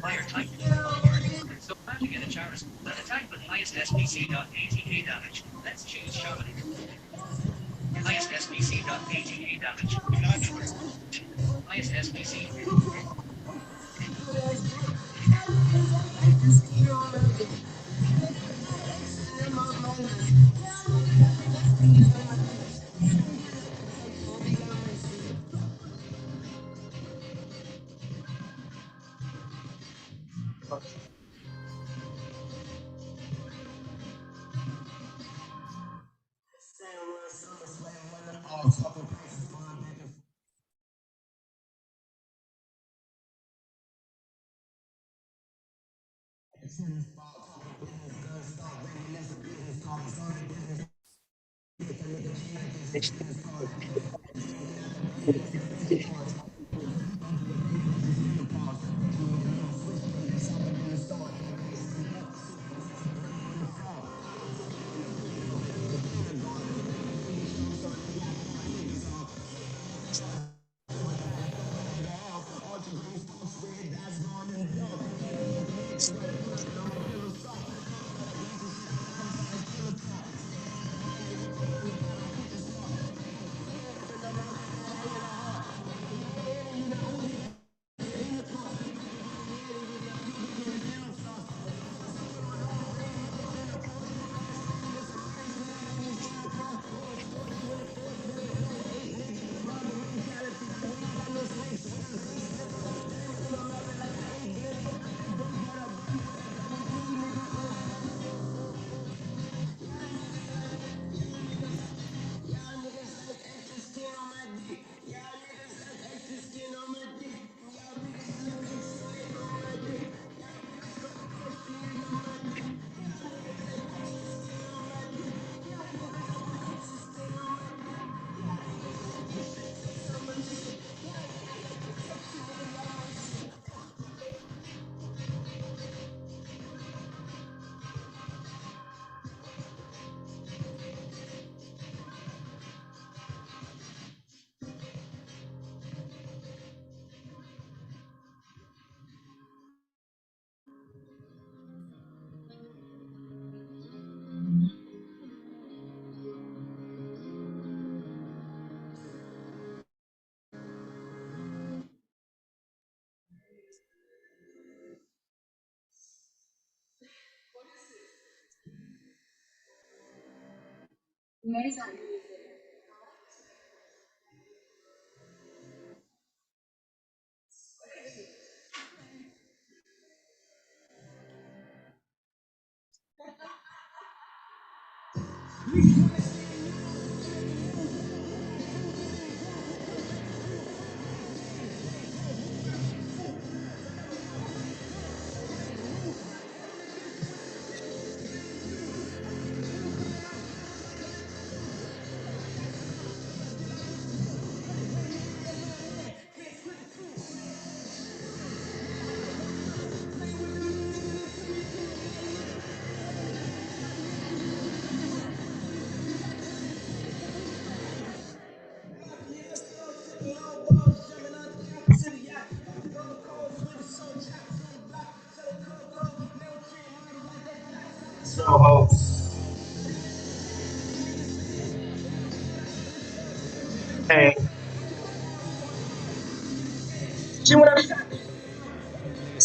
Fire type. So how to get a Charizard? Attack with highest SPC. 88 damage. Let's choose Shaman. Highest SPC. 88 damage. Highest SPC.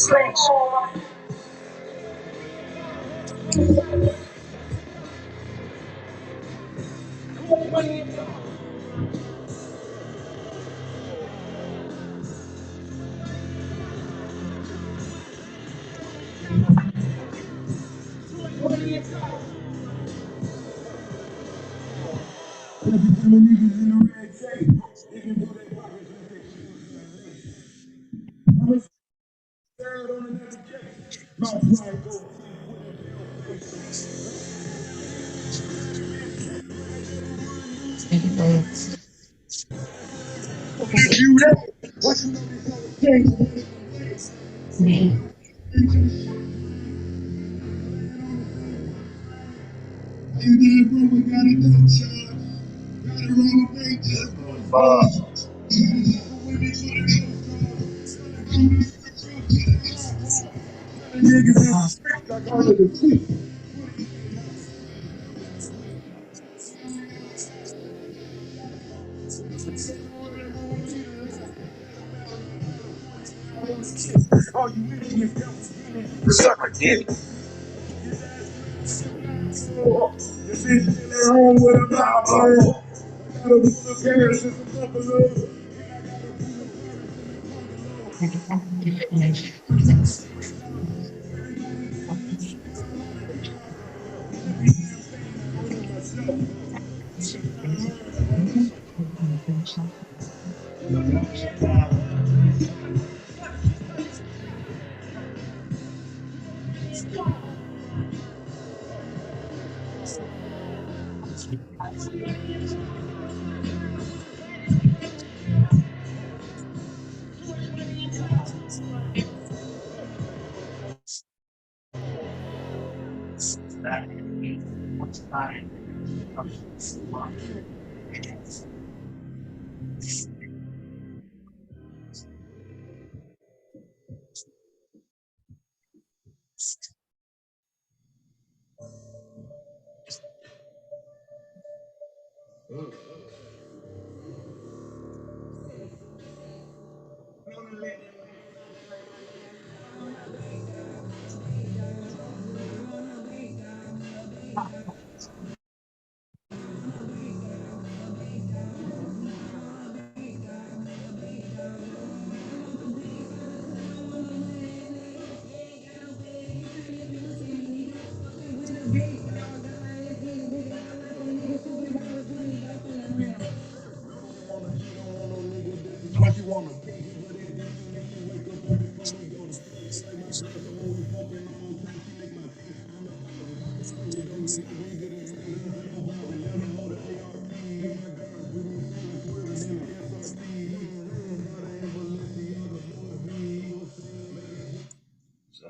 So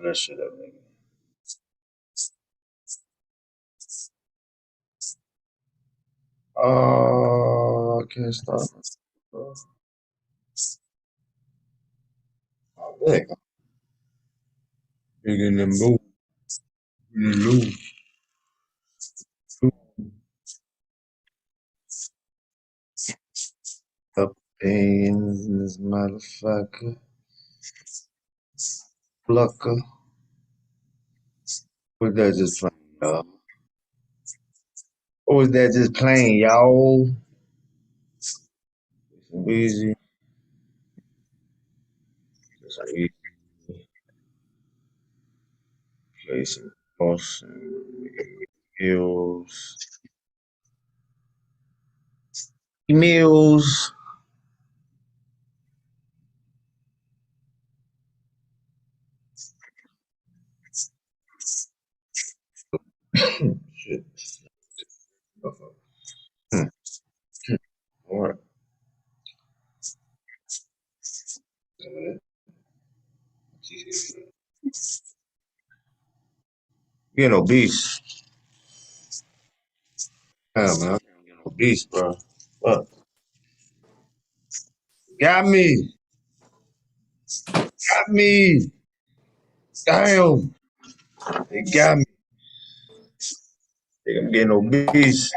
that shit up, nigga. Oh, I can't stop. Oh, nigga. Nigga in the mood. In the mood. Up in this motherfucker. Plucker. Was that just playing, y'all? Or was that just playing, y'all? Some easy. Some easy. Play some boss and meals. Meals. Shit. Hmm. All right. Getting obese. Damn, man. I'm getting obese, bro. Fuck. Got me. Got me. Damn. They got me. I'm getting obese.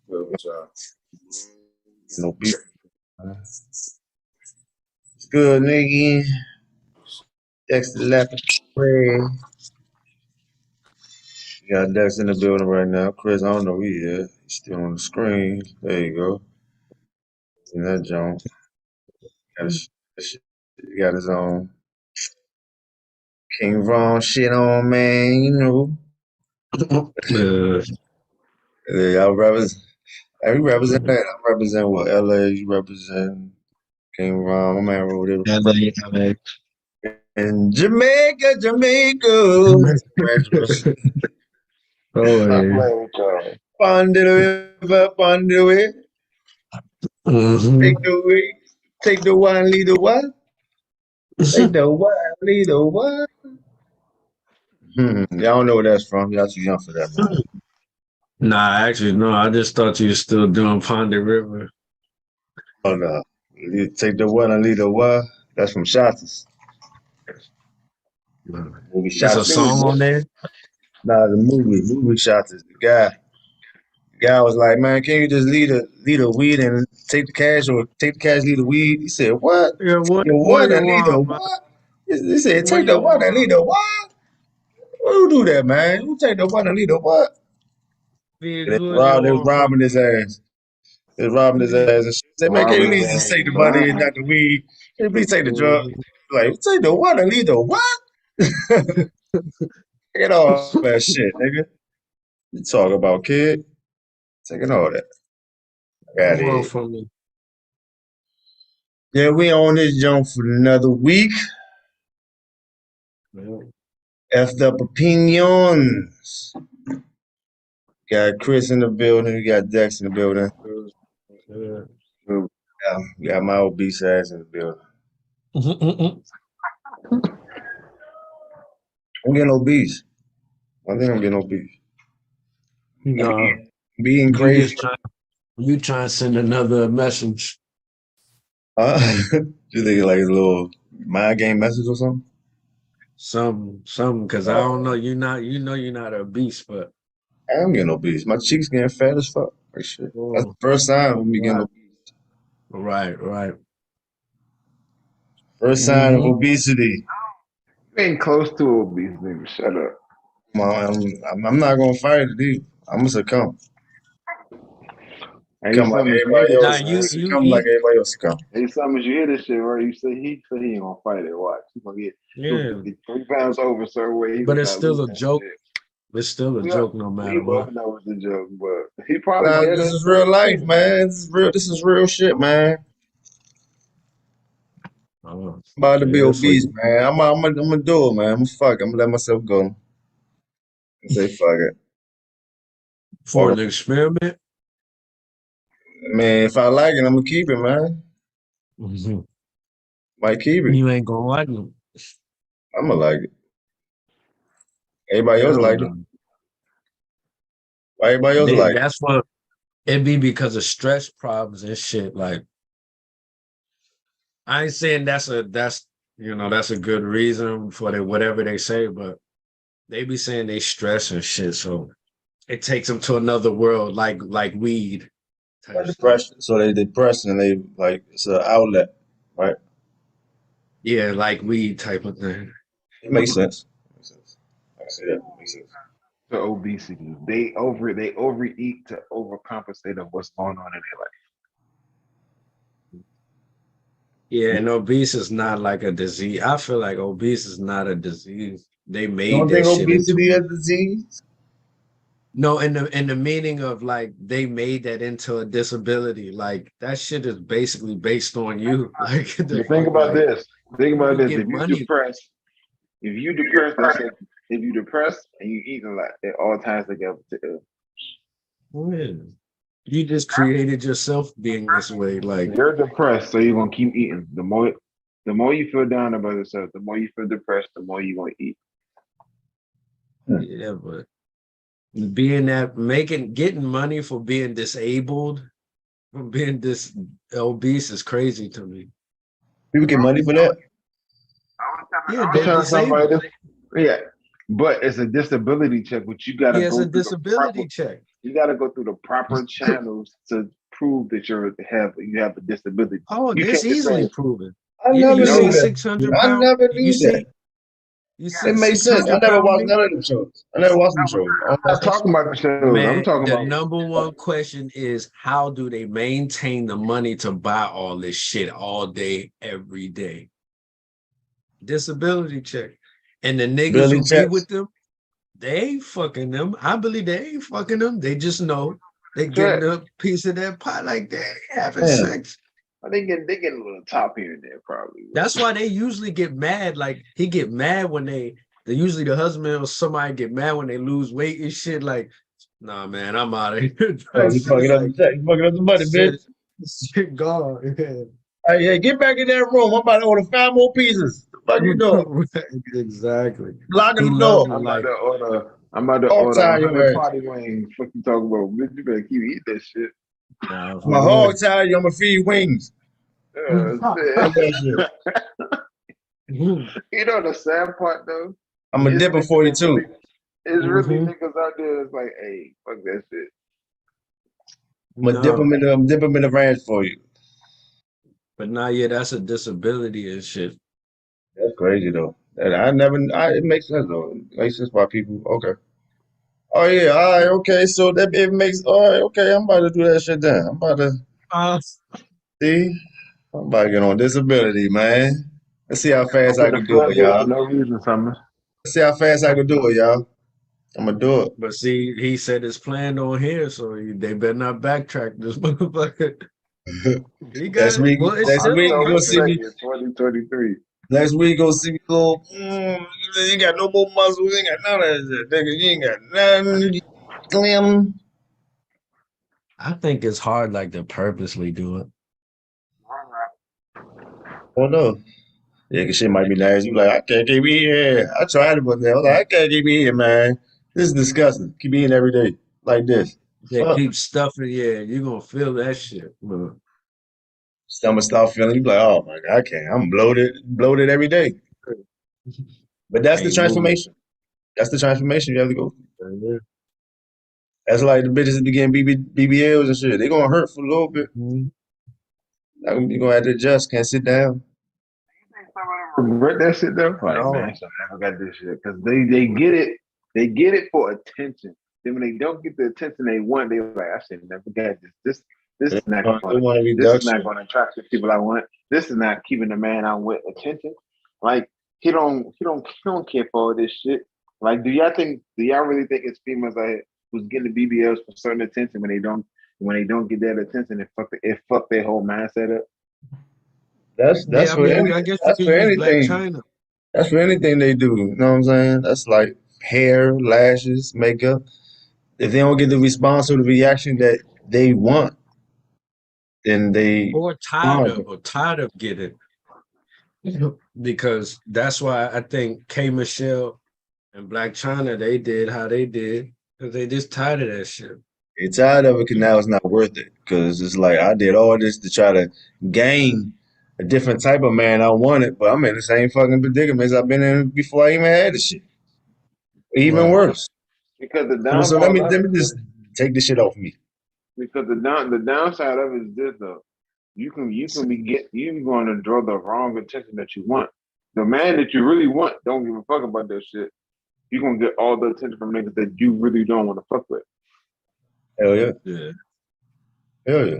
Getting obese. Good, nigga. Dexter Laboratory. You got Dex in the building right now. Chris, I don't know who he is. He's still on the screen. There you go. In that joint. He got his own King Von shit on, man. You know. Y'all represent. We represent that. I represent what? LA. You represent King Von. My man wrote it. LA. In Jamaica, Jamaica. Oh, Stop yeah. playing with y'all. Pon the river, pon the way. Take the way. Take the one, lead the one. Take the one, lead the one. Y'all don't know where that's from. Y'all too young for that, man. Nah, actually, no. I just thought you were still doing Ponder River. Oh, no. You take the one and lead the one. That's from Shotters. Movie It's a Shotters. song on there. Nah, the movie Shotters. The guy was like, man, can you just lead a weed and take the cash, or take the cash, lead the weed? He said, what? Yeah, what The you one and lead the want, man? what? He said, What take the you one and lead want? the what? Who do that, man? Who take the one and lead the what? Be They good you was want from robbing his ass. They was robbing his me. ass and shit. Said, man, can you Robbing his please just ass take and the money and blind. not the weed? Can you please take the drug? Like, take the one and lead the what? Get all that shit, nigga. You talk about kid. Taking all that. You Got want it. from me. Yeah, we on this jump for another week. Effed up opinions. Got Chris in the building. We got Dex in the building. Yeah. Yeah, we got my obese ass in the building. I'm getting obese. I think I'm getting obese. No, Being you crazy. just trying to send another message. You think like a little mind game message or something? Some, because I don't know. You're not a beast, but I am getting obese. My cheeks getting fat as fuck. Like shit. That's the first sign of me getting right, obese. right. First sign of obesity. You ain't close to obese, nigga. Shut up. I'm not gonna fight it either. I'm gonna succumb. Hey, Come like Summers, you hear everybody this Now shit, else. right? you Succumb like eat. everybody else succumb. Hey, Summers, you hear this shit, right? He said he ain't gonna fight it. Watch. He gonna get Yeah, 3 pounds over, certain way. He but gonna it's start still losing a that joke. shit. It's still a We, joke, no we matter both what. know it's a joke, but he probably Nah, dead this in is real life, too. man. This is real shit, man. Oh, I'm about to be yeah, for obese, you, man. I'm gonna do it, man. I'm gonna let myself go and say fuck it. for Or an experiment. man, if I like it, I'm gonna keep it, man. Mhm. Might keep it. You ain't gonna like them. I'm gonna like it. Everybody else Hell like it. no. Why everybody else like it? That's what it be because of stress problems and shit. Like I ain't saying that's a good reason for whatever they say, but they be saying they stress and shit, so it takes them to another world, like weed type Like stuff. depression. So they depressed and they like it's an outlet, right? Yeah, like weed type of thing. It makes sense. Makes sense. I can see that. Makes sense. To obesity. They overeat to overcompensate of what's going on in their life. Yeah, and obese is not like a disease. I feel like obese is not a disease. They You made don't that think shit into obesity is a disease? no, in the meaning of like they made that into a disability. Like that shit is basically based on you. Like the But think fuck, about like this. Think you about could this. get money. If you depressed, let's say if you depressed and you eat a lot, it all ties together to ill. Yeah. You just created yourself being this way. Like, You're depressed, so you're gonna keep eating. The more you feel down about yourself, the more you feel depressed, the more you gonna eat. yeah, but getting money for being disabled, from being this obese is crazy to me. People get money for that? Yeah, I was they're telling somebody disabled. this. Yeah, but it's a disability check, which you gotta Yeah, it's go a through the proper. disability check. You gotta go through the proper channels to prove that you have a disability. Oh, You it's can't just easily say proven. I Yeah, never you No, see knew that. 600 I pound. never You knew that. see you It see makes sense. I 600 never pound watched nigga. none of them shows. I never watched them shows. I don't I'm watch not that talking shit. about the shows. I'm Man, talking the about number one question is how do they maintain the money to buy all this shit all day, every day? Disability check. And the niggas Billy who be Checks. with them, they ain't fucking them. I believe they ain't fucking them. They just know they getting check. a piece of that pie like they ain't having Man, sex. They get a little top here and there probably. That's why they usually get mad. Like he get mad when they usually the husband or somebody get mad when they lose weight and shit. Like, nah, man, I'm out of here. oh, you Shit fucking up the like check. You fucking up the money, bitch. shit, shit gone. Hey, hey, get back in that room. I'm about to order 5 more pizzas. The fuck you doing? Exactly. Locking He the loved door. the life. I'm about to Hog order tie your 100 ass. party wings. What you talking about? Bitch, you better keep eating that shit. Nah, I'm a for hog tie you. I'm going to feed wings. Fuck that shit. real. You know the sad part though? I'm going to It's dip in niggas that 42. really, it's really Mhm. niggas out there. It's like, hey, fuck that shit. I'm going to dip No, them in the ranch for you. but nah, yeah, that's a disability and shit. That's crazy, though. It makes sense, though. It makes sense why people, okay. Oh, yeah, all right, okay. So it makes, all right, okay. I'm about to do that shit then. I'm about to, Uh, see, I'm about to get on disability, man. Let's see how Don't fast I get a can do it, floodgate for y'all. no reason, Summer. Let's see how fast I can do it, y'all. I'm going to do it. but see, he said it's planned on here, so they better not backtrack this motherfucker. He got Next it. week, Well, it's next still week a you October gonna see purpose. me. 2nd, 2023. Next week you gonna see me go. You ain't got no more muscles. You ain't got none of that, nigga. You ain't got nothing. Slim. I think it's hard, like to purposely do it. Oh no. Yeah, cause shit might be nice. You like, I can't keep eating here. I tried it, but I was like, I can't keep eating, man. This is disgusting. Keep eating every day like this. They Fuck. keep stuffing. Yeah, you're gonna feel that shit. But Stomach start feeling. You be like, oh my god, I can't. I'm bloated every day. But that's the ain't moving. transformation. That's the transformation you have to go through. That's like the bitches that be getting BBLs and shit. They gonna hurt for a little bit. Mhm. You gonna have to adjust. Can't sit down. Regret that shit though. Like, man, No, I should never got this shit because they get it for attention. Then when they don't get the attention they want, they like, I should never got this. This They is not they going. want a This is not reduction. going to attract the people I want. This is not keeping the man I'm with attention. Like he don't care for all this shit. Like, do y'all really think it's females out here who's getting the BBLs for certain attention when they don't get that attention, it fuck their whole mindset up. yeah, I mean, I guess you That's could for use Black anything. China. That's for anything they do. You know what I'm saying? That's like hair, lashes, makeup. If they don't get the response or the reaction that they want, then they pause. Or tired of getting because that's why I think K Michelle and Black China they did how they did because they just tired of that shit. They're tired of it because now it's not worth it. Because it's like I did all this to try to gain a different type of man I wanted, but I'm in the same fucking predicaments I've been in before I even had the shit. Even Right. worse. Because the So let downfall me of let me it is just take this shit off me. because the downside of it is this though. You going to draw the wrong attention that you want. The man that you really want don't give a fuck about that shit. You're gonna get all the attention from niggas that you really don't want to fuck with. Hell yeah. Yeah. Hell yeah.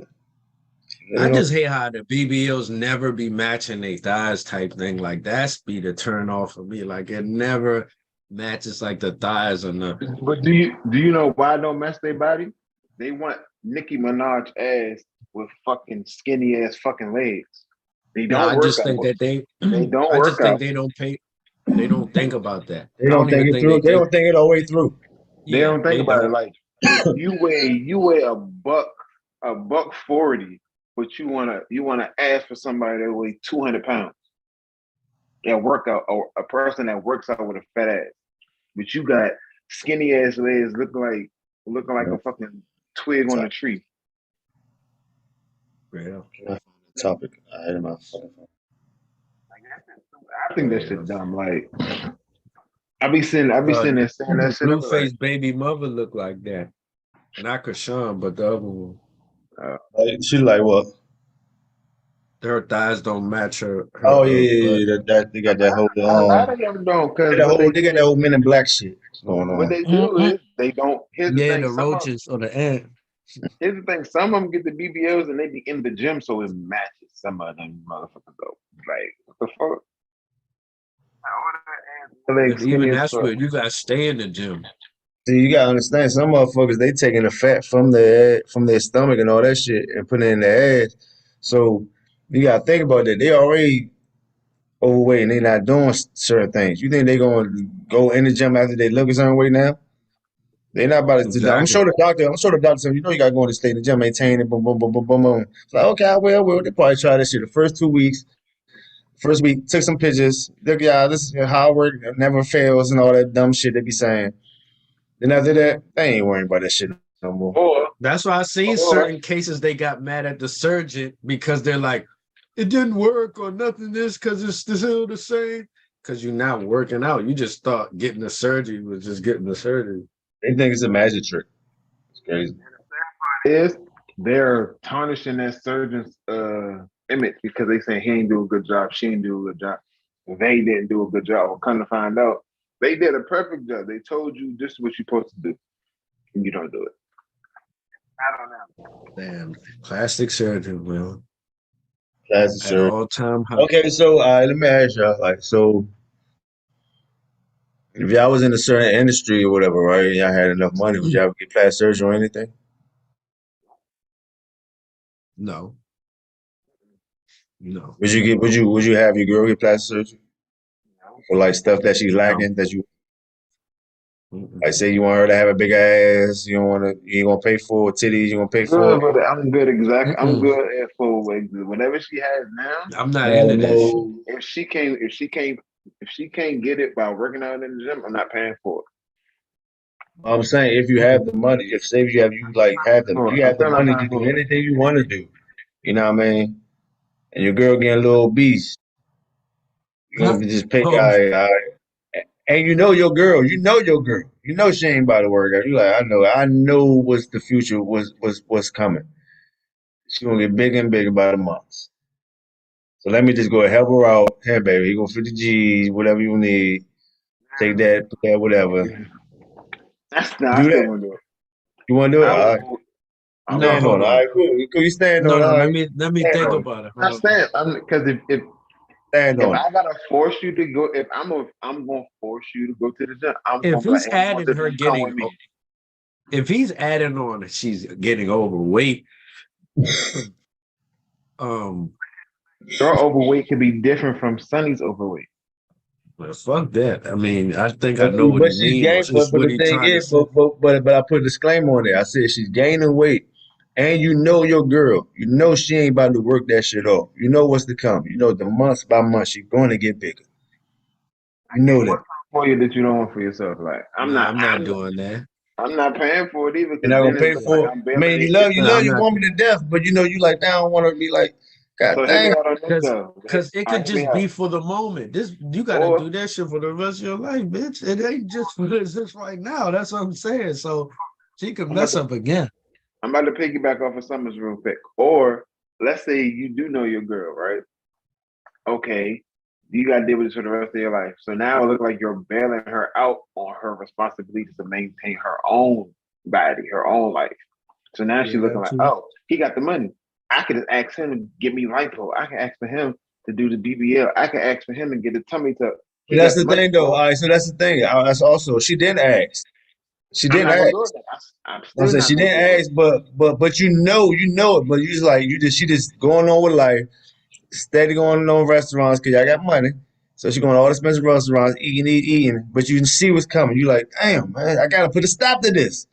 I You know, just hate how the BBLs never be matching their thighs type thing. Like that's be the turn off for me. Like it never matches like the thighs or nothing. But do you know why I don't match their body? They want Nicki Minaj ass with fucking skinny ass fucking legs. They No, don't I work just think out. that they They don't I just work think out. they don't think about that. they I don't don't think even it think they through. They think don't think it all the way through. They yeah, don't think they about it. don't. Like you weigh a buck 40, but you wanna ask for somebody that weighs 200 pounds and work out, or a person that works out with a fat ass. But you got skinny ass legs looking like Yeah. a fucking twig on a tree. Yeah. Topic. I had in my fucking phone. I think that shit dumb. Like I be Uh, sitting there saying that shit. I be like, Blueface baby mother look like that. Not Krishan, but the other one. uh, Like, she like what? her thighs don't match Oh her yeah, yeah, butt. yeah. That they got that whole A lot of them don't, because that whole they got that whole Men in Black shit going what on. they do Mm-mm. is they don't. Here's the Yeah, thing. the roaches or the ant. Here's the thing. Some of them get the BBLs and they be in the gym, so it matches. Some of them motherfuckers go like, what the fuck? But Legs even skinny as that's fuck. where you gotta stay in the gym. See, you gotta understand, some motherfuckers they taking the fat from their stomach and all that shit and putting it in their ass. So you gotta think about that. They already overweight and they not doing certain things. You think they gonna go in the gym after they look a certain way now? They not about to. I'm Exactly. sure the doctor. I'm sure the doctor said, you know, you gotta go in to stay in the gym, maintain it, boom, boom, boom, boom, boom, boom. It's like, okay, I will. They probably try this shit the first 2 weeks. First week, took some pictures. Look, y'all, this is how it work. It never fails and all that dumb shit they be saying. Then after that, they ain't worrying about that shit no more. Or, That's why I seen or certain cases they got mad at the surgeon because they're like, it didn't work or nothing this because it's still the same. Because you're not working out. You just thought getting the surgery was just getting the surgery. They think it's a magic trick. It's crazy. is they're tarnishing that surgeon's image because they saying he ain't do a good job, she ain't do a good job, they didn't do a good job. Well, come to find out, they did a perfect job. They told you this is what you're supposed to do, and you don't do it. I don't know. Damn, plastic surgeon, man, That's at sure. all time high. Okay, so let me ask y'all, like, so if y'all was in a certain industry or whatever, right, and y'all had enough money, would y'all ever get plastic surgery or anything? No, no, Would you have your girl get plastic surgery for like stuff that she's no. lacking that you Mm-mm. like say you want her to have a big ass, you ain't gonna pay for it, titties, you gonna pay for Good, it. but I'm good. Exactly, I'm Mm-mm. good at full weight. Whatever she has now, I'm not Hell into that shit. no. if she can't get it by working out in the gym, I'm not paying for it. I'm saying if you have the money, if say if you like I'm have the still not money paying to do for it. anything you want to do, you know what I mean? And your girl getting a little obese, you're gonna just pay Oh, and you know she ain't about to work out. You like, I know what's the future what's coming. She gonna get bigger and bigger by the months. So let me just go and help her out. Hey baby, you go 50 G's, whatever you need. Take that, put that, whatever. That's not. I Do still that. want to do it. You wanna do it? I All would. right. I no, would. Stand hold on it. All on. right, cool. Cool. You stand No, on it. no, All let right. me Stand think on it. about it. I Hold on. stand. Because Stand if on it. I gotta force you to go, if I'm gonna force you to go to the gym, I'm If gonna be like, he's hey, you want adding to her come with getting, me? if he's adding on that she's getting overweight, um, Your overweight could be different from Sonny's overweight. well, fuck that. I mean, I think I But know see, what but he she's means, or gain. just But what the he thing trying to is, say. but I put a disclaimer on there. I said she's gaining weight, and you know your girl. You know she ain't about to work that shit off. You know what's to come. You know the month by month she's going to get bigger. You know that. For you that you don't want for yourself. Like I'm Nah, not. I'm not doing that. I'm not paying for it either. You're Because not then gonna it's pay looking like for it. I'm I bailing mean, their chicken Nah, you love I'm your not. woman to death, but you like, now I don't want to be like, God So hit me dang. out on this Because though. it All could right, hit me just be out. for the moment. This you gotta Or do that shit for the rest of your life, bitch. It ain't just for this just right now. That's what I'm saying. So she could I'm about mess to up again. I'm about to piggyback off of Summers real quick. Or let's say you do know your girl, right? Okay, you got to deal with this for the rest of your life. So now it looks like you're bailing her out on her responsibilities to maintain her own body, her own life. So now she's Yeah, looking like, true. oh, he got the money. I could just ask him to give me lipo. I can ask for him to do the BBL. I can ask for him to get a tummy tuck. But He that's got the the money thing, though. for All it. right, so that's the thing. That's also she didn't ask. She I'm didn't not gonna do ask. it. Then. I'm I'm still saying not she gonna didn't do it. ask, but you know it. But you just like she just going on with life, steady going on restaurants because y'all got money. So she going to all the expensive restaurants, eating. But you can see what's coming. You like, damn man, I gotta put a stop to this.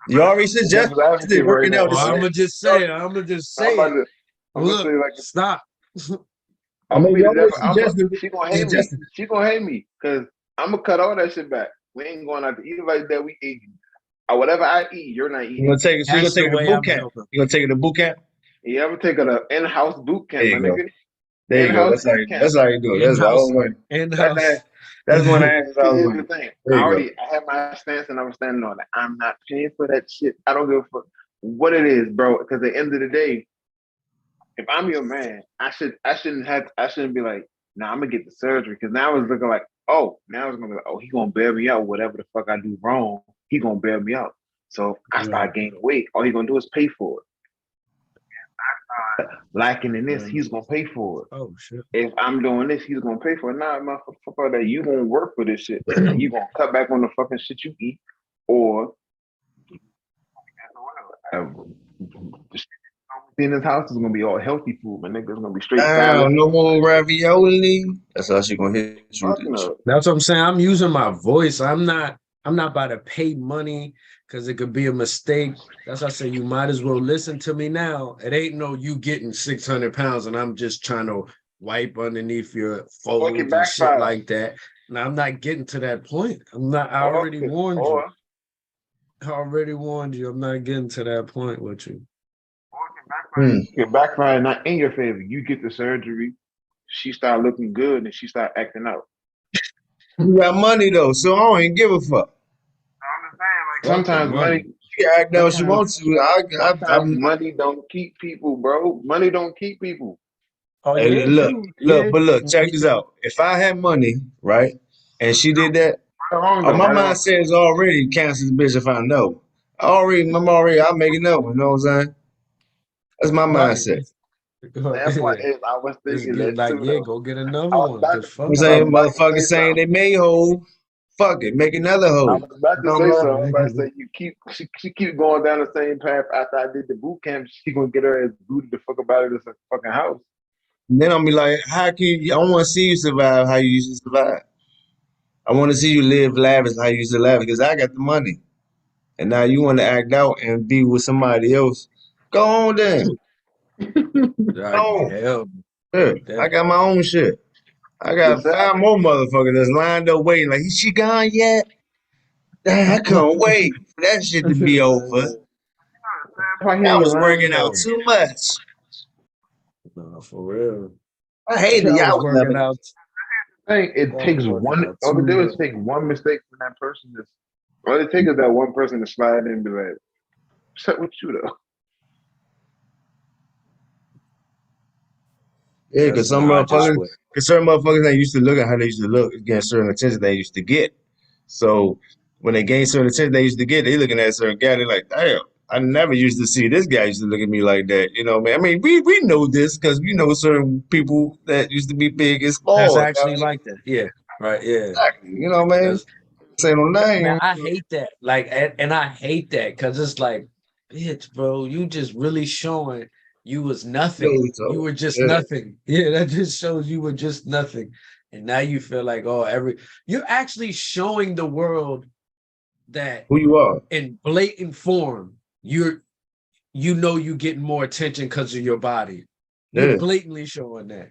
You already Devil's suggested advocate right working now. out Well, this. I'm gonna just say it. I'm gonna just I'm say about it. to. I'm gonna say Look, like stop. I I'm gonna mean, be you the already devil. suggested She gonna hate me. suggested. She gonna hate me because I'm gonna cut all that shit back. We ain't going out to eat like that. We eating. Or whatever I eat, you're not You're eating. gonna take it. So you're That's gonna take the it to way boot I'm camp. helping. You're gonna take it to boot camp. You ever take an in-house boot There camp, my you go. nigga? There you go. In-house boot camp. That's how you do it. That's I In-house. was like, In-house. that's one of the answers I See, was here's the like. thing. There you go. I have my stance and I'm standing on it. I'm not paying for that shit. I don't give a fuck what it is, bro. Because at the end of the day, if I'm your man, I shouldn't be like, nah, I'm gonna get the surgery because now it's looking like, oh, now it's gonna be like, oh, he gonna bail me out. Whatever the fuck I do wrong, he gonna bail me out. So if I Right. start gaining weight, all he gonna do is pay for it. Lacking in this, he's gonna pay for it. Oh shit. If I'm doing this, he's gonna pay for it. Nah, motherfucker, that you gonna work for this shit. And you gonna cut back on the fucking shit you eat, or the shit in this house is gonna be all healthy food. My nigga's gonna be straight salad. Damn, no more ravioli. That's how she gonna hit you with Fucking this shit. up. That's what I'm saying. I'm using my voice. I'm not about to pay money because it could be a mistake. That's why I say you might as well listen to me now. It ain't no you getting 600 pounds and I'm just trying to wipe underneath your folds and shit backfire. like that. Now I'm not getting to that point. I already warned you. Or I already warned you. I'm not getting to that point with you. your backfire not in your favor. You get the surgery, she start looking good, and she start acting out. You got money though, so I don't even give a fuck. Sometimes money, She can act out she wants to. sometimes money don't keep people, bro. Money don't keep people. Oh, Hey, yeah, look, too. look, Yeah. but look, check this out. If I had money, right, and she did that, my mind says already cancel this bitch if I know. I'll make it know. You know what I'm saying? That's my mindset. That's why I was It's thinking good, that like, too. yeah, though. go get another I was one. about 'cause to- fuck I'm it. saying I was about to motherfuckers say saying they something. made whole. Fuck it, make another I hoe. was about to No, say no. something. I was about to say she keep going down the same path after I did the boot camp. She gonna get her ass booted the fuck about it as a fucking house. And then I'll be like, how can you? I want to see you survive how you used to survive. I want to see you live lavish how you used to live because I got the money. And now you want to act out and be with somebody else. Go on then. Like, Go on. hell, Yeah, I got my own shit. I got Exactly. 5 more motherfuckers that's lined up waiting. Like, is she gone yet? Damn, I can't wait for that shit to be over. I was working out too much. No, for real. I hated I y'all was was working never. out. It takes one. All they do is take one mistake from that person. All it takes is that one person to slide in and be like, "What's up with you though?" Yeah, because certain motherfuckers they used to look at how they used to look, getting certain attention they used to get. So when they gain certain attention they used to get, they looking at a certain guy, they're like, damn, I never used to see this guy used to look at me like that. You know, man. I mean, we know this because we know certain people that used to be big and small. That's actually like that. Yeah. Right. Yeah. Exactly. You know, man. Say no name. Man, I hate that. Like, and I hate that because it's like, bitch, bro, you just really showing you was nothing. You were just nothing. Yeah, that just shows you were just nothing. And now you feel like, oh, you're actually showing the world that who you are in blatant form. You getting more attention because of your body. You're blatantly showing that.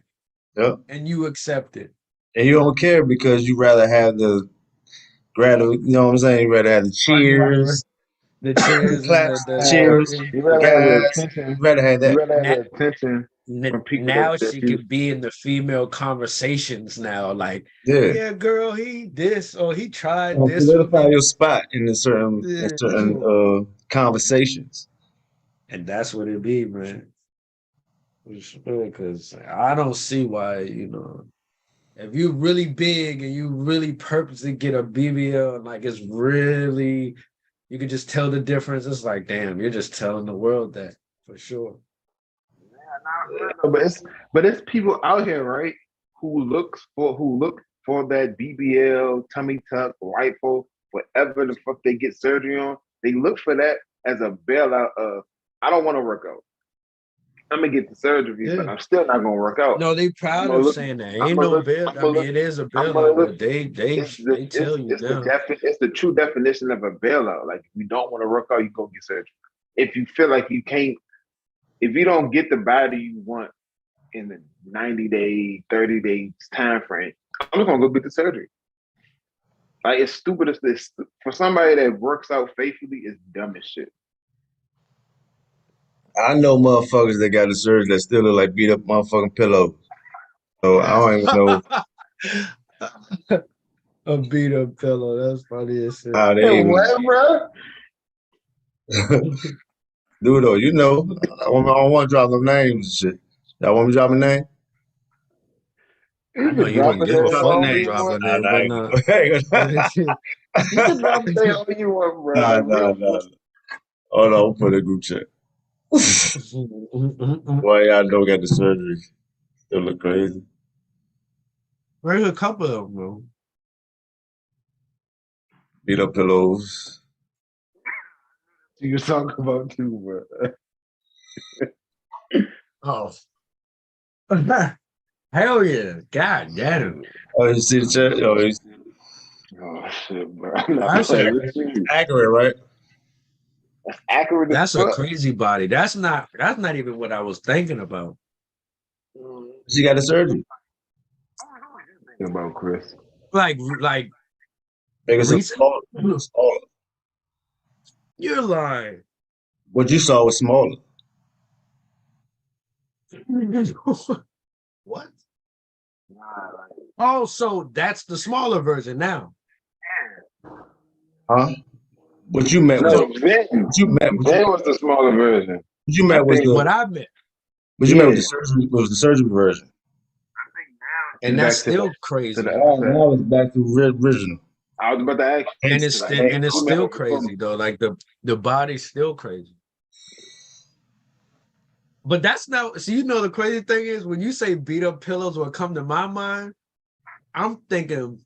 Yep. And you accept it. And you don't care because you rather have the you know what I'm saying? You rather have the cheers. The cheers, claps, and the cheers. You rather have the attention. You rather have that. You rather have the attention. Now she could be in the female conversations now, like, yeah, girl, he this or he tried and this. solidify your spot in certain conversations. And that's what it be, man. Because I don't see why, if you're really big and you really purposely get a BBL and like it's really, you can just tell the difference. It's like, damn, you're just telling the world that for sure. But it's people out here, right, who look for that BBL, tummy tuck, rifle, whatever the fuck they get surgery on. They look for that as a bailout of, I don't want to work out. I'm gonna get the surgery, but I'm still not gonna work out. No, they proud of saying that. Ain't no bail. I mean, it is a bailout, but they tell you now. It's the true definition of a bailout. Like, if you don't want to work out, you go get surgery. If you feel like you can't, if you don't get the body you want in the 90-day, 30 days time frame, I'm just gonna go get the surgery. Like, it's stupid as this. For somebody that works out faithfully, it's dumb as shit. I know motherfuckers that got the surgery that still look like beat up motherfucking pillows. So I don't even know. A beat up pillow. That's funny as shit. What, bro? Dude, though, I don't want to drop no names and shit. Y'all want me to drop a name? I You know can you're drop gonna a give name a Drop the fuck all to name. you drop want. a Nah, name, nah, I but ain't no. gonna, I ain't gonna, You can drop a name all you want, bro. nah, Like nah, real nah. quick. Hold on, we'll put a group chat. Why y'all don't get the surgery? It look crazy. There's a couple of them, bro. Beat up pillows. You can talk about too, bro. Oh, hell yeah! God damn, Oh, you see the chat? Oh, you see Oh shit, bro. I'm not that's a playing with you. accurate, right? That's accurate as that's a fuck. crazy body. That's not even what I was thinking about. She got the surgery. Think about Chris. Like Make it so recent. smaller. Smaller. You're lying. What you saw was smaller. What? Oh, so that's the smaller version now. Huh? What you meant was No, So Ben was the smaller version. what you I meant was think, what the I meant, what you meant with yeah, the surgery was the surgery version. and back that's to the still crazy. Now it's back to original. I was about to ask you, And Hence, it's because I and, think and the it's hence, still female was crazy from though. Like the body's still crazy. But that's not so you know the crazy thing is when you say beat up pillows, what come to my mind, I'm thinking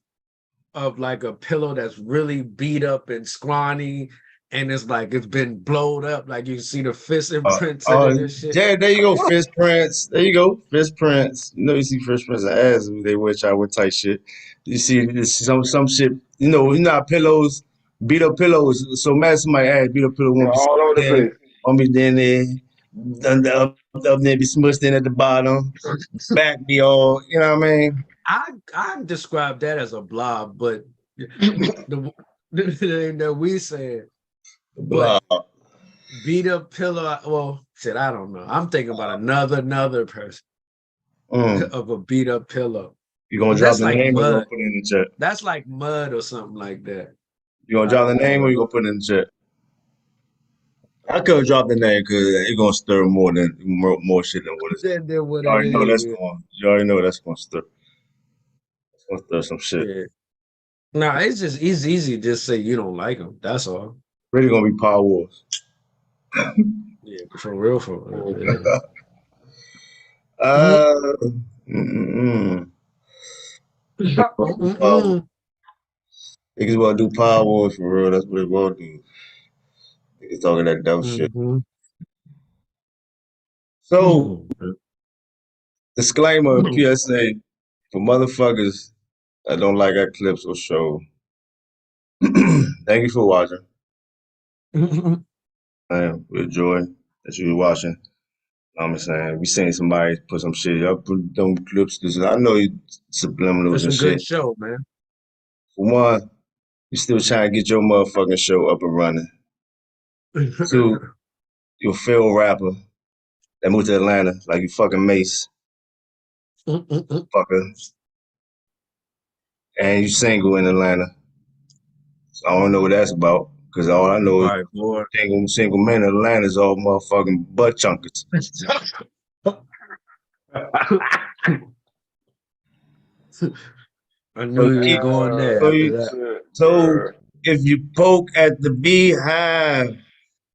of like a pillow that's really beat up and scrawny and it's like it's been blowed up, like you see the fist imprints in it and shit. yeah, there you go, Fist Prince. There you go, Fist Prince. You know, you see Fist Prince ass. They wear with tight shit. You see some shit. You know how pillows, beat up pillows. So mad somebody ass beat up pillow won't be all over the there, place. won't be down there, up there be smushed in at the bottom, back be all. You know what I mean? I describe that as a blob, but the that we said, but Blah. beat up pillow. Well, shit, I don't know. I'm thinking about another person Mm. of a beat up pillow. You gonna But drop that's the like name or you gonna mud. put it in the chat? That's like mud or something like that. You gonna I drop the don't name or know. you gonna put it in the chat? I could have dropped the name because it's gonna stir more shit than what it's. Then what You it already know is, that's going. You already know that's gonna stir. It's gonna stir some shit. yeah. No, it's easy to just say you don't like them. That's all. Really gonna be Power Wars. Yeah, for real. Yeah. Uh, mm-mm. Power Wars. Mm-mm. Niggas wanna do Power Wars for real. That's what they wanna do. Niggas talking that dumb shit. Mhm. So, Mhm. disclaimer, PSA for motherfuckers that don't like our clips or show. Thank you for watching. We enjoy that you were watching. Know what I'm saying? We seen somebody put some shit up, put them clips. I know you subliminals It's and a good shit. show, man. For one, you still trying to get your motherfucking show up and running. Two, you a field rapper that moved to Atlanta like you fucking Mace, fucker, and you single in Atlanta. So I don't know what that's about, because all I know is Right, boy. single men in Atlanta is all motherfucking butt chunkers. I So knew he was keep, going there so, after you, that. Shit, so bro. if you poke at the beehive,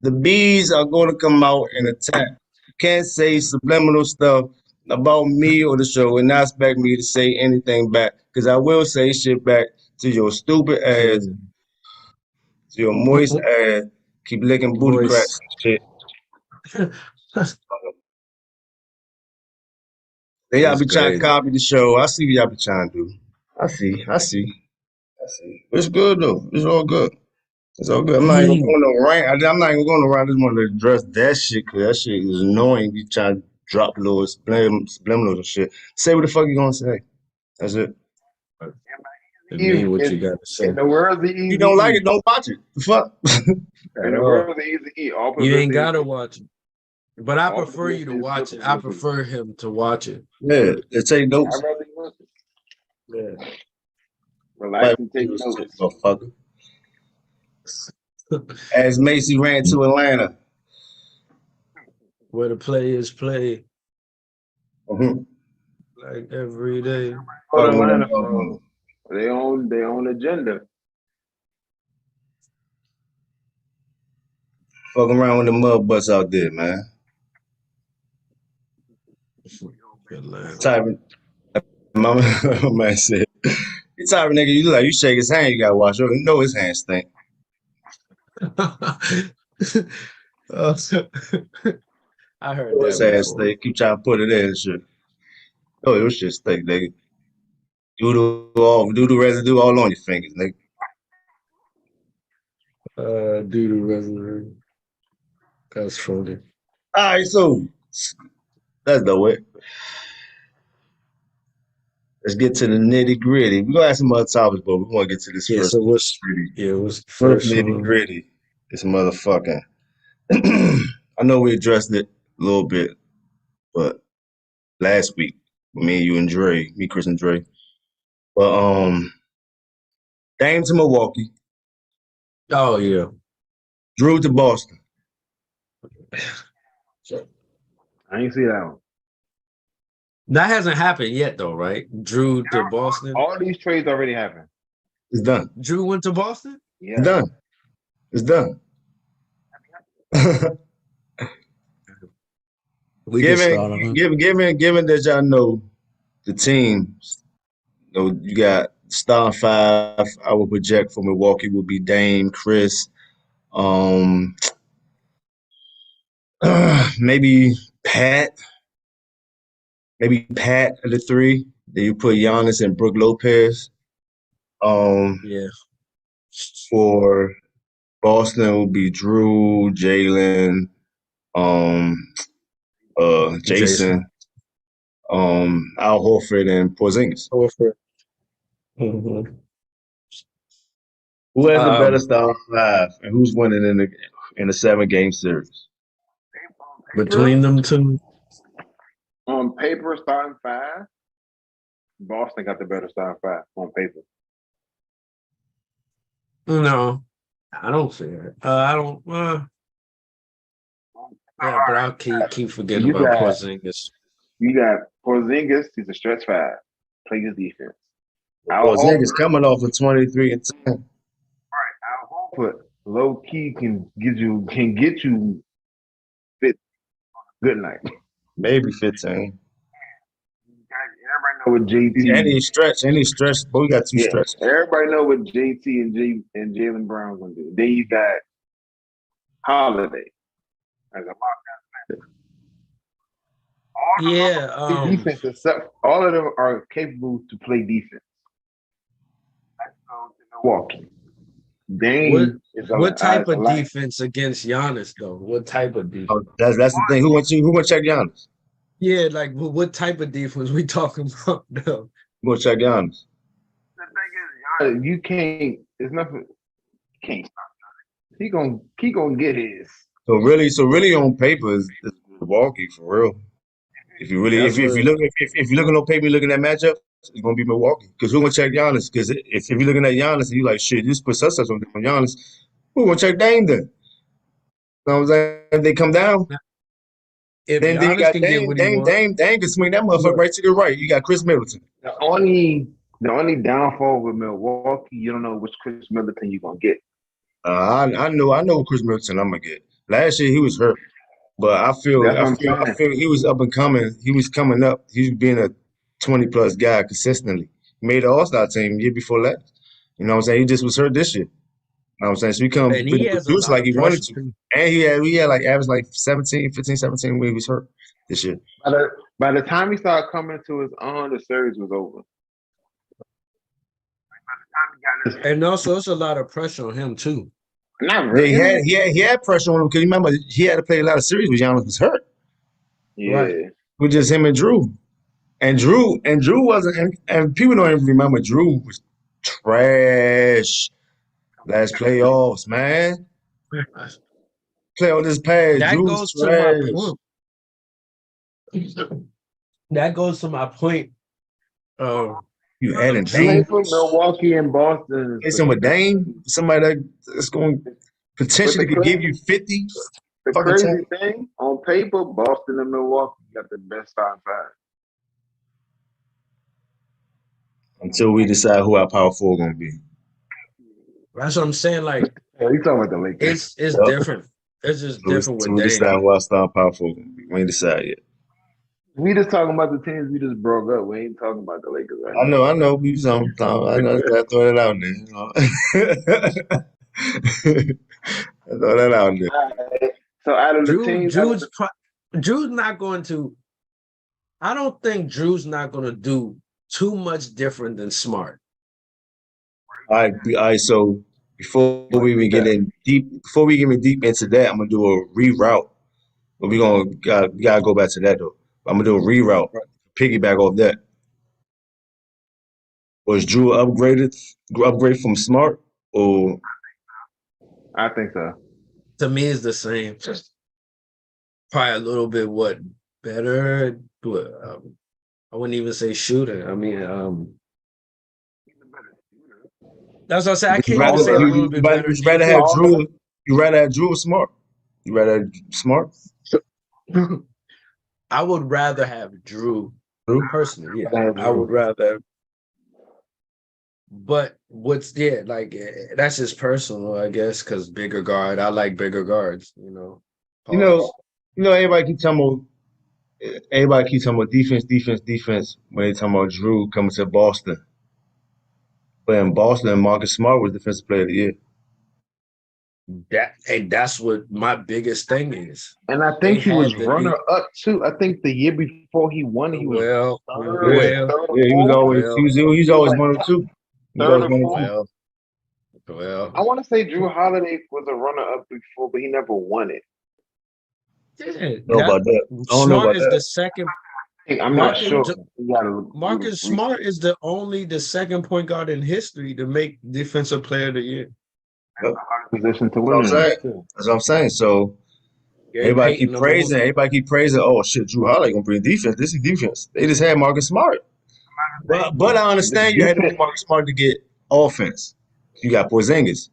the bees are going to come out and attack. You can't say subliminal stuff about me or the show and not expect me to say anything back, because I will say shit back to your stupid ass, to your moist ass. Keep licking booty Voice. cracks and shit. They y'all That's be trying to crazy. copy the show. I see what y'all be trying to do. I see. It's good though. It's all good. It's all good. I'm not even going to rant. I'm not even going to rant. I just want to address that shit because that shit is annoying. You trying to drop little subliminals and shit. Say what the fuck you gonna say. That's it. It Easy, mean what you got to say. in the world, the If you easy don't like E. it, don't watch it. The fuck. At In the all. world, the easy E. All You ain't publicity, gotta watch it. But I all prefer you to publicity is good watch it. I publicity. prefer him to watch it. Yeah, they take I'd notes. rather you listen. Yeah. Relax Like and take shit, notes. motherfucker. As Macy ran to Atlanta. Where the players play. Like every day. Put Fucking with Atlanta them, for their own agenda. fucking around with the mud butts out there, man. Atlanta. Type of, my man said, "You type of nigga, you look like you shake his hand, you gotta wash over. You know his hands stink. Oh, I heard His that hands before. stink. Keep trying to put it in and shit. Oh, it was just stink, nigga. Do the residue all on your fingers, nigga. Due to resident. That's funny. All right, so that's the way. Let's get to the nitty gritty. We're gonna have some other topics, but we want to get to this Yeah, first so what's nitty. what's the First first nitty one? gritty. This motherfucking. I know we addressed it a little bit, but last week, me, you, and Dre, me, Chris, and Dre. But Dame to Milwaukee, Oh yeah. Drew to Boston. I ain't see that one. That hasn't happened yet though, right? Drew to Boston. All these trades already happened. It's done. Drew went to Boston? Yeah. It's done. It's done. We can start on it. given that y'all know the teams, you got star five. I would project for Milwaukee would be Dame, Chris, maybe Pat at the three. Then you put Giannis and Brook Lopez. Yeah. For Boston would be Drew, Jalen, Jason, Al Horford, and Porzingis. Horford. Mhm. Who has the better Um, star five, and who's winning in the 7-game series? between them two. On paper, starting five, Boston got the better starting five on paper. No, I don't see it. I don't. Yeah, but I'll keep forgetting You about got- Porzingis. You got Porzingis, he's a stretch five, play his defense. Al Porzingis Horford, coming off of 23 and 10. Al Horford, low key can get you fit. Good night. Maybe 15. Everybody know what JT. Any stretch, but we got two Yeah, stretches. everybody know what JT and Jalen Brown gonna do. Then you got Holiday as a lockdown. Yeah. Defense except all of them are capable to play defense. Let's go to Milwaukee. Dame is What type of lot- defense against Giannis though? What type of defense? Oh, that's the thing. Who gonna check Giannis? Yeah, like what type of defense we talking about though? Who gonna check Giannis? The thing is, you can't. It's nothing. You can't stop Giannis. He gonna get his. So really on paper is Milwaukee for real. If you really if you looking on paper, looking at matchups, it's gonna be Milwaukee. Because who gonna check Giannis? Because if you're looking at Giannis and you like shit, just put such on Giannis, who gonna check Dame then? You know what I'm saying? If they come down, If then you Giannis got can get what he Dame wants, can swing that motherfucker right to the right. You got Chris Middleton. The only downfall with Milwaukee, you don't know which Chris Middleton you're gonna get. I know Chris Middleton I'm gonna get. Last year he was hurt, but I feel he was up and coming. He was coming up. He was being a 20+ guy consistently. He made the All-Star team year before last. You know what I'm saying? He just was hurt this year. You know what I'm saying? So he come and he has a produce lot like of he wanted pressure. to. And he had like average like 17 when he was hurt this year. By the time he started coming to his own, the series was over. And also it's a lot of pressure on him too. Not really. He had pressure on him because remember he had to play a lot of series when Giannis was hurt. Yeah. Right. With just him and Drew. And Drew wasn't, and people don't even remember Drew was trash last playoffs, man. Playoff this past, That Drew goes was to trash. my point. That goes to my point. You adding Play Dame, for Milwaukee and Boston. play some with Dame, somebody that's going to potentially could give you 50. The fucking crazy thing, on paper, Boston and Milwaukee got the best starting five. until we decide who our power forward gonna be. That's what I'm saying. Like You talking about the Lakers? it's Yep. different. It's just different Until with we Dame. decide who our starting power forward gonna be. We ain't decided yet. We just talking about the teams we just broke up. We ain't talking about the Lakers right I now. know. We some. I know. I throw that out there. You know. I throw that out there. Alright. So out of the teams, Drew's not going to. I don't think Drew's not going to do too much different than Smart. All right. So before we even get in deep into that, I'm gonna do a reroute. But we gotta go back to that though. I'm gonna do a reroute, piggyback off that. Was Drew upgrade from Smart, or I think so. To me, it's the same. Probably a little bit better. But I wouldn't even say shooter. I mean, that's what I said. I can't even say a little bit better. You'd rather have Drew. You rather have Drew or Smart? You rather have Smart? I would rather have Drew personally. Yeah, I would rather. But that's just personal, I guess, because bigger guard. I like bigger guards. You know. Pause. Everybody keeps talking about defense when they talking about Drew coming to Boston. But in Boston, Marcus Smart was Defensive Player of the Year. That's what my biggest thing is. And I think he was runner up too. I think the year before he won, he was he was always 1 or 2. Well, I want to say Drew Holiday was a runner up before, but he never won it. Yeah, about that. Smart is the second. I'm not sure. Marcus Smart is the second point guard in history to make Defensive Player of the Year. Yep. Position to win. That's what I'm saying. So everybody keep praising. Oh shit, Drew Holiday gonna bring defense. This is defense. They just had Marcus Smart. But I understand you had to move Marcus Smart to get offense. You got Porzingis.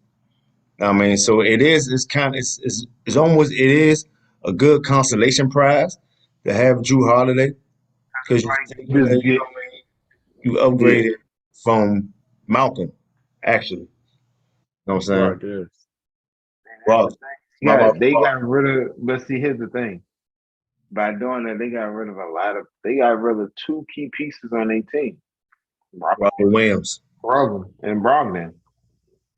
I mean, so it is. It's almost a good consolation prize to have Drew Holiday because you upgraded from Malcolm, actually. You know what I'm saying? Well, they got rid of. But see, here's the thing. By doing that, they got rid of 2 key pieces on their team. Robert Williams. And Brogdon.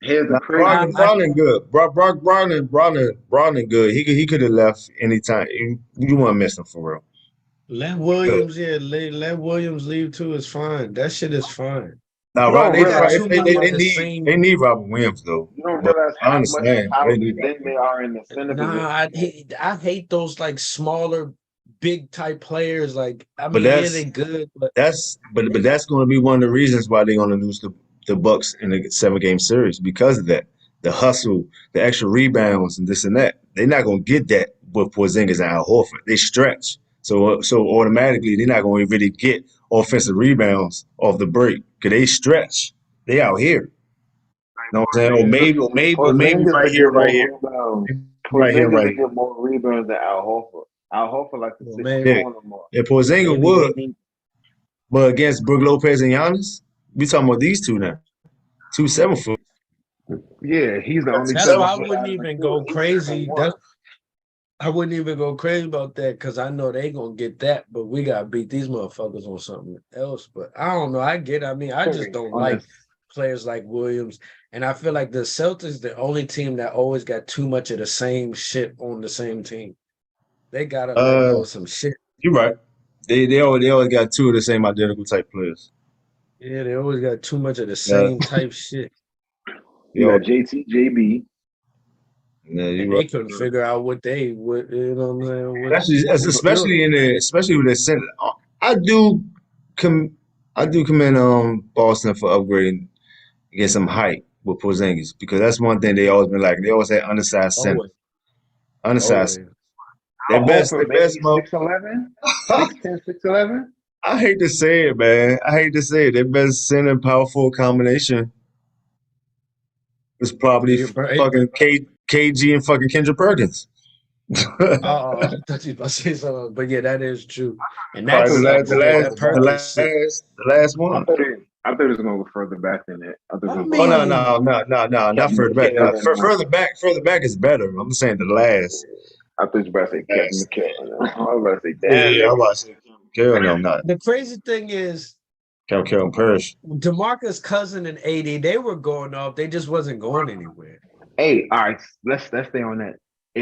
Here's the Brogdon good. Brogdon good. He could have left anytime. You want to miss him for real. Let Williams, let Williams leave too. Is fine. That shit is fine. Now, they need Robert Williams though. You don't realize how much power they are in the center. I hate those like smaller, big type players. Like they're good, but that's going to be one of the reasons why they're going to lose the Bucks in the 7-game series because of that. The hustle, the extra rebounds, and this and that. They're not going to get that with Porzingis and Al Horford. They stretch, so automatically they're not going to really get offensive rebounds off the break because they stretch. They out here. You know what I'm saying? Or maybe right here. Porzingis get more rebounds than Al Horford. Al Horford like to sit corner more. Yeah, Porzingis would. But against Brook Lopez and Giannis, we talking about these two now. 2 7-foot. Yeah, he's the only. That's why I wouldn't even go crazy. I wouldn't even go crazy about that because I know they gonna get that, but we gotta beat these motherfuckers on something else. But I don't know. I get it. I mean, I just don't like players like Williams. And I feel like the Celtics the only team that always got too much of the same shit on the same team. They gotta let go of some shit. You're right. They always got 2 of the same identical type players. Yeah, they always got too much of the same type shit. You got JT, JB. Yeah, they couldn't figure out what you know what I'm saying? Especially with the center. I do commend Boston for upgrading, get some height with Porzingis because that's one thing they always been like. They always had undersized center. Undersized. Their best 6'11", 6'10", 6'11". I hate to say it, man. Their best center power forward combination is probably fucking KG and fucking Kendrick Perkins. I thought you were about to say something, but yeah, that is true. And that's the last one. I thought it was gonna go further back than that. I thought it was I gonna go Oh like no, not Kevin further back. No, McHale and further back is better. I'm saying the last. I thought you were about to say Kevin Last. McHale. I was about to say, Yeah, damn, yeah, I nigga. watched it. Carol, no, not The crazy thing is Carol Parrish. DeMarcus Cousin and AD, they were going off. They just wasn't going anywhere. Hey, all right, let's stay on that.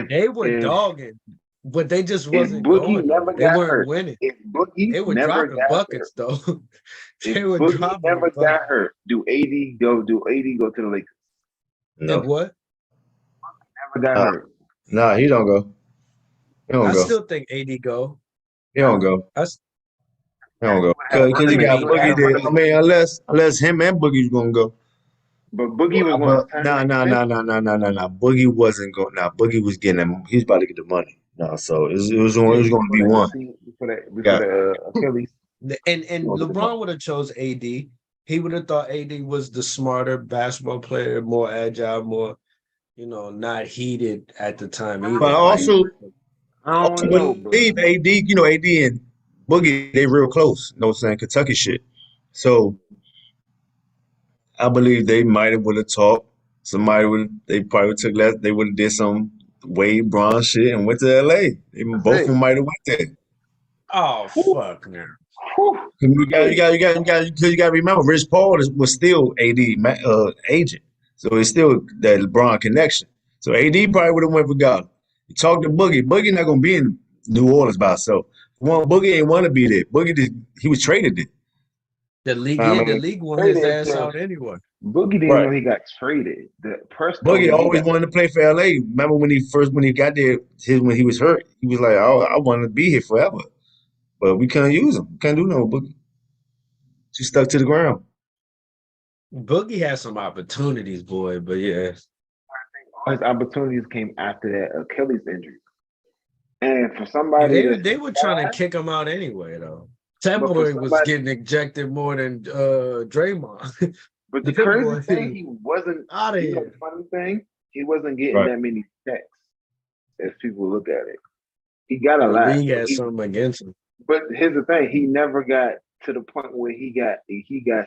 They were If dogging, but they just if wasn't Boogie going never nowhere. They got weren't hurt, winning. if Boogie They were never dropping got hurt, buckets though. if They were Boogie dropping never buckets. got hurt, do AD go to the Lakers? If No, what? Never got hurt. nah, he don't go. He don't I go. still think AD go. He don't go. I, s- He don't go. Had a Because he running got mate. I Boogie mean, there. I mean, unless him and Boogie's gonna go. But Boogie was going to But nah. Boogie wasn't going. Nah, Boogie was getting him. He was about to get the money. No, so it was going to be one. before Yeah. the Achilles. and He wanted the LeBron money. would have chose AD. He would have thought AD was the smarter basketball player, more agile, more, not heated at the time either. But Like, I also don't know, bro. believe AD. AD and Boogie, they real close. You know what I'm saying? Kentucky shit. So I believe they might have would have talked. They probably took less. They would have did some Wade Braun shit and went to LA. Even both of them might have went there. oh fuck, man. Whew. You got to remember, Rich Paul was still agent, so it's still that LeBron connection. So AD probably would have went regardless. You talk to Boogie. Boogie not gonna be in New Orleans by himself. Boogie ain't want to be there. He was traded there. The league, I the mean, league wanted his traded ass to- out anyway. Boogie didn't Right. know he got traded. The person told Boogie me always wanted to play for LA. Remember when he got there, when he was hurt, he was like, I want to be here forever. But we couldn't use him. Can't do no Boogie. She stuck to the ground. Boogie had some opportunities, boy, but yeah. all his opportunities came after that Achilles injury. And for Yeah, somebody they were trying to kick him out anyway, though. Temple for was somebody- getting ejected more than Draymond. But the That boy crazy thing, he wasn't out of you know, here. the funny thing, he wasn't getting Right. that many checks as people look at it. He got a The lot. league had something against him. But here's the thing: he never got to the point where he got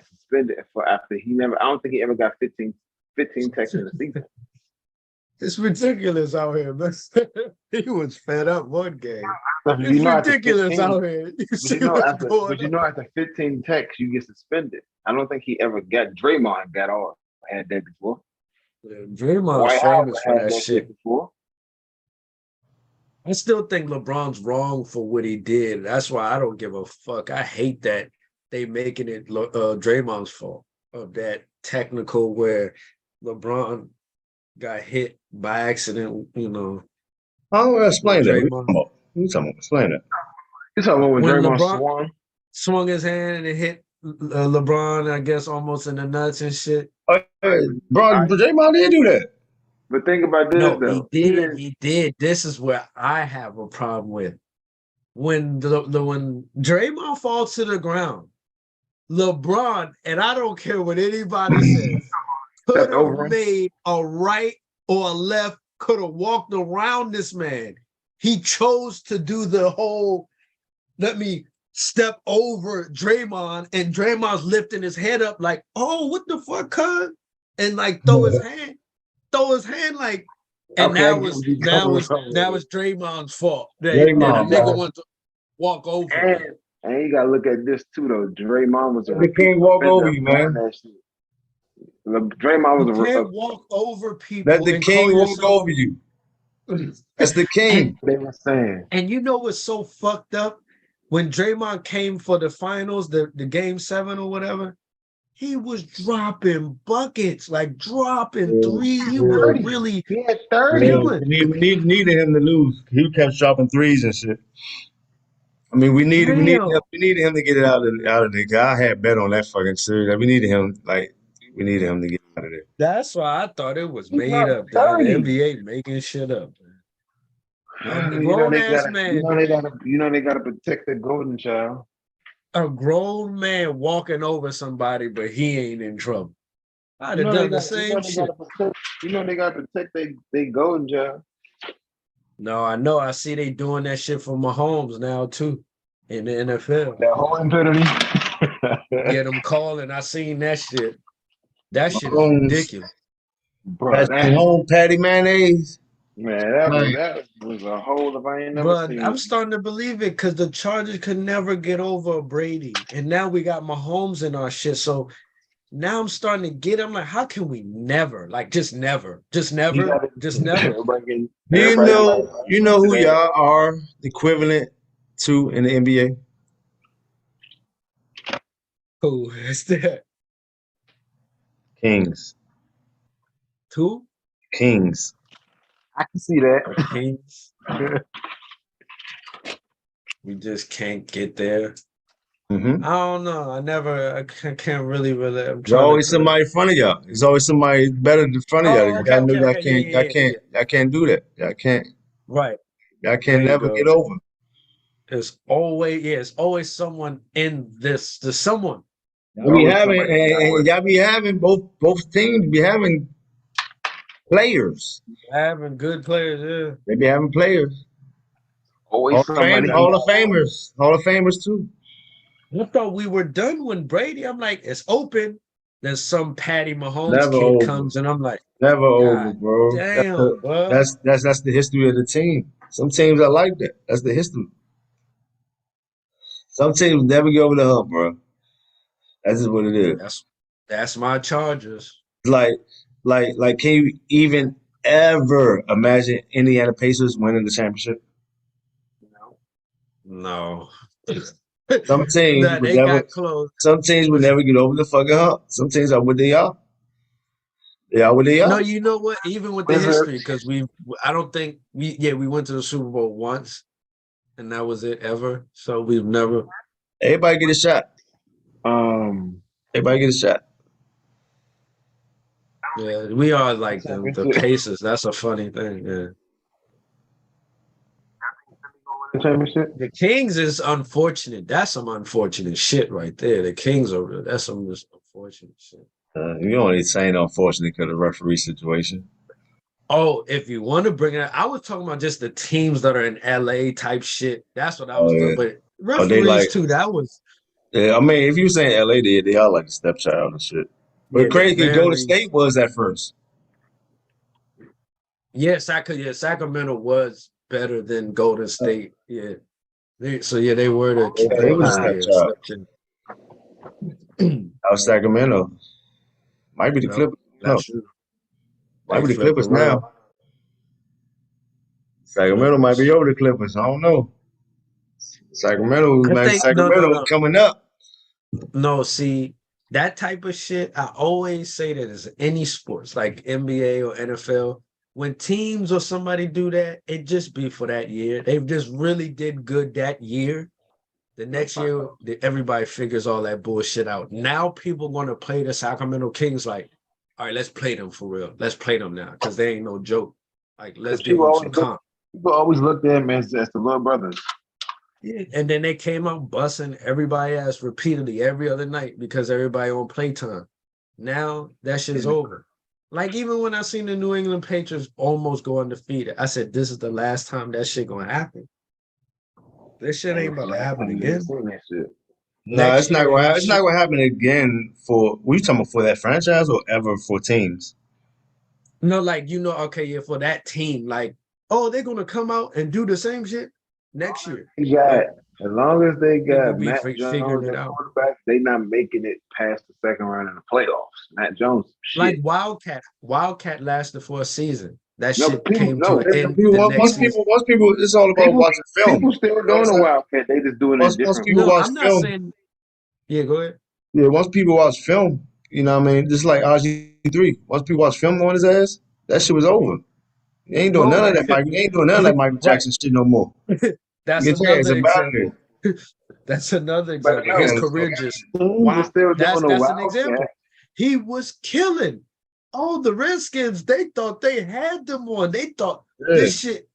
suspended for after he never. I don't think he ever got 15 checks in the season. It's ridiculous out here, man. He was fed up one game. But It's after ridiculous 15 out here. You see what's going on. after 15 checks, you get suspended. I don't think he ever got. Draymond had that before. Yeah, Draymond's Dwight Howard famous for had that shit. before. I still think LeBron's wrong for what he did. That's why I don't give a fuck. I hate that they making it Draymond's fault of that technical where LeBron got hit by accident, How do I explain that? Draymond. You talking about? Explain that. You talking about when When Draymond LeBron- swung? Swung his hand and it hit LeBron, I guess, almost in the nuts and shit. Draymond did do that. But think about this No, though. he did. He did. This is where I have a problem with. When when Draymond falls to the ground, LeBron, and I don't care what anybody says, could Stepped over have him. made a right or a left, could have walked around this man. He chose to do the whole, let me step over Draymond, and Draymond's lifting his head up like, oh, what the fuck, cuz? And like throw his hand like, and Okay, that I get was what you're that coming was from. that was Draymond's fault. That Draymond, the nigga bro. wanted to walk over. And you gotta look at this too though. Draymond was a They can't walk offender over you, for man. that shit. Draymond was You a can't walk over people. Let the and king call walk yourself- over you. That's the king. they were saying. And you know what's so fucked up? When Draymond came for the finals, the game 7 or whatever, he was dropping buckets, like dropping threes. He was really He had 30. killing. We needed him to lose. He kept dropping threes and shit. I mean, we needed him to get it out of the guy. I had bet on that fucking series. We needed him to get out of there. That's why I thought it was He made dropped up. Dog. The 30. NBA making shit up. Man. A You know grown they ass gotta, man, you know they gotta protect the golden child. a grown man walking over somebody, but he ain't in trouble. I'd You have know done they the gotta- same shit. You know they gotta protect they golden child. No, I know. I see they doing that shit for Mahomes now too in the NFL. That whole infinity. get them calling. I seen that shit. That shit is Mahomes, ridiculous. Bro, Patrick that Mahomes, Patty Mayonnaise. man, that was Like, that was a hole if I ain't never But seen I'm it. starting to believe it because the Chargers could never get over Brady. And now we got Mahomes in our shit. So now I'm starting to get, I'm like, how can we never? Like, just never. Just You never. got it. Just never. Everybody like you know who that. y'all are equivalent to in the NBA? Who is that? Kings. Two? Kings. I can see that. Kings. We just can't get there. Mm-hmm. I don't know. I can't really. I'm There's trying always to. somebody in front of y'all. There's always somebody better in front of y'all. Oh, okay, Y'all know okay, okay. y'all can't do that. Y'all can't Right. Y'all There can you never go. get over. It's always someone in this. There's someone. We having and y'all be having both teams be having players. Having good players, yeah. They be having players. Always somebody. Hall of Famers too. I thought we were done when Brady. I'm like, it's open. Then some Patty Mahomes Never kid over. comes, and I'm like, Never over, God bro. damn, bro. That's the history of the team. Some teams are like that. That's the history. Some teams never get over the hump, bro. That's just what it is. That's my Chargers. Like, can you even ever imagine Indiana Pacers winning the championship? No. Some teams Nah, would they never. got close. Some teams would never get over the fucking hump. Some teams are what they are. They are what they No, are. you know what? Even with the history, because I don't think we went to the Super Bowl once, and that was it ever. So we've never. Everybody get a shot. Everybody get a shot. Yeah, we are like the Pacers. That's a funny thing. Yeah. Championship. The Kings is unfortunate. That's some unfortunate shit right there. The Kings are that's some just unfortunate shit. You only saying unfortunately because of the referee situation. Oh, if you want to bring it up, I was talking about just the teams that are in LA type shit. That's what I was doing. But referees too, that was Yeah, I mean, if you saying LA, they are like the stepchild and shit. But crazy, Golden State was at first. Yeah, Sacramento was better than Golden State. Yeah. They were the They was a stepchild. Out Sacramento. Might be the Clippers. No. Might be the Clippers now. Sacramento might be over the Clippers. I don't know. Sacramento coming up. No, see, that type of shit, I always say that as any sports, like NBA or NFL, when teams or somebody do that, it just be for that year. They just really did good that year. The next year, everybody figures all that bullshit out. Now people going to play the Sacramento Kings like, all right, let's play them for real. Let's play them now because they ain't no joke. Like, let's give them some comp. People always look at them as the little brothers. Yeah. And then they came out busting everybody ass repeatedly every other night because everybody on playtime. Now that shit's over. Like, even when I seen the New England Patriots almost go undefeated, I said, this is the last time that shit gonna happen. This shit ain't about to happen again. No, it's not gonna happen. It's not gonna happen again for you talking about for that franchise or ever for teams? No, like, okay, yeah, for that team, like, oh, they're gonna come out and do the same shit next year. Yeah, as long as they got Matt Jones as quarterback, they not making it past the second round in the playoffs. Matt Jones, shit. Like Wildcat lasted for a season. That shit came to an end. Once people, it's all about watching film. People still doing a Wildcat. They just doing it different. Once people watch film, yeah, go ahead. Yeah, once people watch film, you know what I mean? Just like RG3. Once people watch film on his ass, that shit was over. You ain't doing none of that, Mike. You ain't doing none of that Michael Jackson shit no more. That's another example. That's another example. His career just that's an example. He was killing. All the Redskins, they thought they had them on. They thought this shit,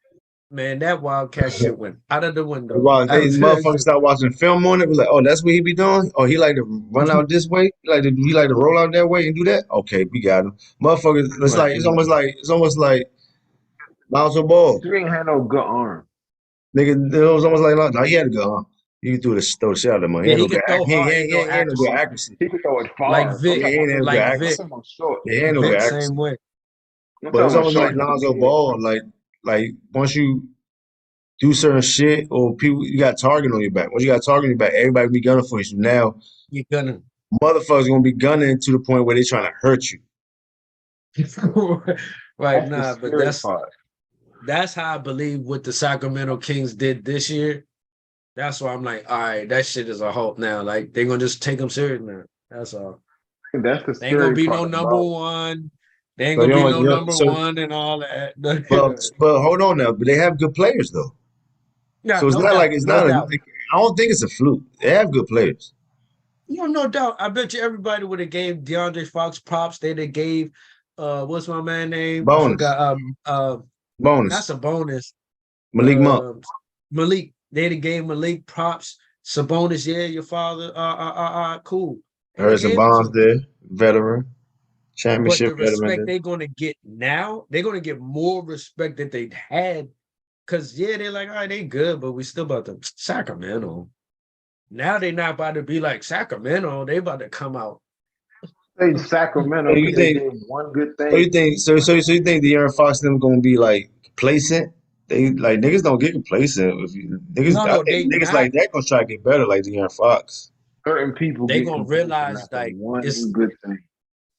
man, that Wildcat shit went out of the window. Motherfuckers start watching film on it. Be like, oh, that's what he be doing? Oh, he like to run out this way? He like to roll out that way and do that? Okay, we got him. Motherfuckers, it's almost like Lonzo Ball. He ain't had no good arm. Nigga, it was almost like, no, he had a good arm. He can throw the shit out of him. He Yeah, ain't he no can good. throw He hard, ain't, ain't he no ain't, he ain't no good accuracy. accuracy. He could throw it Like far. Vic, Yeah, he ain't no good like I'm Vic, accuracy. talking about short. Yeah, he ain't no good Vic, accuracy. same way. I'm But talking it's about almost like short. Lonzo Ball. Like once you do certain shit or people, you got a target on your back. Once you got a target on your back, everybody be gunning for you. So now You're gonna motherfuckers gonna be gunning to the point where they trying to hurt you. right That's the now, but scary part. that's how I believe what the Sacramento Kings did this year. That's why I'm like, all right, that shit is a hope now. Like they're gonna just take them serious now. That's all. That's the They ain't gonna scary be no part number about. one. They ain't So gonna you be don't, no you don't- number so one and all that. but hold on now. But they have good players though. Yeah, So it's no not like doubt, it's no not a. doubt. I don't think it's a fluke. They have good players. No doubt. I bet you everybody would have gave DeAndre Fox props. They'd have gave what's my man name? I Bonus, forgot. Not bonus. Sabonis. Malik Monk. Uh Malik. They'd have gave Malik props. Sabonis, yeah, your father. Cool. They'd have Harrison gave him Barnes to. there, veteran, But championship the veteran respect there. they're gonna get now, they're gonna get more respect that they had. Cause yeah, they're like, all right, they good, but we still about to Sacramento. Now they're not about to be like Sacramento. They about to come out. Say Sacramento So because you they think? did one good So you thing. think? So you think the Aaron Fox them gonna be like complacent? They like niggas don't get complacent. If you niggas, No, I no, they think niggas not. like that gonna try to get better like the Aaron Fox. Certain people They get gonna complacent realize after like one good thing.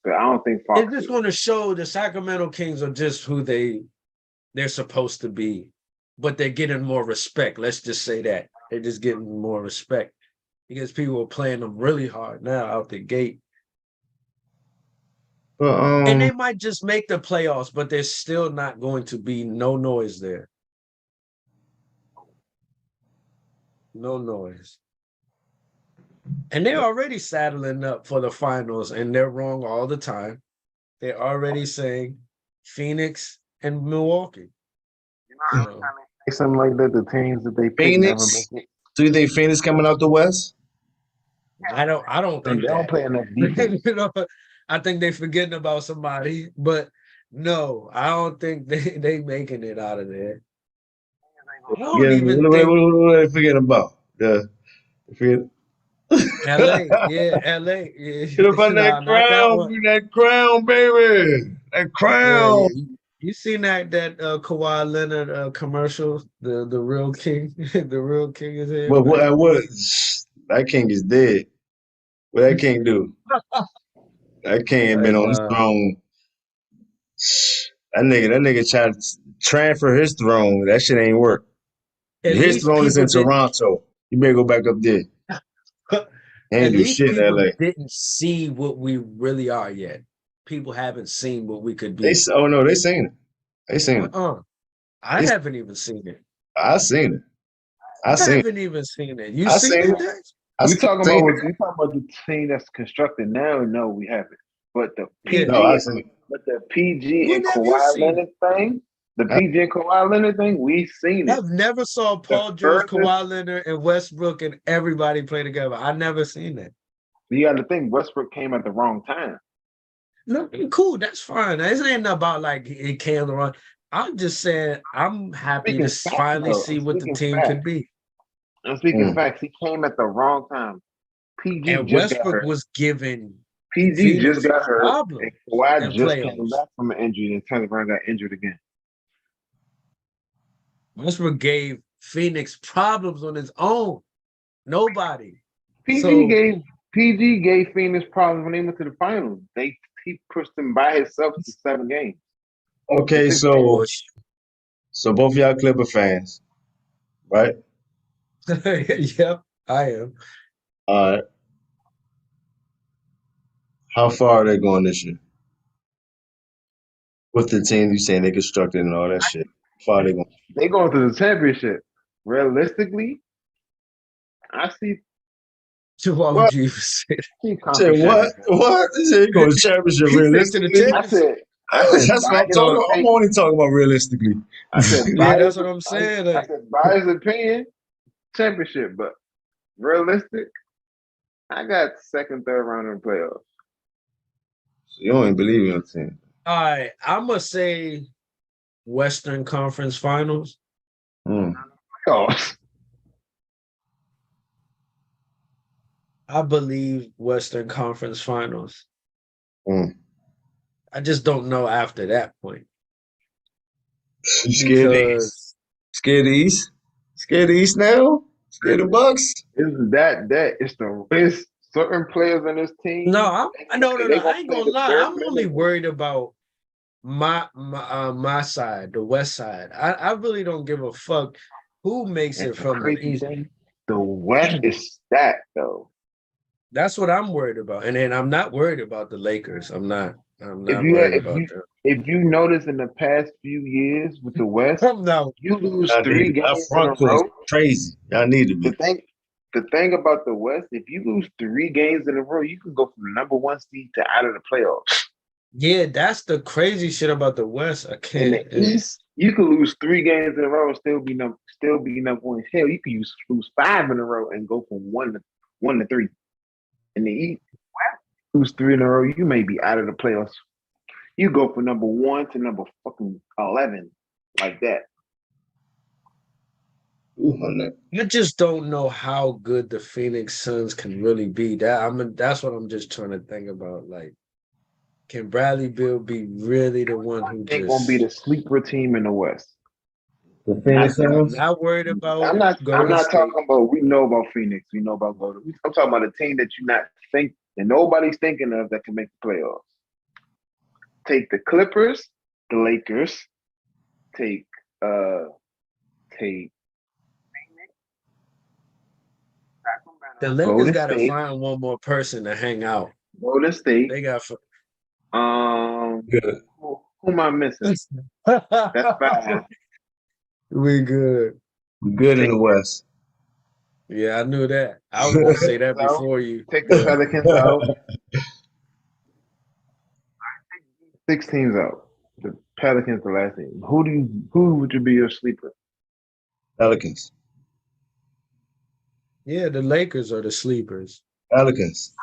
But I don't think it's Fox just is. gonna show the Sacramento Kings are just who they're supposed to be, but they're getting more respect. Let's just say that they're just getting more respect because people are playing them really hard now out the gate. But And they might just make the playoffs, but there's still not going to be no noise there. No noise. And they're already saddling up for the finals, and they're wrong all the time. They're already saying Phoenix and Milwaukee. So Something like that. The teams that they pick never make Phoenix. it. Do you think Phoenix coming out the West? I don't And think they don't that. play enough defense. You know, I think they're forgetting about somebody, but no, I don't think they making it out of there. I don't even think What are they forgetting about? Forget, LA, yeah, LA, yeah. Get up on that No, not that crown, one. bring that crown, baby. That Yeah, crown. yeah. You seen that Kawhi Leonard commercial, the real king, the real king is here, But man. what that king is dead. What that king do? That king ain't been Like on his throne. That nigga tried to transfer his throne. That shit ain't work. at His least throne is people in didn't Toronto. You better go back up there. He ain't at do least shit in people LA. didn't see what we really are yet. People haven't seen what we could They be. oh no, they seen it. They seen it. Uh-uh. I They, haven't even seen it. I seen it. I I seen it. haven't even seen it. You I seen seen it, it. Dex? I seen it. You talking about the team that's constructed now? No, we haven't. But the Yeah. No, I PG, seen it. but the PG and When have you Kawhi seen it? Leonard thing, the PG and Kawhi Leonard thing, we seen it. I've never saw The Paul George, furthest Kawhi Leonard, and Westbrook and everybody play together. I never seen that. you got to think Westbrook came at the wrong time. No, cool. That's fine. This ain't about like it came wrong. I'm just saying I'm happy to Speaking facts, finally though. see what the team could be. I'm speaking Mm. facts. He came at the wrong time. PG And just got Westbrook hurt. was given PG just Phoenix got hurt, and problems Kawhi in just came playoffs. back from an injury, and Telegram got injured again. Westbrook gave Phoenix problems on his own. Nobody. PG So gave PG gave Phoenix problems when they went to the finals. He pushed them by himself to 7 games. Okay, Six games. so both y'all Clipper fans, right? yep, I am. Uh, how far are they going this year? With the team you saying they constructed and all that shit. How far are they going? They going to the championship. Realistically, I So why would What? you even say that? see Say conference what? championship. What? They say they going to championship He said to the realistically? I championship. said, I said, That's what by I'm his talking about. I'm opinion. only talking about realistically. I said, Yeah, by his, that's what I'm saying. I Like, said, by his opinion, championship. But realistic, I got second, third round in the playoffs. You don't even believe in your team. all right, I'm gonna say Western Conference Finals. Mm. Playoffs. I believe Western Conference Finals. Mm. I just don't know after that point You scared of the East? because Scared of the East? Scared of the East now? Scared of Bucks? Isn't that it's the risk certain players in this no, team no. they I gonna ain't play gonna the lie. bare I'm only minimum. worried about my side, the West side. I really don't give a fuck who makes And it the from the crazy East. thing, the West is stacked though. That's what I'm worried about. And then I'm not worried about the Lakers. I'm not. I'm If not you worried if about you them. if you notice in the past few years with the West, I'm not. you lose Y'all need three it. Our games in a front court is row. crazy. Y'all need it, The man. thing the thing about the West, if you lose 3 games in a row, you can go from #1 seed to out of the playoffs. Yeah, that's the crazy shit about the West. I In the can't. East, you can lose 3 games in a row and still be #1. Hell, you can lose 5 in a row and go from one to 3. In the East, lose 3 in a row, you may be out of the playoffs. You go from #1 to number fucking 11 like that. Ooh, on that. I just don't know how good the Phoenix Suns can really be. That's what I'm just trying to think about. Like, can Bradley Beal be really the one who They're gonna be just? the sleeper team in the West. The Not Phoenix Suns? Not worried about I'm Golden not State. talking about we know about Phoenix, we know about Golden. I'm talking about a team that you not think that nobody's thinking of that can make the playoffs. Take the Clippers, the Lakers, take take The Lakers Golden got to State, find one more person to hang out. Golden State. They got. Good. Who am I missing? That's 5. We good. We good in the West. Yeah, I knew that. I was gonna say that Out. before you. Take the Pelicans out. 6 teams out. The Pelicans the last team. Who would you be your sleeper? Pelicans. Yeah, the Lakers are the sleepers. Pelicans.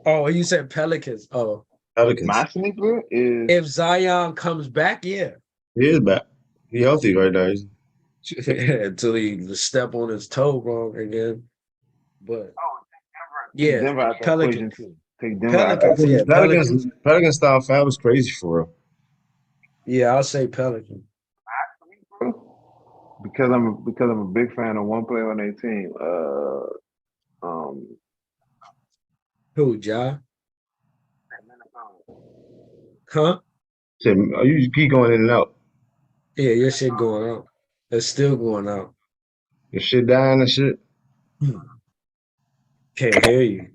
Oh, you said Pelicans. Oh, Pelicans. My sleeper is if Zion comes back, yeah. He is back. He healthy right now. Until he step on his toe wrong again. But yeah, Denver out the equation Pelicans. too. Take Denver out the Pelicans, yeah, Pelicans. Pelicans style foul was crazy for real. Yeah, I'll say Pelicans. because I'm a big fan of one player on their team. Who, Ja? Huh? Shit, you keep going in and out. Yeah, your shit going out. It's still going out. Your shit dying and shit. Can't hear you.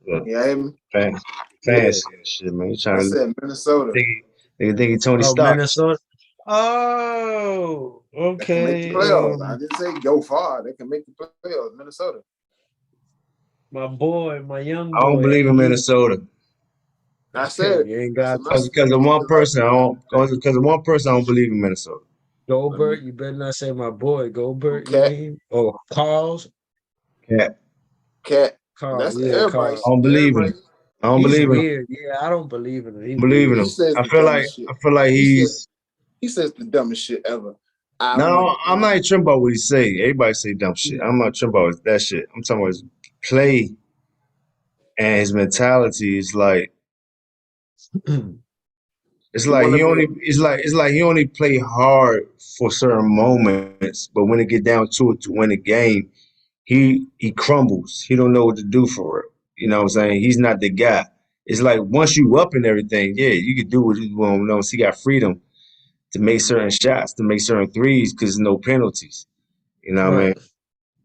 Yeah, Fans, Yeah. fans, shit, man. You I trying to said Minnesota. think he Tony Oh, Stark. Minnesota. Oh, They can make okay. the playoffs. I didn't say go far. They can make the playoffs. Minnesota. My boy, my young boy. I don't believe in AD. Minnesota. I said You ain't got Because of one person, I don't believe in Minnesota. Goldberg. You better not say my boy Goldberg. You Cat. mean? Oh, Carl's. Cat. Carl. That's Yeah, everybody. I don't believe in Everybody. him. I don't He's believe in him. weird. Yeah, I don't believe in him. He's I believe in weird. him. He says I the feel like dumbest shit. he's He says the dumbest shit ever. I don't no, know. I'm not even tripping about what he say. Everybody say dumb shit. I'm not tripping about that shit. I'm talking about his play and his mentality is like it's You like wanna he be- only it's like he only play hard for certain moments, but when it get down to it to win a game, he crumbles. He don't know what to do for it. You know what I'm saying? He's not the guy. It's like once you up and everything, yeah, you can do what you want. You know, he got freedom to make certain shots, to make certain threes because there's no penalties. You know what I mean? Right.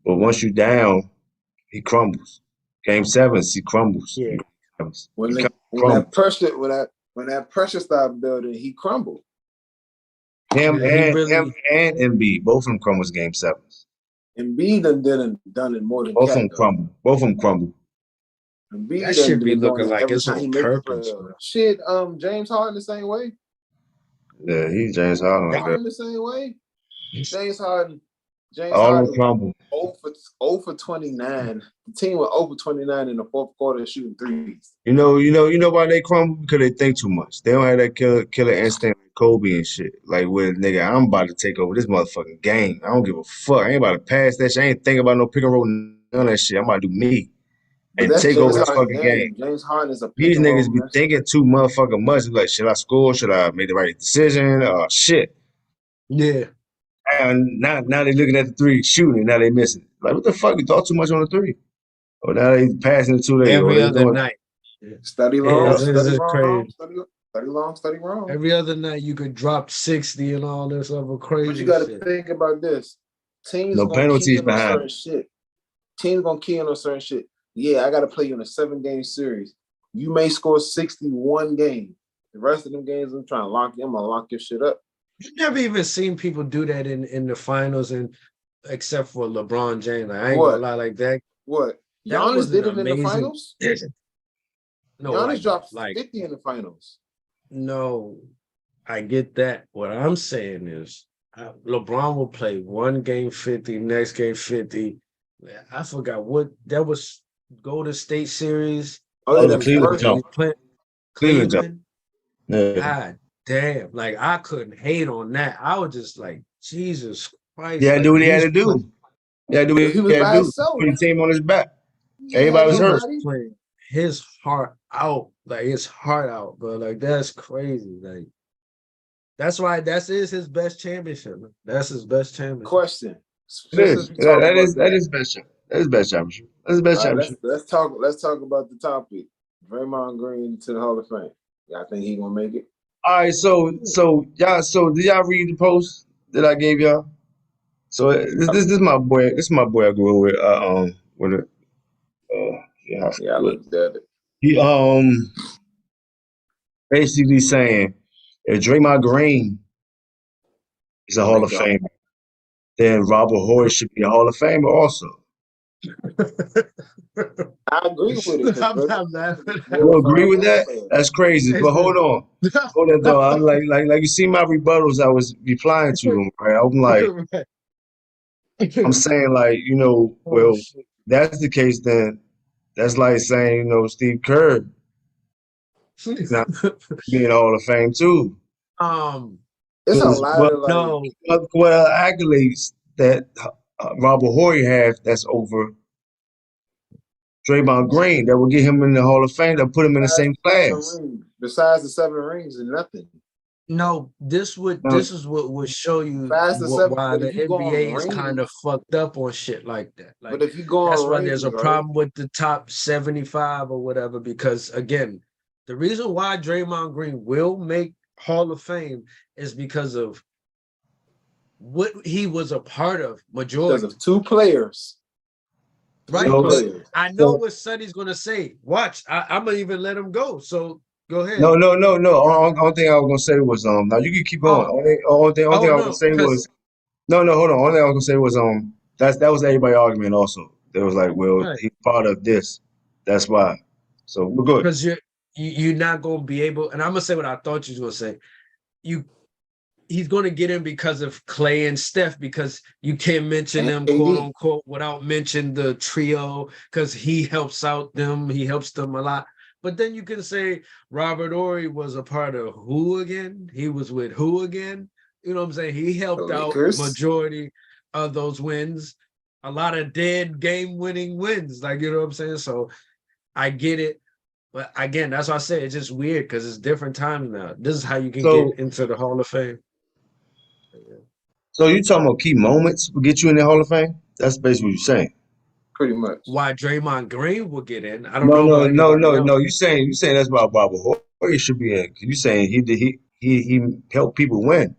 But once you down, he crumbles. Game sevens, he crumbles. Yeah. He crumbles. when He that crumbles. when that pressure started building, he crumbled. Him Yeah, he and really. him and Embiid, both of them crumbles game sevens. Embiid done it more than Both of Cat them though. crumble. Both of them crumble. Embiid That done should been be doing looking it like every it's time he on make the purpose. playoffs. Shit, James Harden the same way. Yeah, he's James Harden like that. Harden the same way. James Harden. All of them crumble. 0 for 29. The team was 0 for 29 in the fourth quarter shooting threes. You know why they crumble? Because they think too much. They don't have that killer instinct like Kobe and shit. Like with nigga, I'm about to take over this motherfucking game. I don't give a fuck. I ain't about to pass that shit. I ain't thinking about no pick and roll on that shit. I'm about to do me But and that's take James over this Harden fucking game. game. James Harden is a pick These and roll niggas be master. thinking too motherfucking much. Like, should I score? Should I make the right decision? Shit. Yeah. And now they looking at the three shooting. Now they missing. Like, what the fuck? You thought too much on the three. Or now they passing it too late. Or Every they other doing. night. Yeah. Study Yeah, long, it's study just wrong, crazy. study long, study wrong. Every other night you could drop 60 and all this other But you crazy got to shit. think about this. Teams No gonna key penalties in on behind. certain shit. Teams gonna key in on certain shit. Yeah, I got to play you in a 7-game series. You may score 61 games. The rest of them games, I'm trying to lock you. I'm gonna lock your shit up. You've never even seen people do that in the finals, and except for LeBron James. Like, I ain't What? gonna lie, like that. What? That Giannis was did an it in the amazing. finals. No, Giannis like, dropped like 50 in the finals. no, I get that. What I'm saying is, LeBron will play one game 50, next game 50. I forgot what that was. Golden State series. Oh, Oh, yeah, the that's Cleveland first. jump. He's playing Cleveland jump. Cleveland. Yeah. God damn! Like I couldn't hate on that. I was just like, Jesus Christ! Yeah, Like, do what he had he's to do. Yeah, do what He he was had by to do. himself. Put the team on his back. He Everybody had was hurt. nobody. playing his heart out, like his heart out, bro. Like that's crazy. Like that's why is his best championship. Man. That's his best championship. Question. It is. Since we talk That about is best championship. That is best championship. That's the best All right, championship. let's talk about the topic. Draymond Green to the Hall of Fame. Y'all think he gonna make it? All right, so did y'all read the post that I gave y'all? So this is my boy. This is my boy I grew up with it. Yeah, Yeah, I looked at it. he basically saying if Draymond Green is a Hall of Famer, then Robert Horry should be a Hall of Famer also. I agree with it. I'm not laughing. You agree with that? That's crazy. But hold on. Hold on though. I'm like you see my rebuttals I was replying to them, right? I'm like, I'm saying like, well, that's the case then that's like saying, Steve Kerr not being Hall of Fame too. It's a lot of accolades that Robert Horry has that's over Draymond Green that will get him in the Hall of Fame, that put him in the same class. Besides the 7 rings and nothing. No, this is what would show you why the NBA is kind of fucked up on shit like that. Like, but if you go that's on why rings, there's a problem with the top 75 or whatever. Because again, the reason why Draymond Green will make Hall of Fame is because of what he was a part of. Majority because of 2 players. Right. So, I know what Sonny's gonna say. Watch, I'm gonna even let him go. So go ahead. No. Only thing I was gonna say was now you can keep going. Only thing I was gonna say was no. Hold on. Only thing I was gonna say was that was everybody's argument also. They was like, well, he's part of this. That's why. So we're good. Because you're not gonna be able, and I'm gonna say what I thought you was gonna say. He's going to get in because of Clay and Steph, because you can't mention them, quote unquote, without mentioning the trio, because he helps out them. He helps them a lot. But then you can say Robert Horry was a part of who again? He was with who again? You know what I'm saying? He helped out majority of those wins, a lot of dead game-winning wins. Like, you know what I'm saying? So I get it. But again, that's why I say it's just weird because it's different times now. This is how you can get into the Hall of Fame. So you talking about key moments will get you in the Hall of Fame? That's basically what you're saying. Pretty much. Why Draymond Green will get in? I don't know. No. You saying that's why Robert Horry should be in. You saying he helped people win.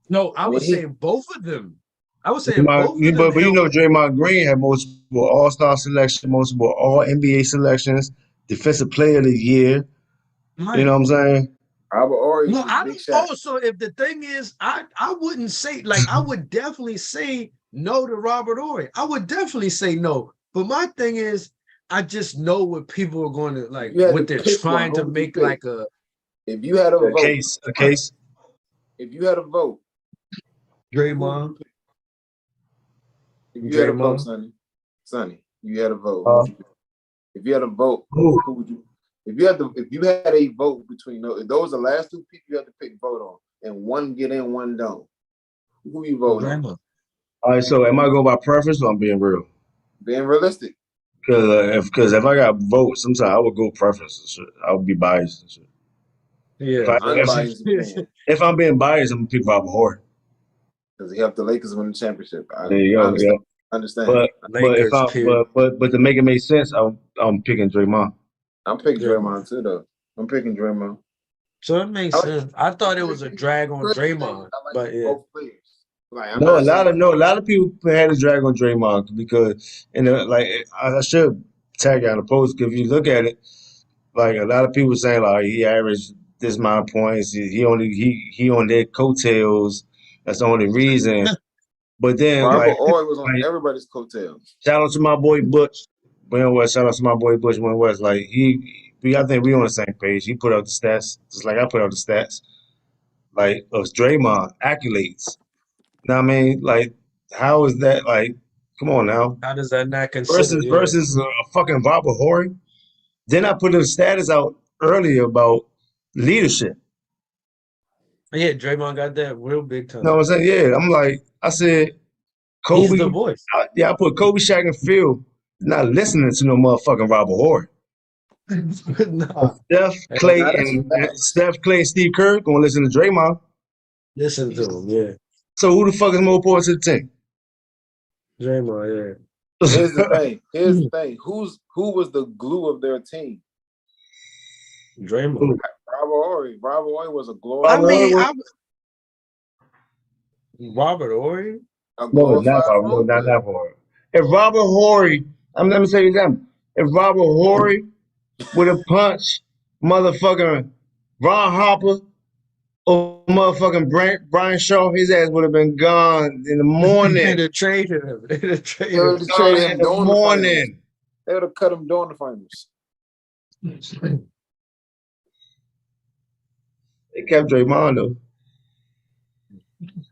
No, I was saying both of them. I was saying both of them. But Draymond Green had multiple All-Star selections, multiple All-NBA selections, Defensive Player of the Year. Right. You know what I'm saying? Robert Horry. No, I don't. Also, if the thing is, I wouldn't say, like, I would definitely say no to Robert Horry. I would definitely say no. But my thing is, I just know what people are going to like. What they're trying to make like a. If you had a vote, a case. If you had a vote, Draymond. If you had a vote, Sonny, you had a vote. If you had a vote, who would you? If you had a vote between those are the last 2 people you have to pick vote on, and one get in, one don't. Who you vote on? All right, so am I going by preference or I'm being real? Being realistic. Because if I got votes, sometimes I would go preference and shit. I would be biased and shit. Yeah, Unbiased opinion. If I'm being biased, I'm gonna pick Robert Horry. Because he helped the Lakers win the championship. There you I go. understand. Yeah. Understand. But if Lakers, I period. but to make it make sense, I'm picking Draymond. I'm picking Draymond. Draymond too, though. I'm picking Draymond. So it makes I like- sense. I thought it was a drag on Draymond, I like but yeah. both players. Like, No, a lot of people had a drag on Draymond because like I should tag you on the post because if you look at it, like a lot of people saying like he averaged this amount of points, he on their coattails. That's the only reason. But then Robert Ory was on like, everybody's coattails. shout out to my boy Butch. Wayne West, shout out to my boy Butch Wayne West. Like I think we on the same page. He put out the stats just like I put out the stats. Like of Draymond accolades. Now I mean, like, how is that like? Come on now. How does that not consider? Versus a fucking Robert Horry. Then I put a status out earlier about leadership. Yeah, Draymond got that real big time. You know what I'm saying? Yeah, I'm like, I said, Kobe. He's the voice. I put Kobe, Shaq, and Phil not listening to no motherfucking Robert Horry. No. Steph, Clay, and Steve Kerr gonna listen to Draymond. Listen to him, yeah. So who the fuck is more important to the team? Draymond, yeah. Here's the thing. Who was the glue of their team? Draymond. Robert Ory was a glory. Robert Ory? No, not Horry. If Robert Horry, let me tell you something. If Robert Horry would have punched motherfucking Ron Harper or motherfucking Brian Shaw, his ass would have been gone in the morning. They'd have traded him. They would have traded him in the morning. They would have cut him during the finals. They kept Draymond though.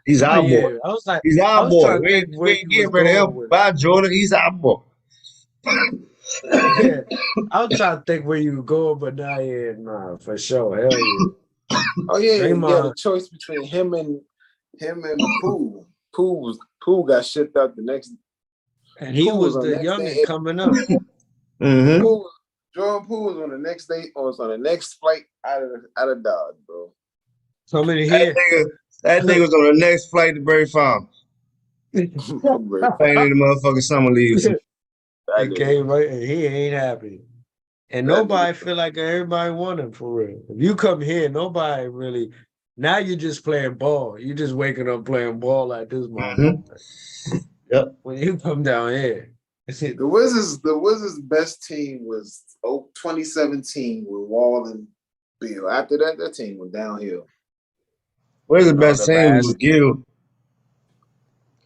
He's our boy. I was like, he's our boy. We ain't getting rid of him. Bye, Jordan. He's our boy. Yeah, I was trying to think where you were going, but nah, for sure. Hell yeah. Oh yeah, Draymond. you had a choice between him and Poole. Poole got shipped out the next. And he was the youngest coming up. Mm-hmm. Jordan Poole was on the next day, or was on the next flight out of Dodge, bro. Coming here. That nigga was on the next flight to Berry Farm. Playing in the motherfucking summer league. He came right, and he ain't happy. And nobody feel like everybody want him for real. If you come here, nobody really. Now you're just playing ball. You just waking up playing ball like this morning. Mm-hmm. Yep. When you come down here, the Wizards' best team was 2017 with Wall and Bill. After that team went downhill. Where's the best team was Gil,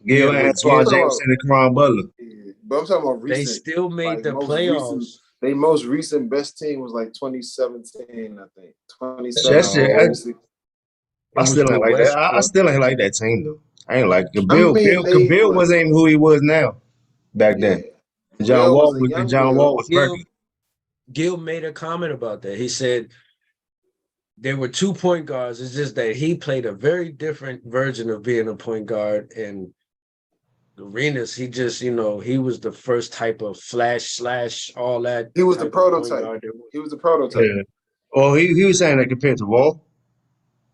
Antoine Jameson, and Caron Butler. Yeah, but I'm talking about recent. They still made the playoffs. Their most recent best team was like 2017, I think. 2017. I still ain't like that. I still ain't like that team though. I ain't like it. Bill wasn't even who he was now back then. John Wall was perfect. Gil made a comment about that. He said there were 2 point guards. It's just that he played a very different version of being a point guard. And Arenas, he just, he was the first type of flash / all that. He was the prototype. He was the prototype. Yeah. Oh, he was saying that compared to Wall.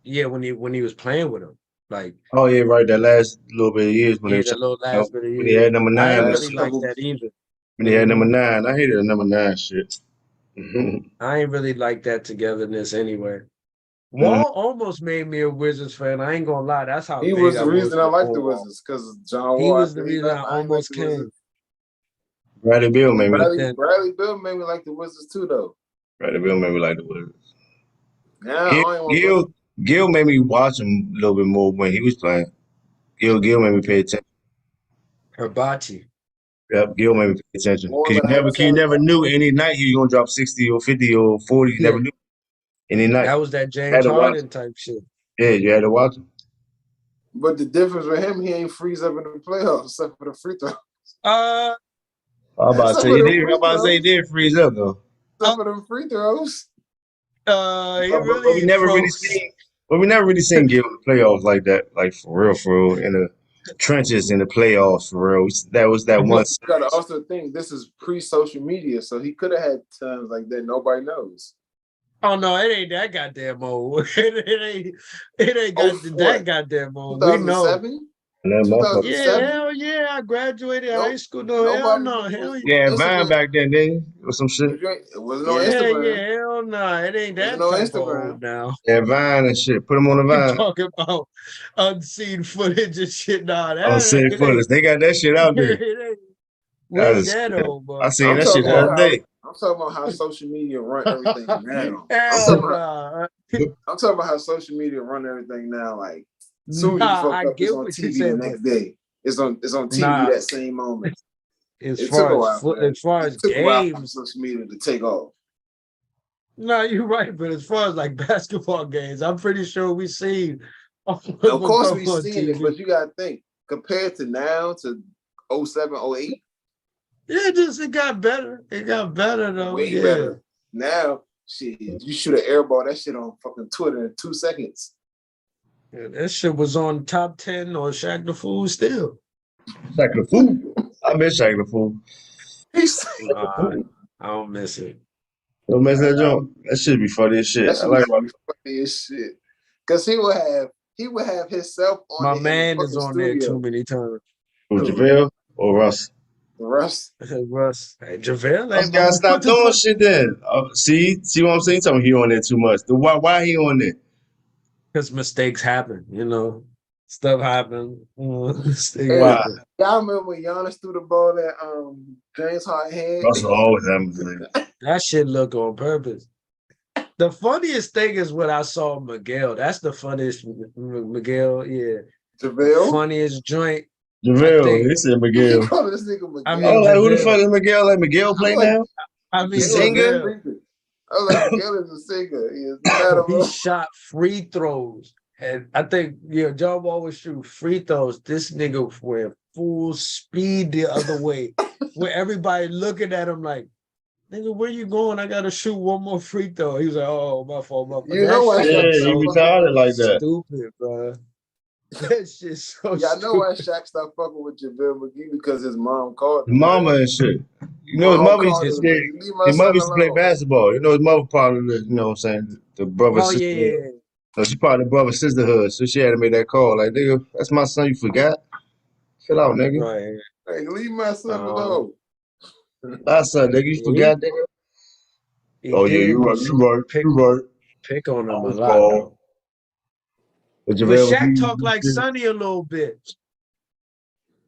Yeah, when he was playing with him, like. Oh yeah, right. That last little bit of years when when he had number 9. I didn't really like that either. When he had number 9, I hated the number 9 shit. I ain't really like that togetherness anyway. Wall almost made me a Wizards fan. I ain't gonna lie. That's how he was the reason I liked the Wizards, because John Wall. He was the reason I almost came. Bradley Beal made me. Bradley Beal made me like the Wizards too, though. Bradley Beal made me like the Wizards. Yeah, Gil made me watch him a little bit more when he was playing. Gil made me pay attention. Hibachi. Yep, Gil made me pay attention. Because you never knew any night he was gonna drop 60 or 50 or 40. You never knew. Any night. That was that James Harden type shit. Yeah, you had to watch him. But the difference with him, he ain't freeze up in the playoffs except for the free throw. I'm about to say he did freeze up though. Except for the free throws. We never really seen Gil in the playoffs like that, like for real, in trenches in the playoffs for real. That was that one. You gotta also think this is pre-social media, so he could have had times like that. Nobody knows. Oh no, it ain't that goddamn old. It ain't got Oh, that what? goddamn old. We know. 2007? And that motherfucker. 2007? Yeah, hell yeah. I graduated high Nope. school. No, hell Nobody no. really Hell was yeah. Yeah, Vine Instagram. back then, didn't he? Or some shit. It wasn't on Yeah, Instagram. hell no. It ain't Wasn't that on type of Instagram. old now. Yeah, Vine and shit. Put them on the You Vine. talking about unseen footage and shit. Nah, Oh, that shit, it footage. ain't, They got that shit out there. it ain't, we That ain't is, that old, bro. I seen I'm that talking shit the about other day. how social media run everything now. Hell nah. I'm talking about how social media run everything now. Like, soon as you Nah, fuck I up, it's get on what you TV the said, but next day. It's on TV nah, that same moment. as It took far a as while for that. as far It as took a while for games, social media to take off. no, you're right. But as far as like basketball games, I'm pretty sure we seen all of Of them course, come we on seen it, TV. but you gotta think compared to now to 07, 08, Yeah, it got better. It got better though. way Yeah. better. Now, shit, you shoot an air ball, that shit on fucking Twitter in 2 seconds. Yeah, that shit was on top 10 on Shaq the Fool still. Shaq the Fool. I miss Shaq the Fool. He's Nah, I don't miss it. Don't miss that joint. That should be funny as shit. that I shit like used to be funny as shit. Cause he would have himself on My it in the man is fucking on there too studio. many times. who, JaVale or Russ. Russ. Russ. Hey, JaVale Russ ain't gotta my stop what the doing fuck? shit then. See what I'm saying? Tell me he on there too much. Why he on there? Because mistakes happen, you know. Stuff happen. Mistakes Hey, Why? happen. y'all remember when Giannis threw the ball at James Harden head? Russell always having That shit look on purpose. The funniest thing is when I saw Miguel. That's the funniest Miguel, yeah. JaVale. Funniest joint. I JaVale. think. He said He Miguel. called this nigga Miguel. I I mean was like, who the JaVale. fuck is Miguel? Like Miguel play I'm like, now? I The mean singer? JaVale. I was like, Miguel is a singer. He is not a He shot free throws. And I think, John Wall would shoot free throws. This nigga went full speed the other way. Where everybody looking at him like, nigga, where you going? I gotta shoot one more free throw. He was like, oh, my fault, my fault. You know why Yeah, Shaq he stopped fucking retarded like that. Stupid, bro. That shit's so Yeah, I know why stupid. Shaq stopped fucking with JaVale McGee because his mom called His him. mama Right? and shit. You know, his Mom mother used called to him. play. Like, leave my His mother son used to play alone. basketball. You know, his mother part of the, you know what I'm saying, the brother Oh, sister. yeah. No, she part of the brother sisterhood, so she had to make that call. Like, nigga, that's my son. You forgot? Chill out, nigga. Right. Hey, leave my son alone. My son, nigga. You He, forgot, nigga? he Oh yeah, did you right. used You to right. You right. pick on I him a was lot, called. though. But But JaVale Shaq McGee, talk like Sonny a little bit.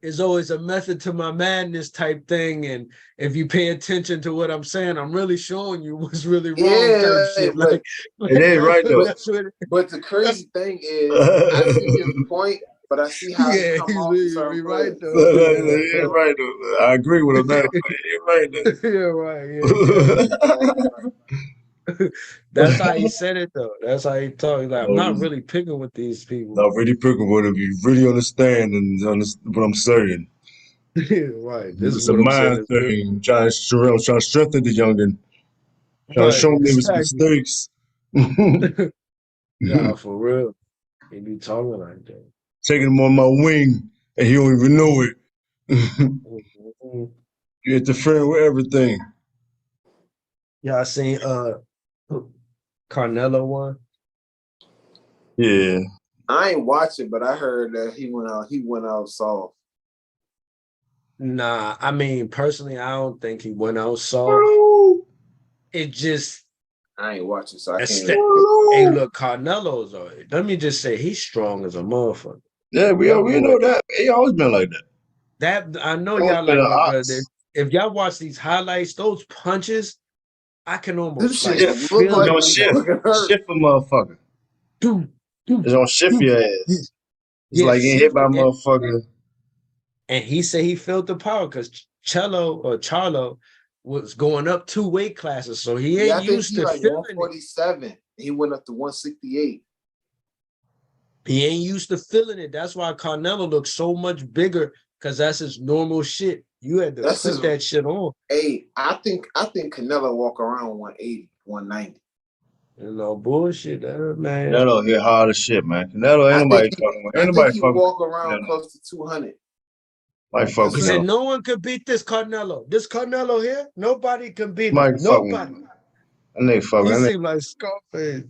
It's always a method to my madness type thing. And if you pay attention to what I'm saying, I'm really showing you what's really wrong type Yeah, shit. but it is right though. That's what but the crazy thing is, I see his point, but I see how he yeah, come he's off to certain right players. though. It is right though. I agree with him now. You're right Yeah, right. Yeah, definitely. That's how he said it though. That's how he talked. He's like, I'm not really picking with these people. Not really picking with him. You really understand and understand what I'm saying. Right. This is It's a what I'm saying. mind thing. Trying to strengthen the youngin. Trying to Right, show him his exactly. mistakes. Nah, for real. He be talking like that. Taking him on my wing and he don't even know it. Mhm. You interfering with everything. Yeah, I seen Carnelo one. Yeah. I ain't watching, but I heard that he went out soft. Nah, I mean personally, I don't think he went out soft. It just I ain't watching, so I it's can't. hey, look, Carnelo's let me just say he's strong as a motherfucker. Yeah, we know that. He always been like that. That I know Always y'all been like an that, but ox. if y'all watch these highlights, those punches, I can Them almost shit like Shift. look feel It's like it. gonna they shift. fucking hurt. Shift a motherfucker. Doom, doom, It's gonna shift doom. your ass. It's Yeah, like getting hit shift by a it. motherfucker. And he said he felt the power because Charlo was going up 2 weight classes, so he Yeah, ain't I think used he to like feeling it. 147. He went up to 168. He ain't used to feeling it. That's why Carnelo looks so much bigger because that's his normal shit. You had to That's put his. that shit on. Hey, I think Canelo walk around 180, 190. Bullshit, man. Canelo hit hard as shit, man. Canelo ain't nobody fucking with. Ain't I think nobody he fucking walk with around Canelo. close to 200. Might fuck That's He with said him. no one could beat this Carnelo. This Carnelo here, nobody can beat him. Might fuck with Nobody. him. That nigga fucking. He That seemed like Scarface.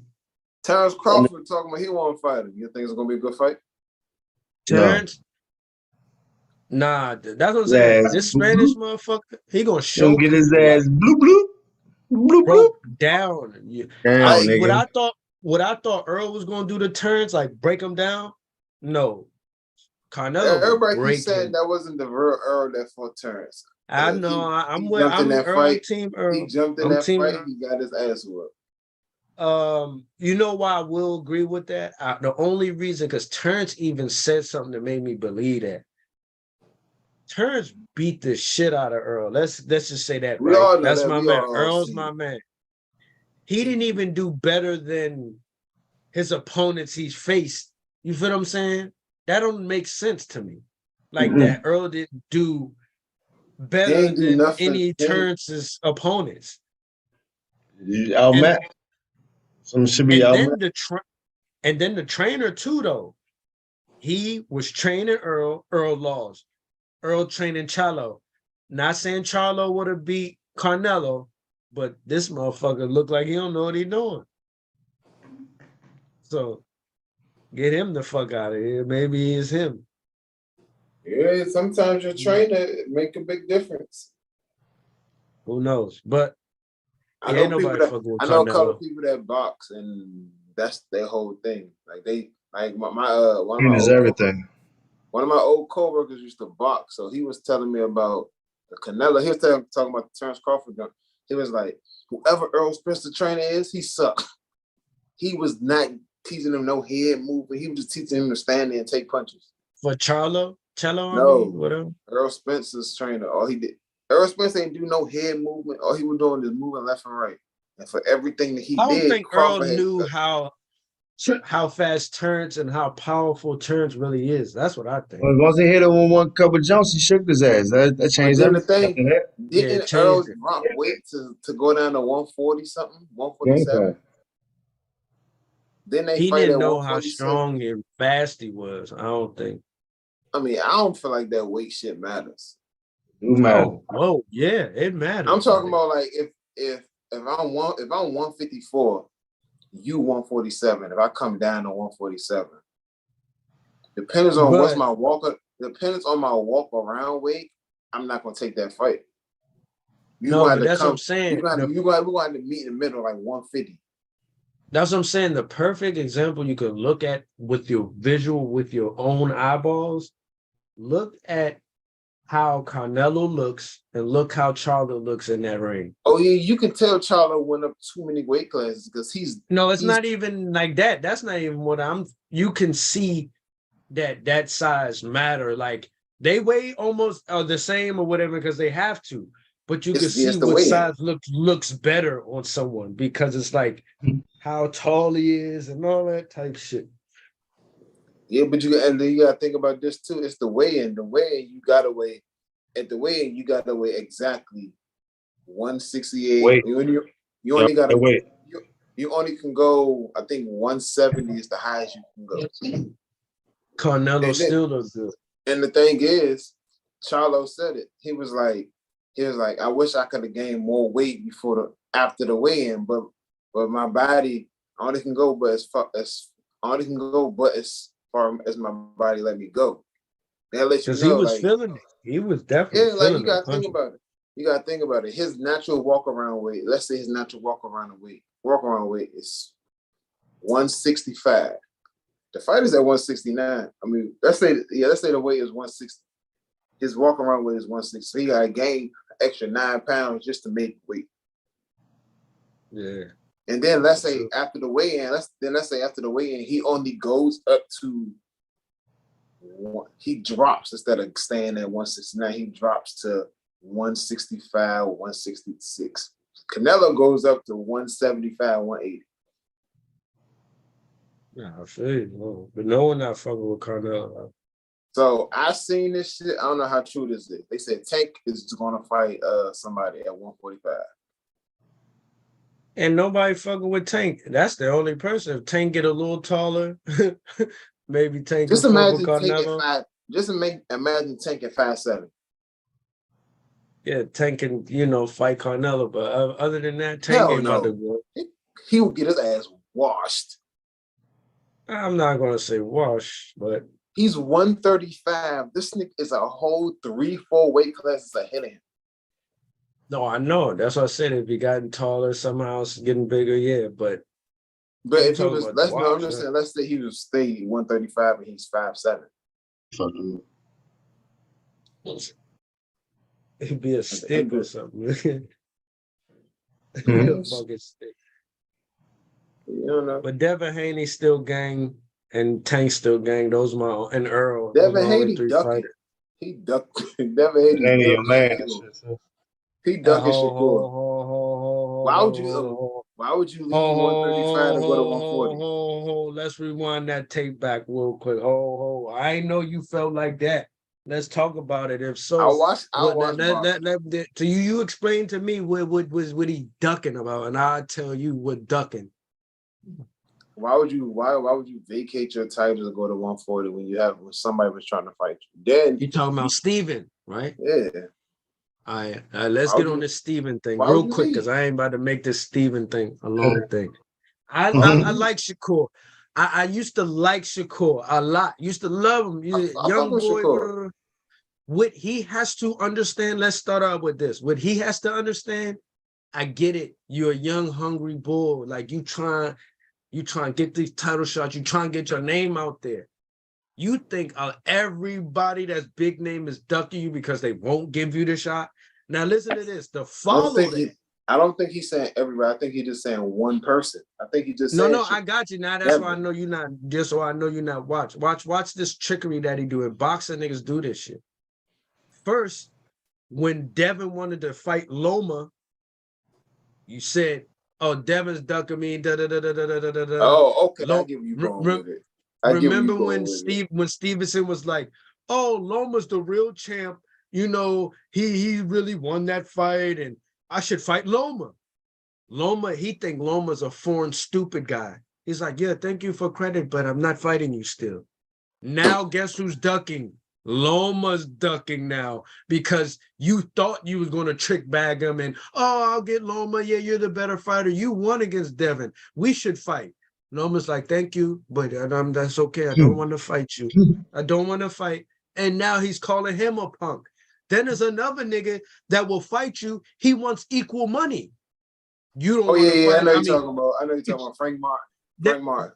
Terrence Crawford talking about he want to fight him. You think it's gonna be a good fight? nigga, no. Terrence? Nah, that's what I'm His saying. ass This bloop Spanish bloop. motherfucker, he gonna He gonna show get his people like ass bloop bloop bloop bloop. broke down. Down, What nigga. I thought Earl was gonna do the turns, like break him down. No, Carnelo will Everybody keeps break saying him. that wasn't the real Earl that fought Terrence. I know. I'm He jumped in that Earl. I'm fight. team He Earl. jumped in I'm that team fight. Earl. He got his ass whooped. You know why I will agree with that? The only reason, because Terrence even said something that made me believe that. Terrence beat the shit out of Earl. Let's just say that, We right? all know That's that. my We man. all Earl's see my it. man. He didn't even do better than his opponents he's faced. You feel what I'm saying? That don't make sense to me. Like that Earl didn't do He better ain't do than nothing. any Terrence's opponents. Outmatched. Some should be And outmatched. then the trainer too, though. He was training Earl. Earl lost. Earl training Charlo. Not saying Charlo would have beat Carnelo, but this motherfucker looked like he don't know what he's doing. So get him the fuck out of here. Maybe it's him. Yeah, sometimes your trainer make a big difference. Who knows? But I ain't know people nobody that fucking with I know a couple Carnelo. of people that box, and that's their whole thing. Like they like my one of my Is everything. old coworkers used to box, so he was telling me about the Canelo. He was talking about the Terrence Crawford gun. He was like, whoever Earl Spencer trainer is, he sucked. He was not teaching him no head movement. He was just teaching him to stand there and take punches. For Cello, I No, mean, whatever. Earl Spencer's trainer, all he did, Earl Spencer ain't do no head movement. All he was doing is moving left and right. And for everything that he I don't did, think Earl Crawford knew how fast Terrence and how powerful Terrence really is. That's what I think. Once he hit him with one couple jumps, he shook his ass. That But changed then the everything thing, after that. Yeah, it didn't Earl changed it. drop weight to go down to 140 something, Game 147? plan. Then they He fight didn't at know how 147. strong and fast he was. I don't think. I mean, I don't feel like that weight shit matters. Who matter? Oh, whoa, yeah, it matters. I'm talking about like if I'm 154, you 147. If I come down to 147, depends on what's my walk. Depends on my walk around weight. I'm not gonna take that fight. No, but that's what I'm saying. We're gonna have to meet in the middle, like 150. That's what I'm saying. The perfect example you could look at with your visual, with your own eyeballs. Look at how Carnelo looks and look how Charlo looks in that ring. Oh yeah, you can tell Charlo went up too many weight classes because he's not even like that. That's not even what you can see that size matter. Like they weigh almost the same or whatever because they have to, but you can see what size looks better on someone because it's like how tall he is and all that type shit. Yeah, but you gotta think about this too. It's the weigh-in. The weigh-in you gotta weigh at the weigh-in you gotta weigh exactly 168. Wait. You only gotta wait. you only can go, I think 170 is the highest you can go. Carnelo still looks good. And the thing is, Charlo said it. He was like, I wish I could have gained more weight after the weigh-in, but my body only can go but as far as my body let me go. That lets you know, he was feeling it. He was definitely feeling it. You gotta think about it. You gotta think about it. His natural walk around weight. Let's say his natural walk around weight is 165. The fight is at 169. I mean, let's say the weight is 160. His walk around weight is 160. So he gotta gain an extra 9 pounds just to make weight. Yeah. And then let's say after the weigh-in, he only goes up to he drops instead of staying at 169, he drops to 165, 166. Canelo goes up to 175, 180. Yeah, I feel you. But no one not fucking with Carnelo. So I seen this shit. I don't know how true this is. They said Tank is gonna fight somebody at 145. And nobody fucking with Tank. That's the only person. If Tank get a little taller, maybe Tank can Just fuck with imagine taking Carmelo. five. Imagine taking 5'7". Yeah, Tank can, fight Carmelo. But other than that, Tank Hell ain't about to no. go. He will get his ass washed. I'm not gonna say wash, but He's 135. This nigga is a whole 3-4 weight classes ahead of him. no, I know. That's what I said. If he gotten taller, somehow it's getting bigger, yeah. But But you if he talking was, about let's no, I'm wash, just saying, let's say he was stay 135 and he's 5'7". Fucking it'd be a stick or something. Mhm. A fucking stick. You don't know. But Devin Haney still gang and Tank still gang. Those my and Earl. Those Devin my only Haney three ducking. fighters. He ducked. Devin Haney Ain't your ducked man. Shakur. He ducking Shakur. Why would you? Why would you leave 135 to go to 140? Let's rewind that tape back real quick. I ain't know you felt like that. Let's talk about it. If so, I'll watch boxing. to you explain to me what he ducking about, and I'll tell you what ducking. Why would you vacate your title to go to 140 when somebody was trying to fight you? Then You talking about Steven, right? Yeah. All right, let's get on this Steven thing why would real you quick leave? because I ain't about to make this Steven thing a long thing. I Mhm. like Shakur. I used to like Shakur a lot. Used to love him. I Young fuck with boy. Shakur. What he has to understand, let's start out with this. What he has to understand, I get it. You're a young, hungry bull. Like you trying to get these title shots. You trying to get your name out there. You think everybody that's big name is ducking you because they won't give you the shot. Now listen to this. I don't think he's saying everybody. I think he's just saying one person. I think he just No, I got you. Now that's why I know you're not. Just so I know you're not. Watch this trickery that he doing. Boxing niggas do this shit. First, when Devin wanted to fight Loma, you said, "Oh, Devin's ducking me." Da da da da da da da da. Oh, okay. I give you wrong with it. Remember when Stevenson was like, "Oh, Loma's the real champ. He really won that fight, and I should fight Loma." He think Loma's a foreign stupid guy. He's like, "Yeah, thank you for credit, but I'm not fighting you still." Now, guess who's ducking? Loma's ducking now because you thought you was going to trick bag him and, I'll get Loma. Yeah, you're the better fighter. You won against Devin. We should fight. Loma's like, thank you, but that's okay. I don't want to fight you. I don't want to fight. And now he's calling him a punk. Then there's another nigga that will fight you. He wants equal money. You don't want to fight. I know you're talking about Frank Martin. Frank Martin.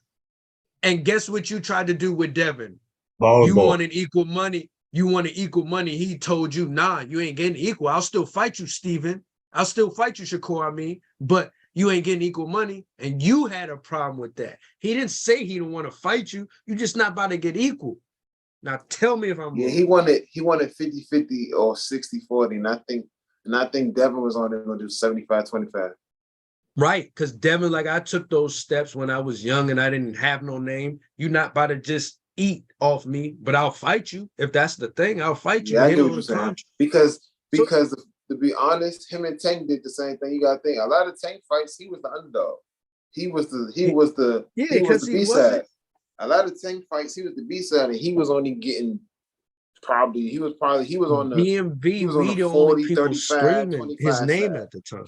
And guess what you tried to do with Devin? Ball. Wanted equal money. You wanted equal money. He told you, nah, you ain't getting equal. I'll still fight you, Steven. I'll still fight you, Shakur, but you ain't getting equal money. And you had a problem with that. He didn't say he didn't want to fight you. You're just not about to get equal. Now tell me if I'm wrong. He wanted 50-50 or 60-40. And I think Devin was on there going to do 75-25. Right, because Devin, like I took those steps when I was young and I didn't have no name. You're not about to just eat off me, but I'll fight you. If that's the thing, I'll fight you. Yeah, I get what you're saying. Because to be honest, him and Tank did the same thing. You gotta think a lot of Tank fights, he was the underdog. He was the B-side. A lot of Tank fights, he was the B-side, and he was only getting on the DMV. he was on the 40, people 35, screaming his name side. at the time.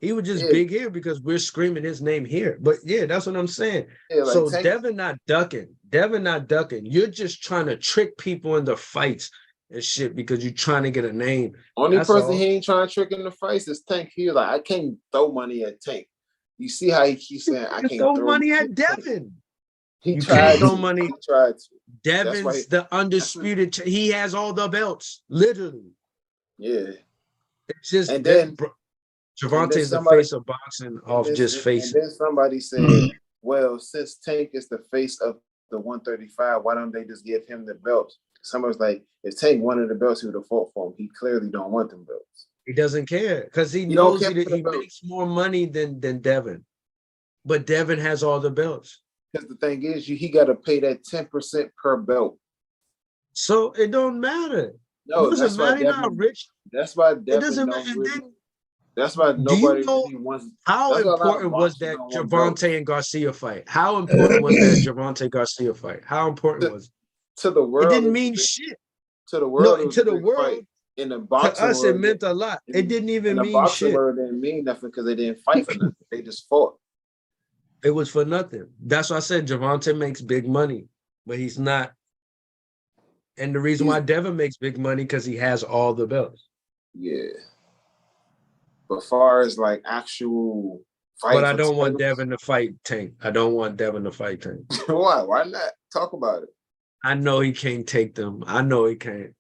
He was just big here because we're screaming his name here. But yeah, that's what I'm saying. Yeah, like so Tank, Devin not ducking. You're just trying to trick people into fights and shit because you're trying to get a name. Only person he ain't trying to trick in the fights is Tank. He's like, I can't throw money at Tank. You see how he keeps saying, I can't throw money at Devin. He tried to. Money. He tried to. Devin's the undisputed. He has all the belts, literally. Yeah. It's just and then Gervonta's the face of boxing off just facing. And then somebody said, well, since Tank is the face of the 135, why don't they just give him the belts? Somebody's like, if Tank wanted the belts, he would have fought for him. He clearly don't want them belts. He doesn't care because he knows he makes more money than Devin. But Devin has all the belts. Because the thing is, he got to pay that 10% per belt. So it don't matter. No, it doesn't matter. Not rich. That's why Devin it doesn't matter. That's why Do you nobody know really wants. how That's why a lot of important was boxers that don't want to go Javante and Garcia fight? How important was that Javante Garcia fight? How important to, was it? to the It world. didn't It was a mean big, shit. to the No, world, it was to a the big fight. world, In the to boxing us, it world, meant a lot. It didn't in even the mean boxing shit. world, it didn't mean nothing because they didn't fight for nothing. They just fought. It was for nothing. That's why I said Javante makes big money, but he's not. And the reason He's, why Devin makes big money because he has all the belts. yeah. But far as like actual But fight I for don't want titles, Devin to fight Tank. I don't want Devin to fight Tank. why? Why not? Talk about it. I know he can't take them. I know he can't.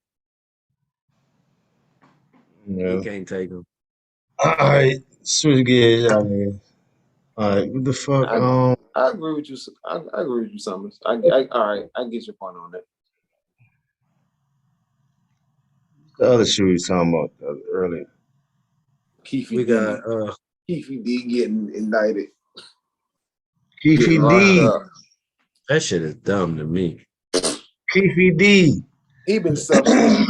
He Yeah. can't take them. All right, switch gears, y'all niggas. All right, what the fuck? I agree with you. I agree with you, Summers. All right. I get your point on that. The other shit we was talking about earlier. We got Keefe D getting indicted, Keefe getting locked D. up. that shit is dumb to me. Keefe D. He been self-snitching.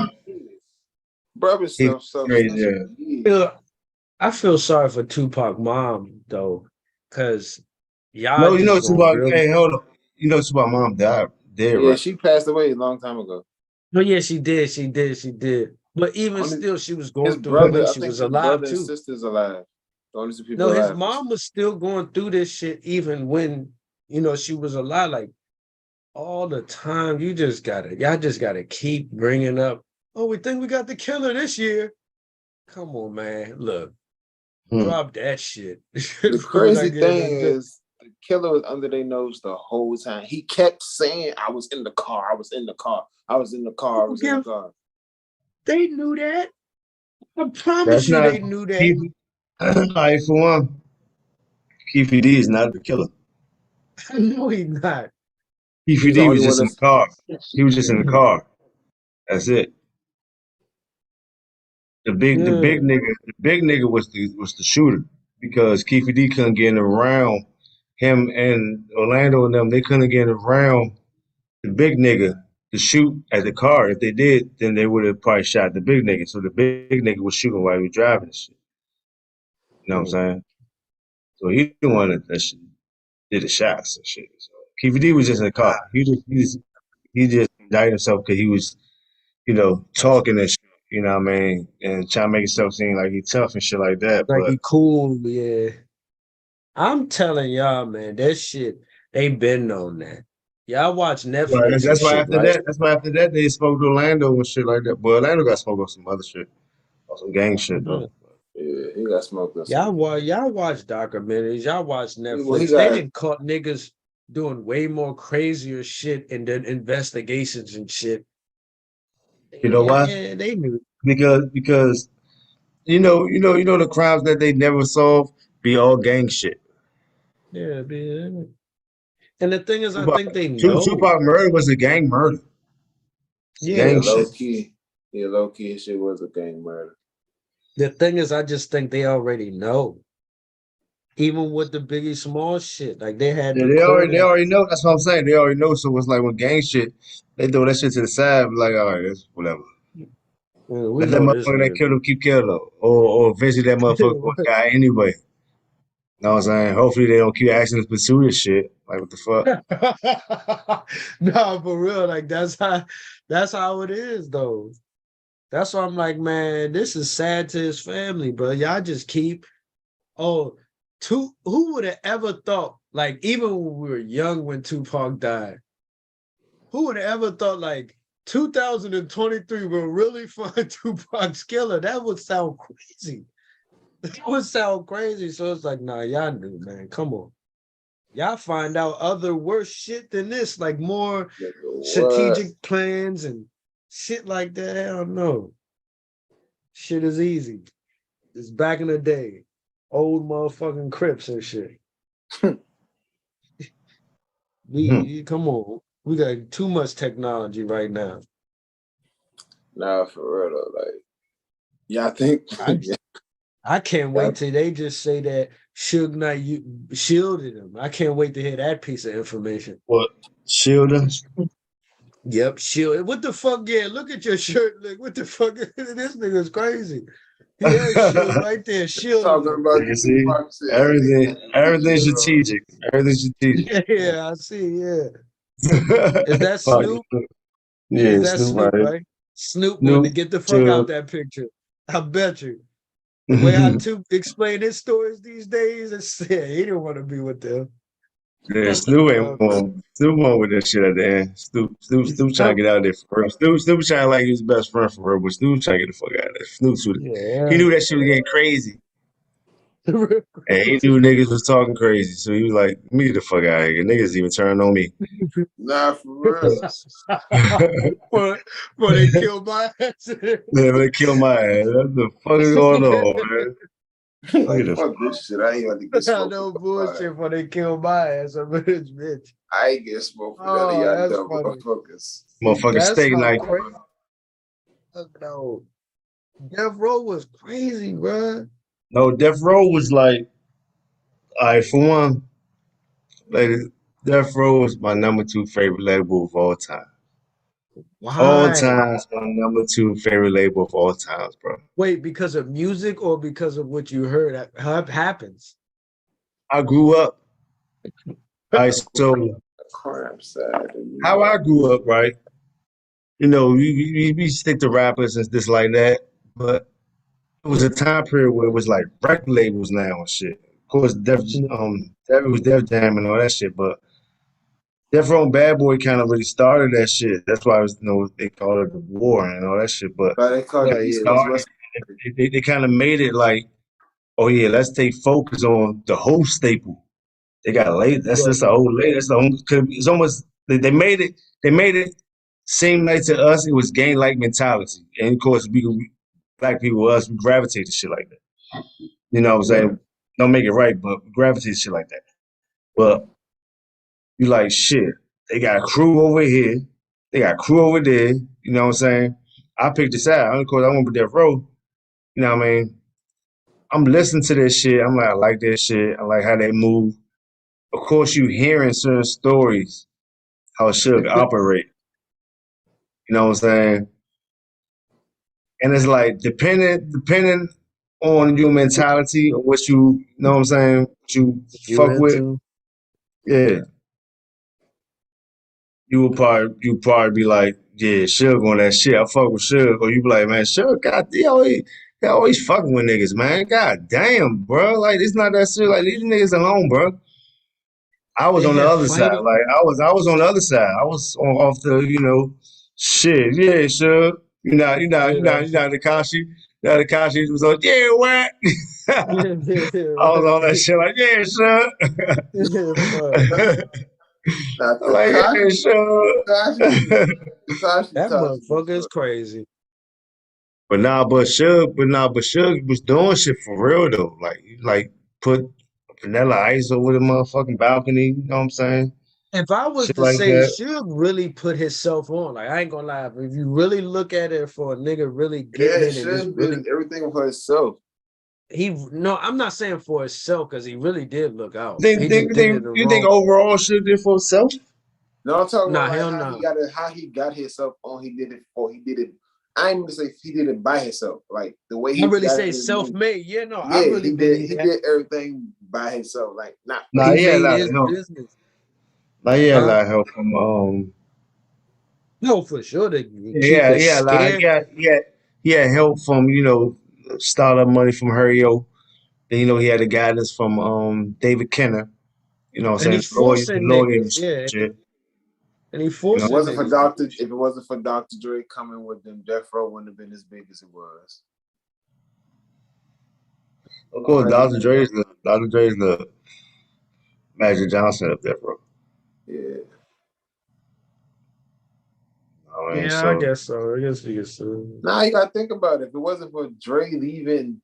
Bro been He crazy. self-snitching. I feel sorry for Tupac mom though, because y'all No, you know just gonna Tupac. really. Hey, hold up. You know Tupac mom died. Dead, Yeah, right? she passed away a long time ago. No, yeah, she did. She did. But even Only still, she was his going through it brother, when I she think was his alive brother and too. sister's alive. The only two people No, his alive. mom was still going through this shit even when she was alive. Like all the time, y'all just gotta keep bringing up. Oh, we think we got the killer this year. Come on, man. Look, drop that shit. The crazy thing is, the killer was under their nose the whole time. He kept saying, "I was in the car. I was in the car. I was in the car. I was in the car." They knew that. I promise That's you, not they knew that. Keefe. All right, for one, Keefe D is not the killer. I know he's not. Keefe He's the D only was one just in the that's. car. He was just in the car. That's it. The big nigga was the shooter because Keefe D couldn't get around him and Orlando and them. They couldn't get around the big nigga to shoot at the car. If they did, then they would have probably shot the big nigga. So the big nigga was shooting while he was driving and shit. You know what I'm saying? So he the one that shit, did the shots and shit. So Keefe D was just in the car. He just indicted himself because he was, talking and shit, you know what I mean, and trying to make himself seem like he tough and shit like that. Like But he cool, yeah. I'm telling y'all, man, that shit, they been on that. Y'all watch right, Netflix and that's why shit, after right? that, they spoke to Orlando and shit like that. But Orlando got smoked on some other shit, on some gang shit though. Yeah, he got smoked up. Y'all watch documentaries, y'all watch Well, he Netflix. They got. didn't caught niggas doing way more crazier shit in the investigations and shit. You know why? Yeah, they knew. Because the crimes that they never solve be all gang shit. Yeah, man. And the thing is, I Tupac, think they know. Tupac murder was a gang murder. It's Yeah. Yeah, gang low shit. key. Yeah, low key. Shit was a gang murder. The thing is, I just think they already know. Even with the Biggie Small shit, like they had Yeah, they recording. already know. That's what I'm saying. They already know. So it's like when gang shit, they throw that shit to the side. Be like, all right, that's whatever. We Let that know this motherfucker that nigga. killed him keep killing him, or eventually that motherfucker go die anyway. Know what I'm saying? Hopefully they don't keep asking us to pursue this shit. Like what the fuck? No, for real. Like that's how it is though. That's why I'm like, man, this is sad to his family, bro. Y'all just keep who would have ever thought, like, even when we were young when Tupac died, who would have ever thought like 2023 will really find Tupac's killer? That would sound crazy. That would sound crazy. So it's like, nah, y'all knew, man. Come on. Y'all find out other worse shit than this, like more strategic plans and shit like that. I don't know. Shit is easy. It's back in the day. Old motherfucking Crips and shit. Come on. We got too much technology right now. Nah, for real though. Like, yeah, I think. I can't wait till they just say that Suge Knight shielded him. I can't wait to hear that piece of information. What? Shielding? Yep, shield. What the fuck? Yeah, look at your shirt. Like, what the fuck? This nigga's crazy. Yeah, shield right there, shielding Talking them. about You the see, Tupac said, everything strategic. Everything strategic. Yeah, I see. Yeah, is that Fuck. Snoop? Is Yeah, that Snoop Snoop? right. Right? Snoop wanted to Snoop get the fuck out to that picture. I bet you. The way how to explain his stories these days, it's yeah, he didn't want to be with them. yeah, That's Snoop ain't dumb. won. Snoop won with that shit at the end. Snoop trying to get out of there for real. Snoop trying like he was best friend for real, but Snoop trying to get the fuck out of there. He Yeah. knew that shit was getting crazy. Real And he crazy. knew niggas was talking crazy. So he was like, me get the fuck out of here. Niggas even turned on me. nah, for real. But they killed my ass. Yeah, they killed my ass. What the fuck is going on, man? Like, Look at fuck this shit. I ain't about to get I smoked know with nobody. bullshit before they killed my ass. I'm a bitch. I ain't get smoked with none of Oh, y'all that's dumb funny. motherfuckers. motherfucking That's steak how knife. crazy. No, Death Row was crazy, bro. No, Death Row was like, all right, for one, like, Death Row was my number two favorite label of all time. All Why? times, my number two favorite label of all times, bro. Wait, because of music or because of what you heard happens? I grew up. I so Crime side. how I grew up, right? You know, we stick to rappers and this like that, but it was a time period where it was like record labels now and shit. Of course, Def was Def Jam and all that shit, but Def Row and Bad Boy kind of really started that shit. That's why it was, they called it the war and all that shit. But But they call it Right, East yeah. Coast started, West. they kind of made it like, oh yeah, let's take focus on the whole staple. They got late. That's Right. just the old late. That's the only. It's almost they made it. They made it seem like to us it was gang like mentality, and of course black people us we gravitate to shit like that. You know what I'm Right. saying? Don't make it right, but we gravitate to shit like that. But you like shit. They got a crew over here. They got a crew over there. You know what I'm saying? I picked this out. Of course, I went with Death Row. You know what I mean? I'm listening to this shit. I'm like, I like this shit. I like how they move. Of course, you hearing certain stories how Suge operate. You know what I'm saying? And it's like depending on your mentality or what you know what I'm saying, what you You fuck with, into? yeah, you probably be like, yeah, Suge on that shit. I fuck with Suge. Or you be like, man, Suge, God, they always fucking with niggas, man. God damn, bro. Like it's not that serious. Like leave the niggas alone, bro. I was They on the had other side. fighting. Like I was on the other side. I was off the, shit. Yeah, sure. Yeah. You know Takashi. Takashi was like, yeah, what? Yeah, yeah, yeah, I was right. on that shit like, yeah, sure. Yeah, fuck. Now I'm like, yeah, Takashi, sure. That Takashi, motherfucker is crazy. But Suge was doing shit for real though. Like put Vanilla Ice over the motherfucking balcony. You know what I'm saying? If I was Shit to like say that. Suge really put himself on, like I ain't gonna lie, if you really look at it for a nigga really yeah, getting in and just Suge really did everything for himself. no, I'm not saying for himself because he really did look out. Think He just think did it in think the you think wrong. overall Suge did for himself? No, I'm talking about Nah, like hell no. how he got himself on. He did it. I ain't even say he did it by himself. Like the way I he really got say his name. self-made. Yeah, no, I Yeah, really he believe that did everything by himself. Like not Nah, he he had a made lot of his help. business. Like he had a Huh? lot of help from No, for sure. To keep yeah, it scared. he had help from, startup money from Hurrio. Then, he had the guidance from David Kenner, And he saying forcing lawyer and niggas. Yeah. shit. And he if it forcing wasn't for niggas to do shit. Dr. Dre coming with them, Death Row wouldn't have been as big as it was. Of course, Like, Dr. Dre's the Magic Johnson up there, bro. yeah. I mean, Yeah, I so guess so. I guess you can so. Now you gotta think about it. If it wasn't for Dre leaving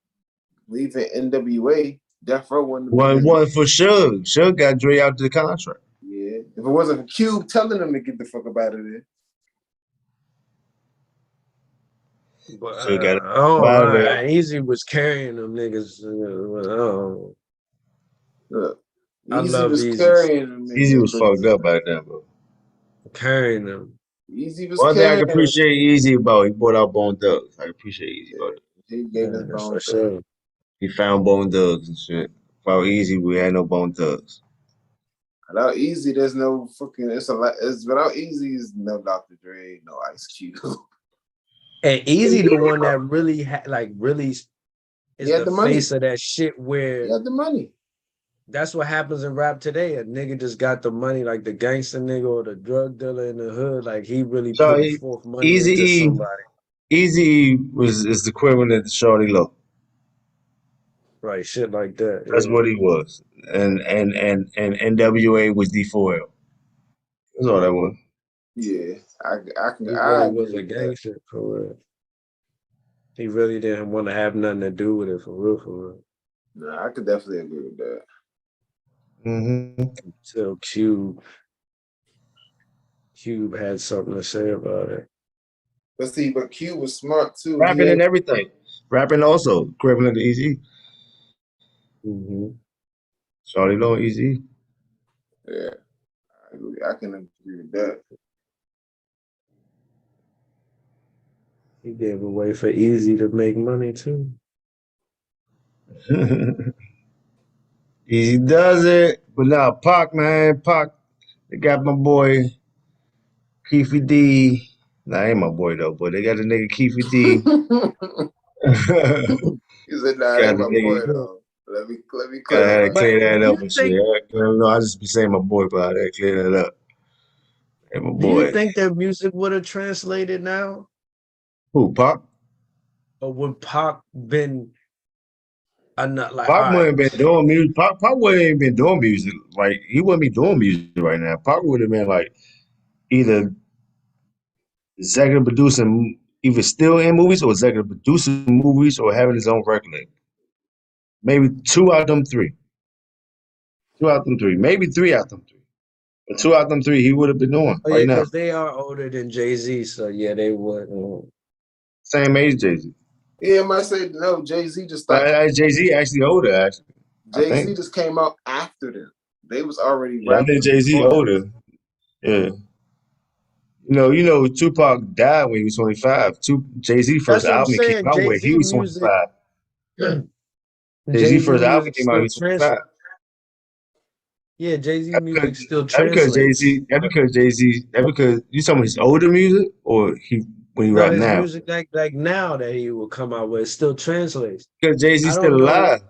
NWA, Death Row wouldn't have been as big. one for Suge. Suge got Dre out to the contract. Yeah. If it wasn't for Cube telling them to get the fuck up out of there. But Suge got oh, out of there. Easy was carrying them niggas. Oh, Look, I Easy love was Easy. carrying them Easy niggas, was but fucked up back then, bro. Carrying them. Easy was One thing I can carrying them. appreciate Easy about, he brought out Bone Thugs. I appreciate Easy about Yeah. that. He gave us That's Bone for Thugs. sure. He found Bone Thugs and shit. Without Easy, we had no Bone Thugs. Without Easy, there's no fucking. It's a lot. It's without Easy, is no Dr. Dre, no Ice Cube. And Easy, the one that really really is He had the the money. face of that shit. He Where had the money. that's what happens in rap today. A nigga just got the money, like the gangster nigga or the drug dealer in the hood. Like he really So putting forth money Easy into E, somebody. Easy is the equivalent to Shorty Low. Right, shit like that. That's Yeah. what he was. And NWA was D4L. That's all that was. Yeah, I can. He I really agree was a with that. gangster for real. He really didn't want to have nothing to do with it for real, for real. No, I could definitely agree with that. Mm-hmm. Until Cube had something to say about it. But see, but Q was smart too. Rapping and everything. Rapping also equivalent to Easy. Mm-hmm. Shorty Low, Easy. Yeah, I can agree with that. He gave away for Easy to make money too. Easy does it. But now Pac, man, Pac, they got my boy Keefy D. Nah, ain't my boy though, but they got the nigga Keefy D. He said, "Nah, that Got ain't the my boy nigga. though." Let me Gotta clarify. clear that Do up you and shit. think I just be saying my boy, but I gotta clear that up. Hey, my do you boy. think their music would have translated now? Who, Pac? Or would Pac been not like Pac all wouldn't right? have been doing music. Pac wouldn't have been doing music. Like, he wouldn't be doing music right now. Pac would have been like either executive producing, either still in movies or executive producing movies or having his own record label. Maybe two out of them three. Two out of them three. Maybe three out of them three. But two out of them three he would have been doing Oh yeah, right now. because they are older than Jay-Z, so yeah, they would. Same age Jay-Z. Yeah, I might say no. Jay-Z just stopped. Jay-Z actually older, actually. I Jay-Z think. just came out after them. They was already Yeah, I rapping think Jay-Z before them. older. Yeah. You know, Tupac died when he was 25. Jay-Z first That's what I'm album came saying. out when he Jay-Z was music, 25. Jay-Z Jay-Z first album music came out when he still was 25. translates. Yeah, Jay-Z That's music because, still that's because translates. Jay-Z, that's because you talking about his older music or when he No, rap his now? music like now that he will come out with still translates. Because I Jay-Z's still don't know. alive.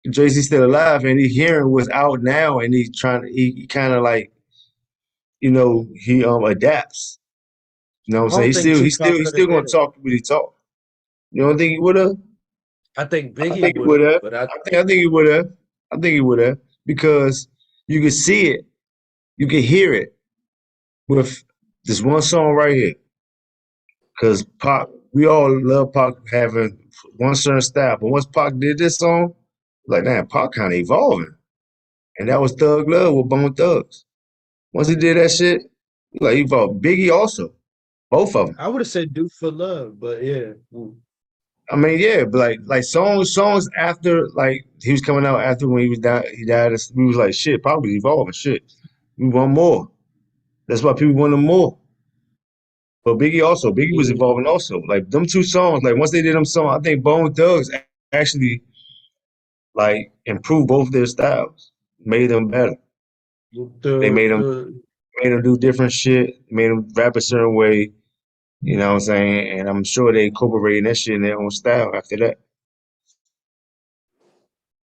Jay-Z's still alive and he hearing what's out now and he kind of like, he adapts. You know what I I'm saying? don't He's think still he's still Tupac he's could have still gonna did it. talk what he talk. You don't think he would have? I think I Biggie think he would would have, have. but I think he would have. I think he would have because you could see it, you could hear it with this one song right here. Because Pac, we all love Pac having one certain style, but once Pac did this song, like damn, Pac kind of evolving, and that was Thug Love with Bone Thugs. Once he did that shit, like he evolved. Biggie also, both of them. I would have said "Do for Love," but yeah. I mean, yeah, but like songs after like he was coming out after when he died. We was like shit, probably evolving shit. We want more. That's why people want him more. But Biggie was Yeah. evolving also. Like them two songs, like once they did them songs, I think Bone Thugs actually like improved both their styles, made them better. They made them do different shit, made them rap a certain way. You know what I'm saying? And I'm sure they incorporated that shit in their own style after that.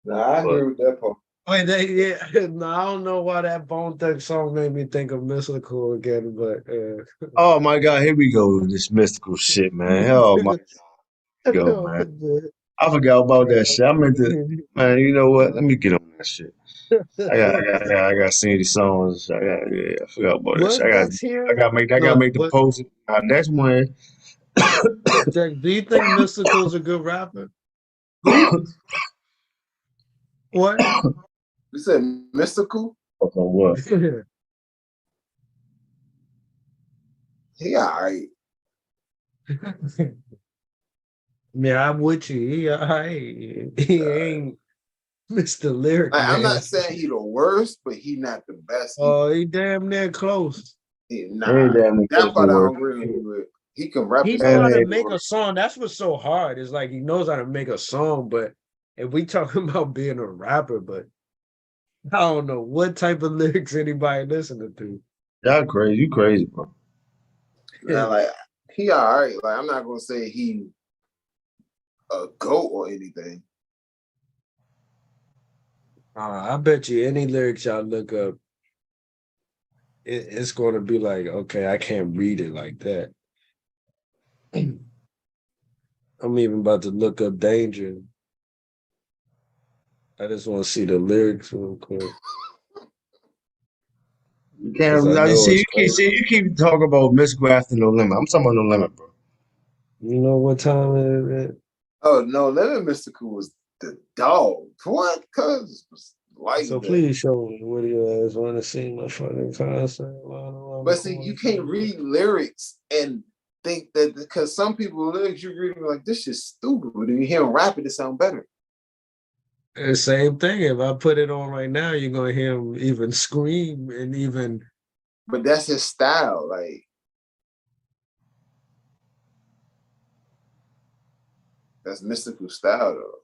Nah, I But agree with that part. Wait, no, I don't know why that Bone Thugs song made me think of Mystical again, but oh my God, here we go with this mystical shit, man. Oh my God, man. I forgot about that shit. I meant to, man. You know what? Let me get on that shit. I got to sing these songs. I forgot about that shit. Was Dex here? I No, gotta make the but post. Next one. Dex, do you think Mystical's a good rapper? Who? What? You said Mystical? Okay, what? He all right. Yeah, I'm with you. He ain't Mr. Lyric Like, I'm not Man. saying he the worst, but he not the best. Oh, he damn near close. Nah, Damn that close to part I work. don't agree with. He can rap. He His know And how to they, make a song. That's what's so hard. It's like he knows how to make a song, but if we talking about being a rapper, but I don't know what type of lyrics anybody listening to. y'all crazy. You crazy, bro. like he all right. Like I'm not gonna say he a goat or anything. I bet you any lyrics y'all look up, it's going to be like, okay, I can't read it like that. I'm even about to look up Danger. I just want to see the lyrics real quick. You 'Cause can't. I I know see. it's You keep crazy. see. You keep talking about Mystical after No Limit. I'm talking about No Limit, bro. You know what time it is? Oh no, Lemon Mystical was the dog. What? Cause like So that. please show me what you guys want to see my fucking concert. But see, you can't read lyrics and think that because some people lyrics you read like this is stupid, but if you hear them rap it, it sound better. The same thing. If I put it on right now, you're gonna hear him even scream and even. But that's his style. Like that's Mystical style though.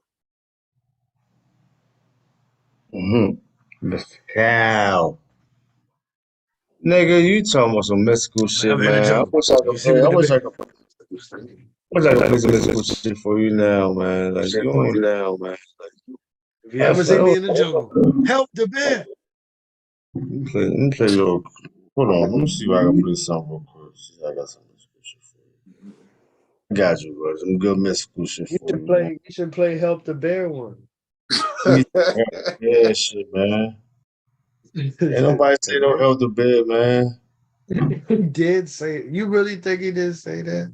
Mystical. Nigga, you talking about some mystical shit, I'm in the man. I jungle. wish I You could see me play. in I the wish I bed. could. Wish I could play some mystical shit for you now, man. Like Shit you for ain't. you now, man. If you I ever feel, see me in the jungle, help the bear. let me play a little. Hold on. Let me see if I can play something real quick. See if I got some mystical shit for you. I got you, bro. Some good mystical shit You for should you, man. play. You should play help the bear one. Yeah, shit, man. Ain't nobody say don't help the bed, man. He did say. You really think he did say that?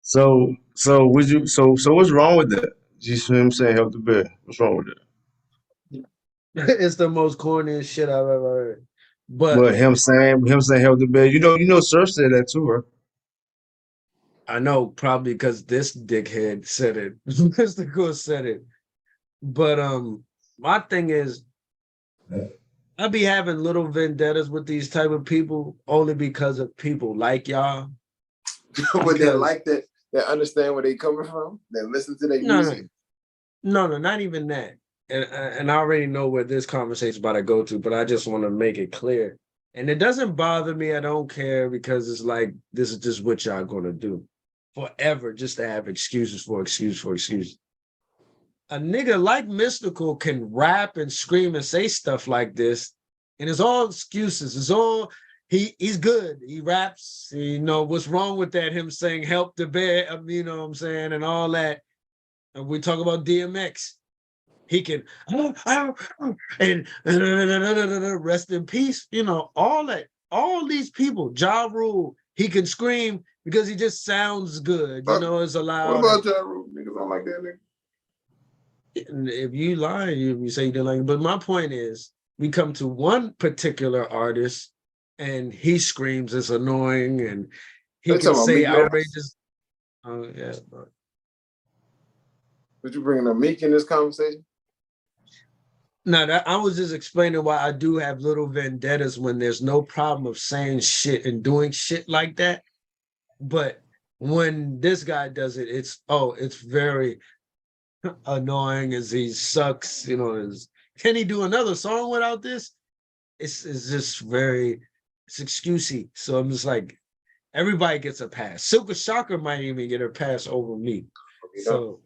So would you? So what's wrong with that? You see what I'm saying? Help the bed. What's wrong with that? It's the most corniest shit I've ever heard. But But him saying help the bed. You know, Surf said that too, right? I know probably because this dickhead said it. Mr. Good said it. But my thing is, I be having little vendettas with these type of people only because of people like y'all. But they Because like that, they understand where they coming from, they listen to their no, no, music. no, not even that. And I already know where this conversation is about to go to, but I just want to make it clear. And it doesn't bother me. I don't care because it's like this is just what y'all gonna do forever, just to have excuses for excuse for excuse. A nigga like Mystical can rap and scream and say stuff like this, and it's all excuses. It's all he's good. He raps. You know what's wrong with that? Him saying "help the bear," you know what I'm saying, and all that. And we talk about DMX. He can and rest in peace. You know all that. All these people. Ja Rule. He can scream because he just sounds good. You know, it's What allowed. about Ja Rule? Niggas don't like that nigga. If you lie, you say you didn't like it. But my point is, we come to one particular artist, and he screams it's annoying, and he They can talking about say Meek Mill. outrageous. Oh yeah, But you bringing up Meek in this conversation? no, that I was just explaining why I do have little vendettas when there's no problem of saying shit and doing shit like that. But when this guy does it, it's very annoying as he sucks. You know, can he do another song without this? It's just very it's excusey. So I'm just like everybody gets a pass. Silka Shocker might even get a pass over me. So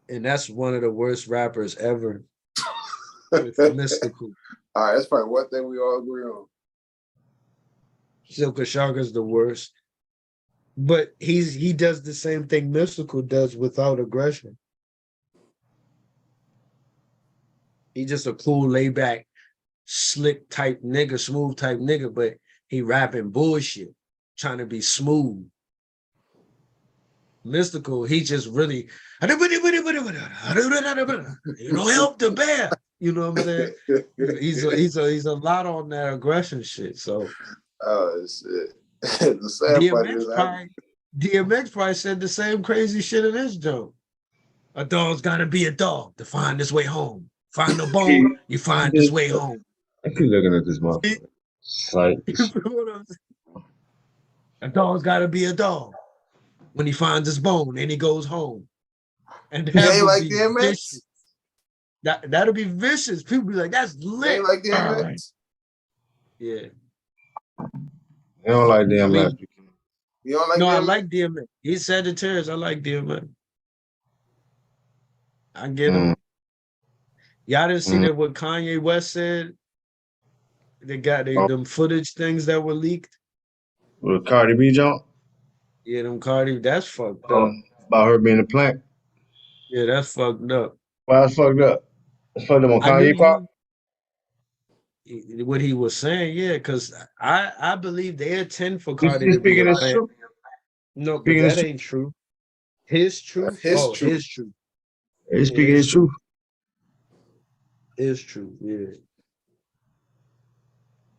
and that's one of the worst rappers ever. With Mystical. All right, that's probably one thing we all agree on. Silka Shaka's the worst. But he does the same thing Mystical does without aggression. He's just a cool, laid back, slick type nigga, smooth type nigga, but he rapping bullshit, trying to be smooth. Mystical, he just really, you know, help the bear. You know what I'm saying? He's a lot on that aggression shit. So Oh shit. The sad part is DMX probably said the same crazy shit in his joke. A dog's gotta be a dog to find his way home. Find a bone, you find his way home. I keep looking at this motherfucker. Like, A dog's got to be a dog. When he finds his bone and he goes home. And You that ain't would like be DMX? vicious. That'll be vicious. People be like, that's You lit. ain't like DMX? Yeah. You don't like I damn mean, last week. You don't like no, I DMX? like DMX. He's Sagittarius. I like DMX. I get him. Mm, Y'all didn't see mm. that what Kanye West said? They got Oh, them footage things that were leaked. with Cardi B jump? Yeah, them Cardi, that's fucked Oh, up. about her being a plant. Yeah, that's fucked up. Why it's fucked up? It's fucked up on I knew Kanye part? what he was saying, yeah, because I believe they intend for You Cardi to be speaking a the plant. truth? No, but Speaking the that truth? ain't true. His That's truth? his Oh, truth. his truth. He's Yeah, speaking his his truth. truth. His truth, yeah.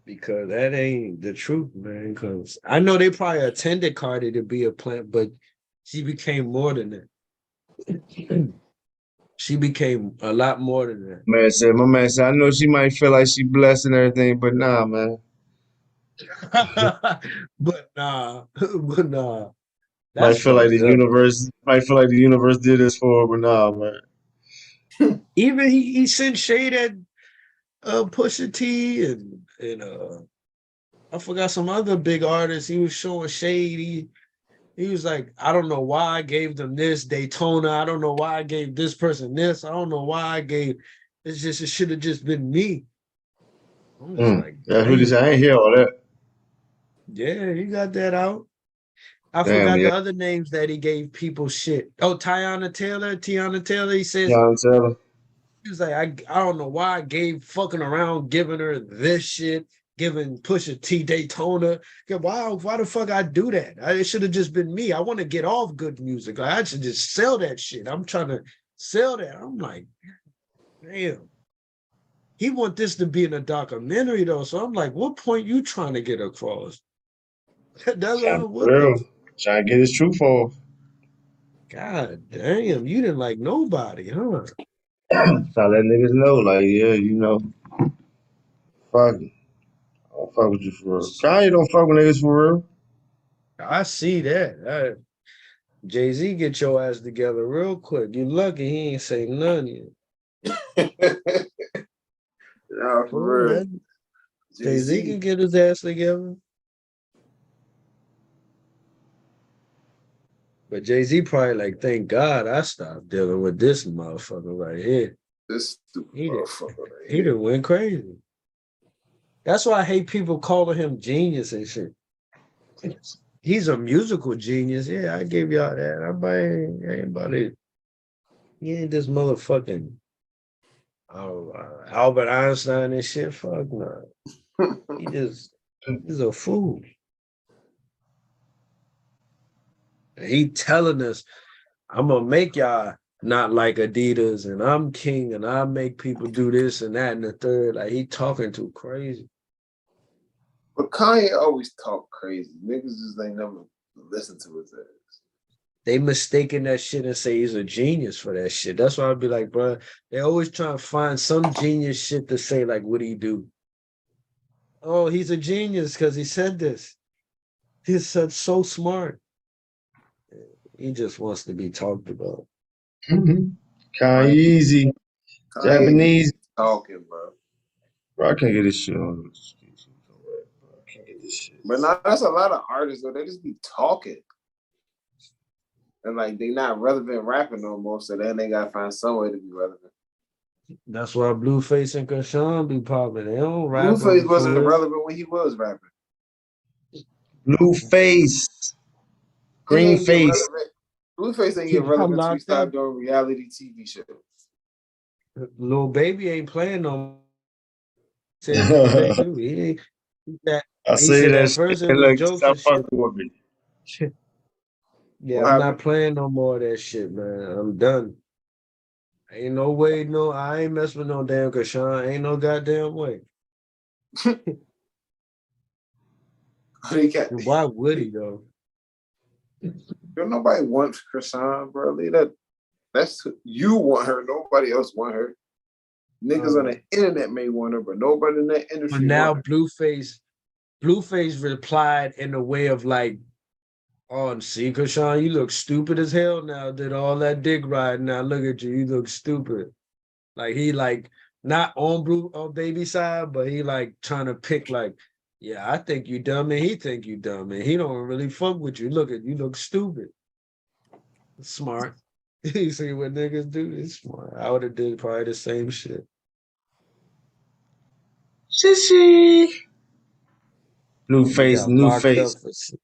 Because that ain't the truth, man. Because I know they probably intended Cardi to be a plant, but she became more than that. She became a lot more than My man said, I know she might feel like she blessed and everything, but nah, man. that. But nah, but nah. Might That's feel like fucked up. might feel like the universe did this for her, but nah, man. Even he sent shade at Pusha T and I forgot some other big artists. He was showing shade. He was like, I don't know why I gave them this Daytona. I don't know why I gave this person this. I don't know why I gave. It should have just been me. I'm just like, That's what he damn. said. I ain't hear all that. Yeah, he got that out. I Damn, forgot yeah. the other names that he gave people shit. Oh, Tiana Taylor. He says John Taylor. he was like, I don't know why I gave fucking around giving her this shit, giving Pusha T Daytona. Yeah, why the fuck I do that? It should have just been me. I want to get off good music. Like, I should just sell that shit. I'm trying to sell that. I'm like, damn. He want this to be in a documentary though. So I'm like, what point you trying to get across? That's what the Trying to get his truth off. God damn, you didn't like nobody, huh? Try to let niggas know, like, yeah, you know, fuck it. I don't fuck with you for real. Kanye don't fuck with niggas for real. I see that. Jay-Z get your ass together real quick. You lucky he ain't say none yet. Nah, for real. Jay-Z can get his ass together. But Jay-Z probably like, thank God I stopped dealing with this motherfucker right here. This stupid motherfucker right He here. done went crazy. That's why I hate people calling him genius and shit. He's a musical genius. Yeah, I give y'all that. I ain't about it. He ain't this motherfucking Albert Einstein and shit. Fuck no. He's a fool. And he telling us, I'm gonna make y'all not like Adidas, and I'm king, and I make people do this and that and the third. Like he talking too crazy. But Kanye always talk crazy. Niggas just ain't never listen to his ass. They mistaken that shit and say he's a genius for that shit. That's why I'd be like, bro, they always trying to find some genius shit to say, like, what do you do? Oh, he's a genius because he said this. He's so smart. He just wants to be talked about. Kanye easy. Japanese. Talking, bro. Bro, I can't get this shit on. I can't get this shit. But now that's a lot of artists, though. They just be talking. And like they not relevant rapping no more, so then they gotta find some way to be relevant. That's why Blueface and Krishan be popping. They don't rap. Blueface wasn't relevant when he was rapping. Blueface. Green face. Blueface ain't He get got relevant until he locked started up. doing reality TV shows. Lil Baby ain't playing no more. He I say said that at shit. first it And was look, jokes stop and shit. fucking with me. Yeah, What I'm happened? not playing no more of that shit, man. I'm done. Ain't no way, no, I ain't messing with no damn Krishan. Ain't no goddamn way. Why would he though? Don't nobody wants Krishan, bro. Leave that. That's you want her. Nobody else want her. Niggas on the internet may want her, but nobody in that industry. But now want her. Blueface replied in a way of like Oh, and see, Krishan, you look stupid as hell now. Did all that dick riding. Now look at you. You look stupid. Like he like not on baby side, but he like trying to pick like, yeah, I think you dumb and he think you dumb and he don't really fuck with you. Look at you look stupid. Smart. You see what niggas do? It's smart. I would have did probably the same shit. Shishi. Blue He face, got new locked up face. for shit.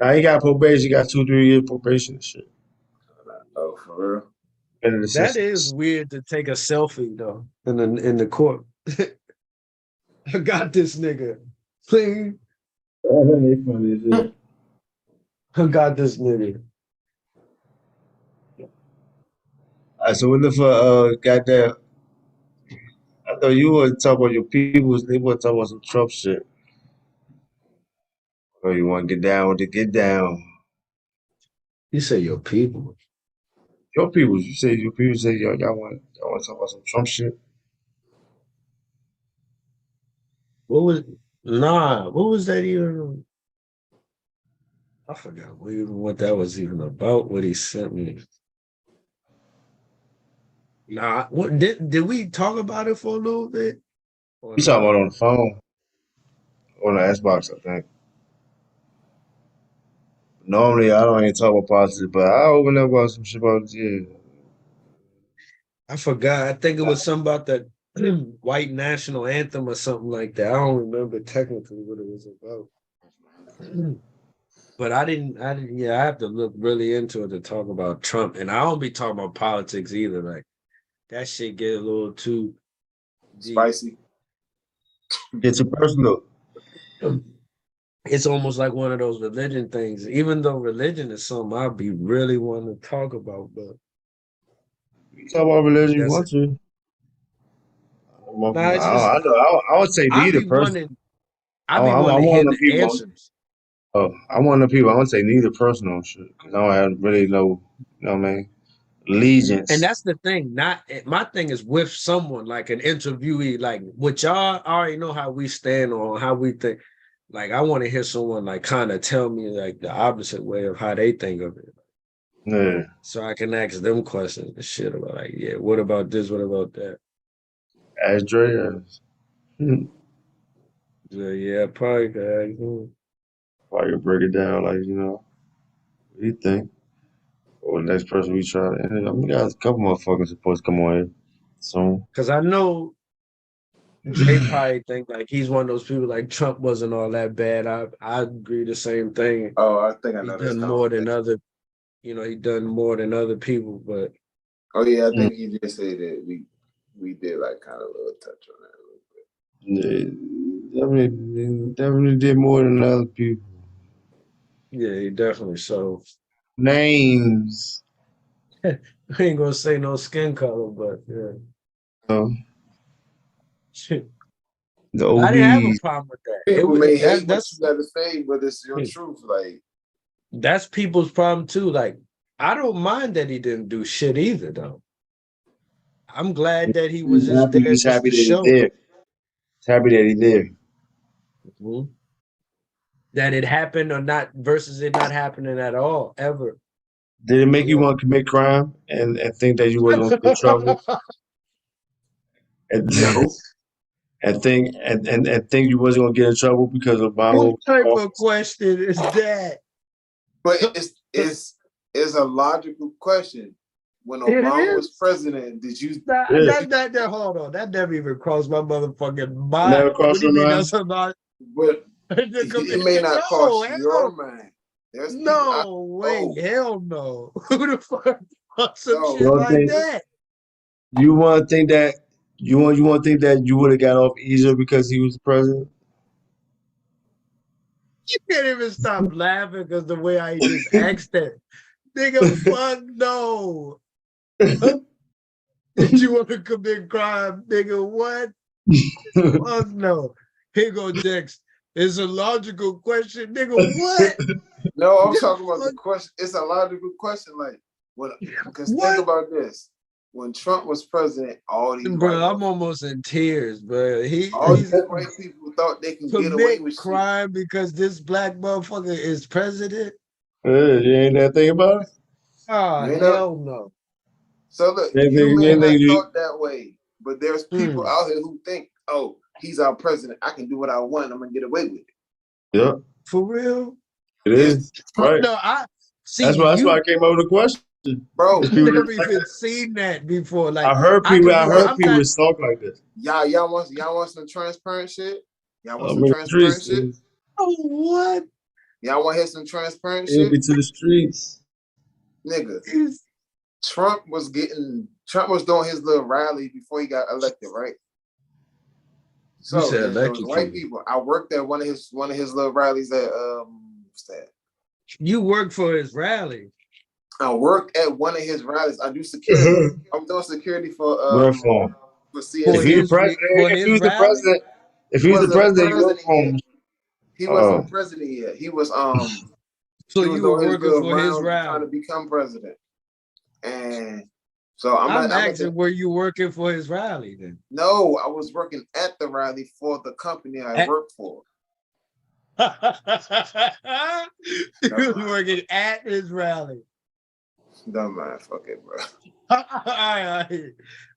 Now he got probation. He got 2-3 year probation and shit. Oh, for real? Better than That is sentence. weird to take a selfie though in the court. I got this nigga. Please. They funny as shit. I got this nigga. Alright, so we're looking for goddamn. I thought you would talk about your peoples. They want to talk about some Trump shit. Oh, you want to get down with the get down. You say your people. Your peoples. You say your people say y'all want to talk about some Trump shit. What was what was that even? I forgot what that was even about, what he sent me. Nah, what did we talk about it for a little bit? Or You talking nah? about on the phone, on the Xbox, I think. Normally, I don't even talk about politics, but I open up about some shit about yeah. I forgot. I think it was something about the white national anthem or something like that. I don't remember technically what it was about. But I didn't, yeah, I have to look really into it to talk about Trump. And I don't be talking about politics either. Like that shit get a little too deep. Spicy. Get too personal. It's almost like one of those religion things, even though religion is something I'd be really wanting to talk about, but You talk about religion you that's want to. nah, it's just I would say I neither be person. wanting I be wanting I'm to one hear of the the people. answers. I'm one of the people. I would say neither personal shit because I don't have really no, you know what I mean, And allegiance. that's the thing. Not my thing is with someone like an interviewee, like what y'all already know how we stand on how we think. Like I want to hear someone like kind of tell me like the opposite way of how they think of it. Yeah, So I can ask them questions and shit about like, yeah, what about this? What about that? as Dre is. So, yeah, probably could ask them. Probably could break it down like what do you think? Or the next person we try to. And we got a couple motherfuckers supposed to come on here soon. Because I know Dre probably think like he's one of those people like Trump wasn't all that bad. I agree the same thing. Oh, I think I He's know this done more than conversation. other, he done more than other people, but Oh yeah, I Mm. think he just said that we did like kind of a little touch on that a little bit. Yeah, definitely did more than other people. yeah, he definitely so. Names. I ain't gonna say no skin color, but yeah. Um, Shit. the I didn't have a OBs. problem with that. People may That hate what you got to say, but it's your truth. Like that's people's problem too. Like, I don't mind that he didn't do shit either, though. I'm glad that he was just there He's just happy to that he show did. He's happy that he did. that it happened or not versus it not happening at all, ever. Did it make you want to commit crime and think that you wasn't gonna get in trouble? And no, and think you wasn't gonna get in trouble because of What Obama type of office? question is that? but it's a logical question. When It Obama was is. president, did you? Yeah. Hold on. That never even crossed my motherfucking Never mind. What crossed do you your mean mind? that's about? But To it commit? may not No, cross your hell mind. There's people I no way. know. Hell no. Who the fuck wants some No, You shit don't like think that? you want to think that you want to think that you would have got off easier because he was the president? You can't even stop laughing because the way I just asked that. Nigga, fuck no. Did you want to commit crime? Nigga, what? Fuck no. Here go Dex. It's a logical question. Nigga, what? no, I'm talking about the question. It's a logical question. Like because think What? about this. When Trump was president, all these Bro, white I'm almost in tears, bro. all He's these white people thought they can get away Commit with shit. crime because this black motherfucker is president? You ain't that thing about it? Oh, You know? hell no. So look, You you may ain't not think thought that way, but there's people Hmm. out here who think, oh, he's our president. I can do what I want. I'm gonna get away with it. Yeah, For real? it is. Right. No, I see That's why I came up with the question. Bro, If I've people never didn't like even that. seen that before. Like I heard I people. could I be. heard I'm people not. talk like this. y'all want some transparent shit? Y'all want I'm some in the transparent streets. shit? Oh, what? Y'all want to hear some transparent It'll shit? be to the streets. Nigga, Is- Trump was doing his little rally before he got elected, right? So said there was white electrocuted. people. I worked at one of his little rallies at what's that? You work for his rally. I worked at one of his rallies. I do security. I'm doing security for Work for him. For If he the his president, for if he his was the rally? president, if He he was the wasn't president, you work president for yet. him. He Oh. wasn't president yet. He was So he was you were doing his working little for his rounds trying to rally. become president. And so I'm at asking, were you working for his rally then? no, I was working at the rally for the company I worked for. You was working at his rally. Don't mind, fuck it, bro.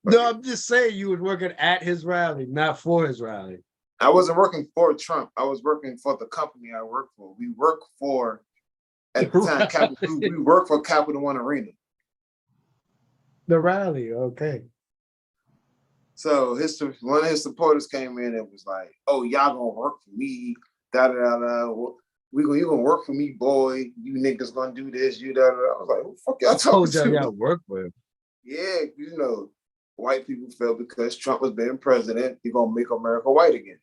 No, I'm just saying you was working at his rally, not for his rally. I wasn't working for Trump. I was working for the company I worked for. We worked for at the time we worked for Capital One Arena. The rally, okay. So one of his supporters came in and was like, "Oh, y'all gonna work for me? Da da da da. You gonna work for me, boy? You niggas gonna do this? You da da." I was like, "Who the fuck y'all talking to?" Y'all work for him. Yeah, white people felt because Trump was being president, he gonna make America white again.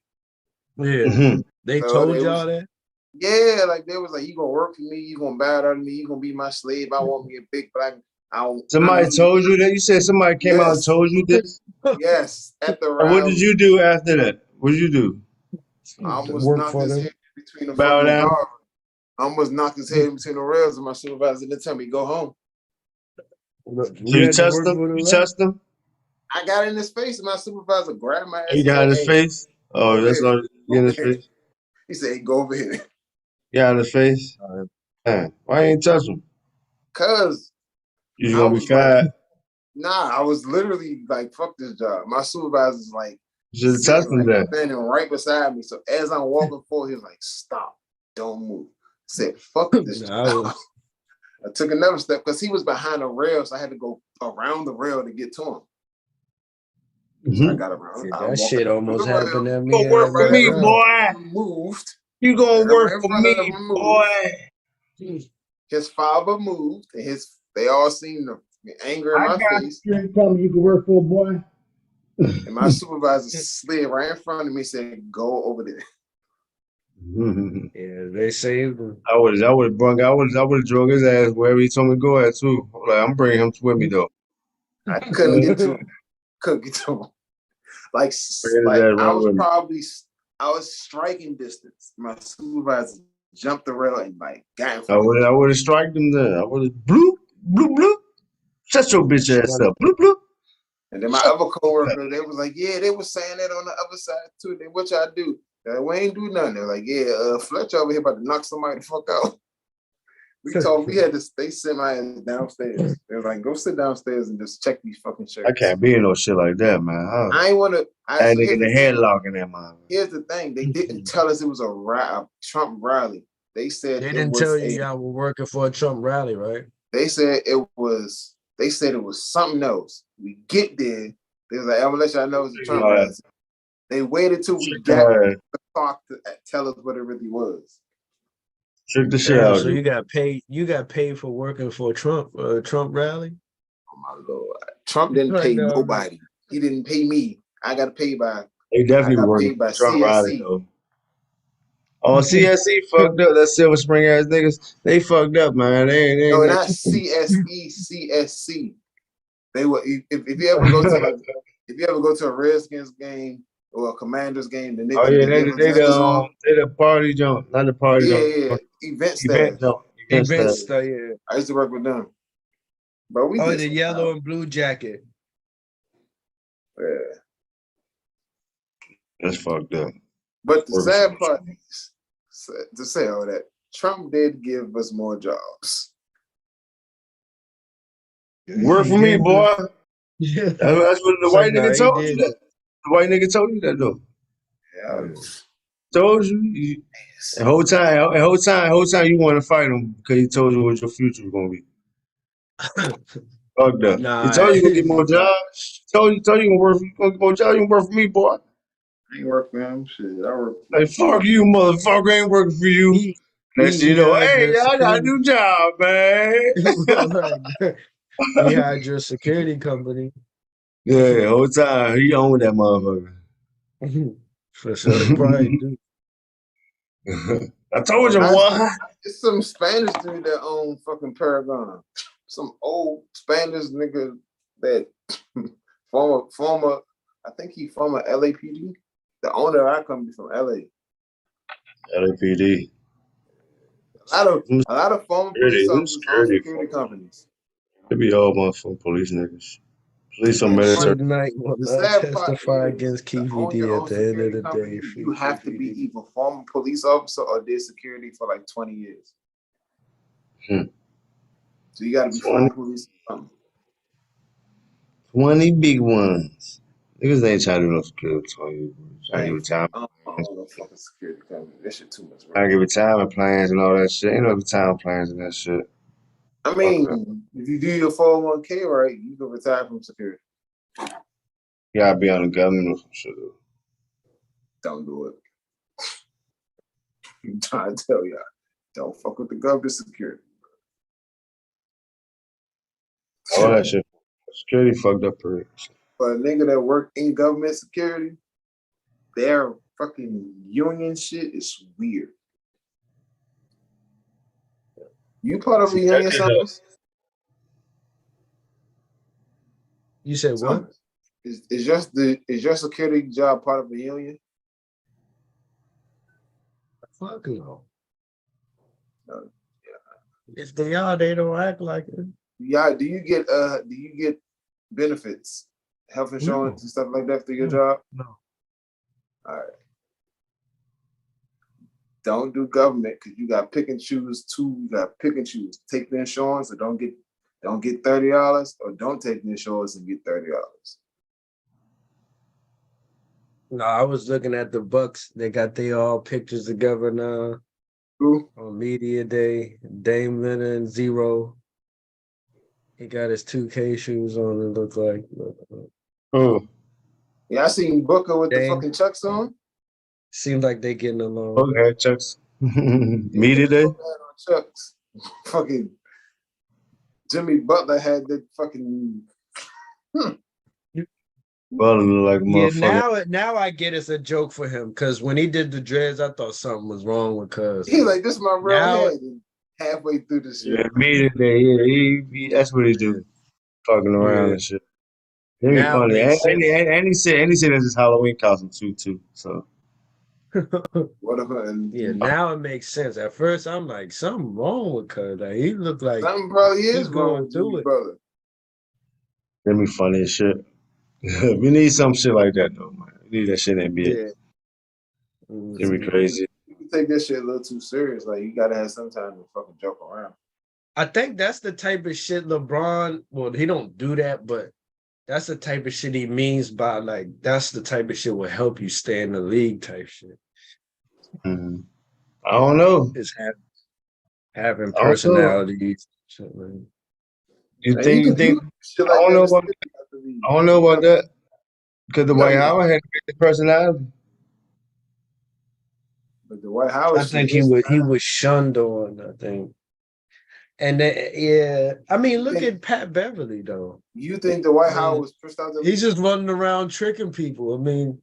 Yeah, they told y'all that. Yeah, like they was like, "You gonna work for me? You gonna bow down to me? You gonna be my slave? I want me a big black." Somebody told you that? You said somebody came out and told you this? Yes, at the And rally. what did you do after that? What did you do? I almost knocked his head between the Bow fucking down? bars. I almost knocked his head between the rails, and my supervisor didn't tell me go home. So you touched him? You touched him? I got in his face, and my supervisor grabbed my ass. You got in his face? Oh, that's all you get in his face? He said, "Hey, go over here." You got in his face? Man, why you ain't touch him? Cause You gonna be fat? Like, nah, I was literally like, "Fuck this job." My supervisor's like, You should have touched him then. standing right beside me. So as I'm walking forward, he was like, "Stop, don't move." I said, "Fuck this job." I took another step because he was behind the rail, so I had to go around the rail to get to him. So I got around. That shit almost happened to me. You gonna work for me, boy. Moved. You gonna work for me, boy. His father moved, and they all seen the anger in my face. You tell me you can work for a boy. And my supervisor slid right in front of me, saying, "Go over there." Yeah, they saved him. I would have drug his ass wherever he told me to go at too. Like, I'm bringing him with me though. I couldn't get to him. Couldn't get to him. Like I was striking distance. My supervisor jumped the rail and like got in front of me. I would have striked him there. I would have bloop, bloop, bloop. Shut your bitch ass up. Bloop, bloop. And then my other coworker, they was like, "Yeah, they was saying that on the other side too." Then what y'all do? We ain't do nothing. They're like, "Yeah, Fletcher over here about to knock somebody the fuck out." We had to. They sent my ass downstairs. They was like, "Go sit downstairs and just check these fucking shirts." I can't be in no shit like that, man. I ain't want to. That nigga in the headlock in that mind. Here's the thing: they didn't tell us it was a Trump rally. They said they didn't tell you y'all were working for a Trump rally, right? They said it was. They said it was something else. We get there. They was like, "I'm gonna let y'all know it's a Trump rally." They waited till we got to talk to tell us what it really was. Trick the shit out. So you got paid. You got paid for working for Trump rally. Oh my lord! Trump didn't pay nobody. He didn't pay me. I got paid by. They definitely working by Trump rally though. Oh, CSE fucked up. That Silver Spring ass niggas. They fucked up, man. They no, not CSE. CSC. They were. If you ever go to a Redskins game or a Commanders game, then they the party jump, not the party jump. Event staff. Yeah. I used to work with them. But we the yellow and blue jacket. Yeah. That's fucked up. But the Working sad some part is, to say all that, Trump did give us more jobs. Work for me, boy. Yeah. That's what the So white no, nigga he told you did. that. The white nigga told you that though. Yeah. Told you. The whole time you want to fight him because he told you what your future was gonna be. Fucked up. He Nah, told you gonna get more jobs. Told you gonna get more jobs. You gonna work for me, boy. I ain't work for him. Shit, I work for Like fuck you, motherfucker. Ain't working for you. he Next thing you he know, had hey, your I got a security. new job, man. Right. He had your security company. Yeah, whole time he owned that motherfucker. For sure, he probably do. I told you, I boy. It's some Spanish dude that own fucking Paragon. Some old Spanish nigga that former, I think he former LAPD. The owner of our company from LA. LAPD. A lot of former police Who's officers own security security for? companies. It be all motherfucking police niggas. Police or And military. Suge Knight will the not sad part testify is against to own your KVD at own the end of security the day. company, Free you have to be KVD. either former police officer or did security for like 20 years. Hmm. So you gotta be 20, former police. 20 big ones. Niggas ain't trying to do no security 20. Trying to give it time. I don't know fucking security company. That shit too much Trying work. to give it time and plans and all that shit. Ain't no time plans and that shit. I Fuck mean, that. if you do your 401k right, you can retire from security. You gotta be on the government or some shit. Don't do it. I'm trying to tell y'all. Don't fuck with the government security. All that shit. Security fucked up for it. But a nigga that work in government security, their fucking union shit is weird. You part of a union, Summers? You said what? Summers. Is your security job part of a union? Fuck no. Yeah. If they are, they don't act like it. Yeah. Do you get benefits, health insurance and stuff like that through your job? No. All right. Don't do government because you got pick and choose too. You got pick and choose. Take the insurance or don't get $30, or don't take the insurance and get $30. No, I was looking at the Bucks. They got their all pictures together now. Who? On media day. Dame Lillard and Zero. He got his 2K shoes on. It look like. Oh. Yeah, I seen Booker with the Dame. fucking Chucks on. Seems like they getting along. Okay, Chucks. Media day. Booker had on Chucks. Fucking Jimmy Butler had that fucking. Well, like a Yeah, motherfucker. now I get it's a joke for him because when he did the dreads, I thought something was wrong with Cuz. He like, this is my real Now- head. And halfway through the shit. Yeah, media day. Yeah, that's what he do. Fucking around Yeah. and shit. It'd be Now it funny. makes sense. And he said that's his Halloween costume too. So Whatever. And Yeah, now it makes sense. At first, I'm like, something wrong with Cuz. Like, he looked like something probably is he's wrong going with through Jimmy it. Butler. that'd be funny as shit. We need some shit like that though, man. We need that shit in NBA. Yeah. It'd be crazy. You can take this shit a little too serious. Like, you gotta have some time to fucking joke around. I think that's the type of shit LeBron, well, he don't do that, but that's the type of shit he means by like, that's the type of shit will help you stay in the league type shit. Mhm. I don't know. Is having I don't know. personalities. Shit, man. You And think? you You can think? do shit I like don't that know and still about. be out the league. I don't know about that because the No, White yeah. Howard had a big personality. But the White Howard I think shit is he was shunned on, I think. And then, yeah, I mean, look think- at Pat Beverly though. You think the White I mean, Howard was pushed out the He's league? just running around tricking people. I mean,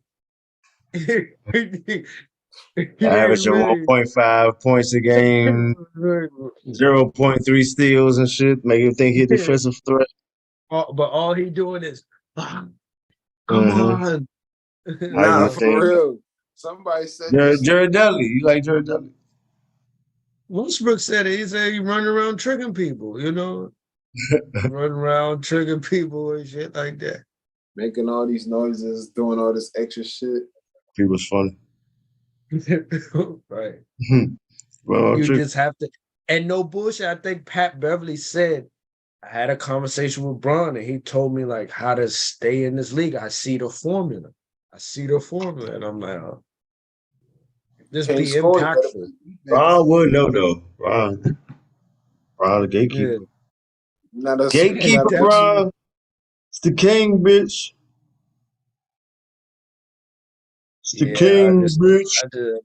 he Averaging really, 1.5 points a game, 0.3 steals and shit, make you think he's a defensive threat. but all he doing is, come Mhm. on. Nah, you for think? real. Somebody said this. Jared Dudley. You like Jared Dudley? Westbrook said it. He said he running around tricking people, you know, running around tricking people and shit like that. Making all these noises, doing all this extra shit. He was funny. Right. Well, You true. just have to, and no bullshit. I think Pat Beverly said, I had a conversation with Bron and he told me like how to stay in this league. I see the formula. I see the formula. And I'm like, oh, just Can't be score. You gotta impactful. play defense. Ron would know though. Ron the Yeah. gatekeeper. Not a you Gatekeeper, gotta play. Definitely. bro. It's the king, bitch. It's the Yeah, king, bitch. I just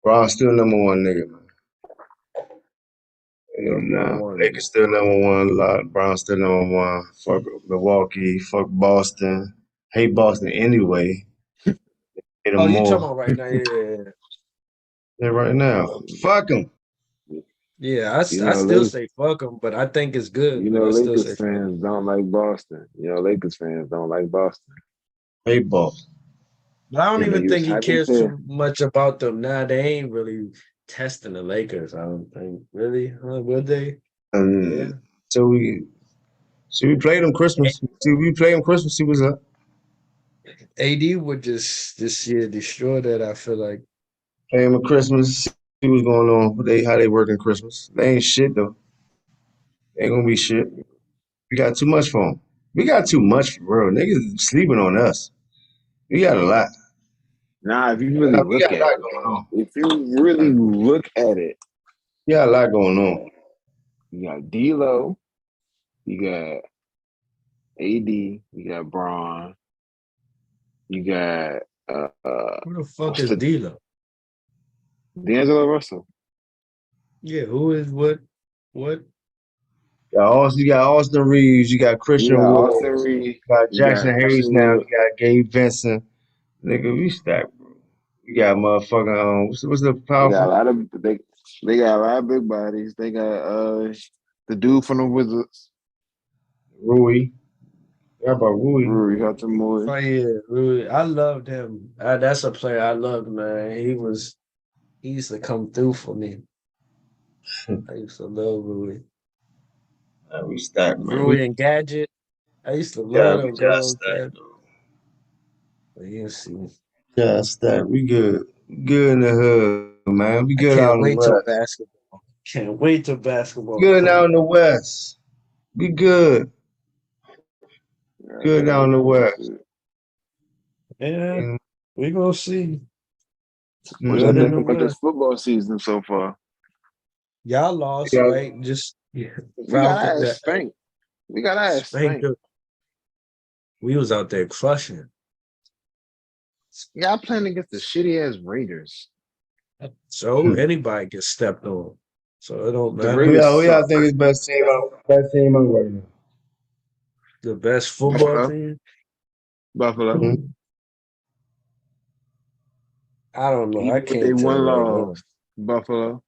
Ron still number one nigga, man. number Nah, one. Lakers still number one. Brown still number one. Fuck Milwaukee. Fuck Boston. Hate Boston anyway. Hate them Oh, you talking more. about right now? Yeah. Yeah, right now. Fuck them. Yeah, I You know, still say fuck them, but I think it's good. you But know, I still Lakers say fuck 'em. fans don't like Boston. You know, Lakers fans don't like Boston. Hate Boston. But I don't You know, even you was think he happy cares to. too much about them. Nah, they ain't really testing the Lakers. I don't think. Really? Huh, would they? Yeah. So we played them Christmas. See, we played them Christmas. See what's up. AD would just this year destroy that. I feel like Play them at Christmas. See what's going on. How they working Christmas. They ain't shit though. They ain't gonna be shit. We got too much for them. We got too much for real. Niggas sleeping on us. We got a lot. Nah, if you really We look got a at lot it, going on. if you really look at it, We got a lot going on. you got D'Lo, you got AD, you got Braun, you got who the fuck what's is the D'Lo? D'Angelo Russell. Yeah, who is what? What? You got Austin Reeves. You got You Christian got Wood. Austin Reed, You got you Jackson got Hayes Christian now. Wood. You got Gabe Vincent. Nigga, we stacked, bro. You got motherfucking what's the They got a powerful lot of they got a lot of big bodies. They got the dude from the Wizards, Rui? How about Rui? Rui Hachimura. Oh yeah, Rui. I loved him. That's a player I loved, man. He used to come through for me. I used to love Rui. We stacked, man. Rui and Gadget. I used to Yeah, love we them just girls. stacked. But you see, Yeah, stacked. We good. We good in the hood, man. We I good can't out in the wait till west. basketball. Can't wait till basketball Good come out in the back. west. We good. Yeah, I Good can't down in wait the for that west. shit. Yeah, And, we gonna see. What y'all Good in mm-hmm. the think about this West. football season so far? Y'all lost, Yeah, right? Just We got Falcon our ass that spanked. We got our ass spanked spanked. us. We was out there crushing. Y'all playing against the shitty ass Raiders. So anybody gets stepped on. So it don't The matter. Raiders who y'all suck. think is best team out right now? The best football Buffalo. team. Buffalo. Mm-hmm. I don't know. I Even with they can't tell one right now. loss, Buffalo.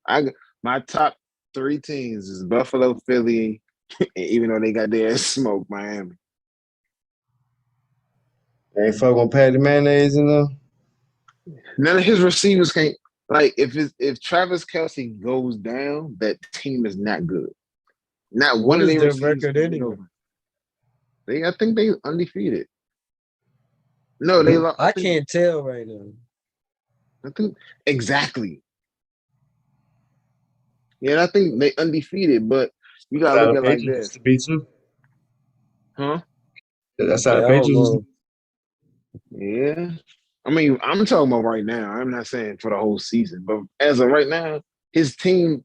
My top three teams is Buffalo, Philly, and even though they got their ass smoked, Miami. They ain't fucking Patty Mayonnaise in there. None of his receivers can't like if Travis Kelsey goes down, that team is not good. Not one What of is their their receivers record can get anyway? over. I think they undefeated. No, they lost. I can't tell right now. I think exactly. Yeah, and I think they undefeated, but you gotta look The at it like Patriots used this, to beat you. huh? That's how the Yeah, I Patriots don't used to know. Yeah. I mean, I'm talking about right now. I'm not saying for the whole season, but as of right now, his team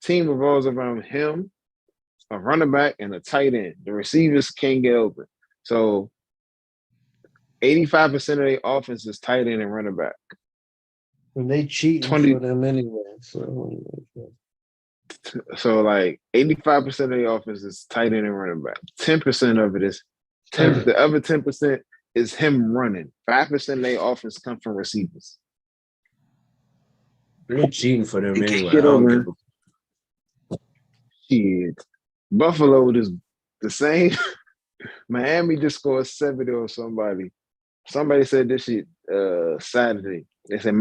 revolves around him, a running back, and a tight end. The receivers can't get open. So 85% of their offense is tight end and running back. And they cheating 20 for them anyway. So so like 85% of the offense is tight end and running back. 10% of it is 10 the other 10% is him running. 5% of their offense come from receivers. they're cheating for them They can't anyway. I get don't give over shit. Buffalo is the same. Miami just scored 70 on somebody. Somebody said this shit Saturday. They said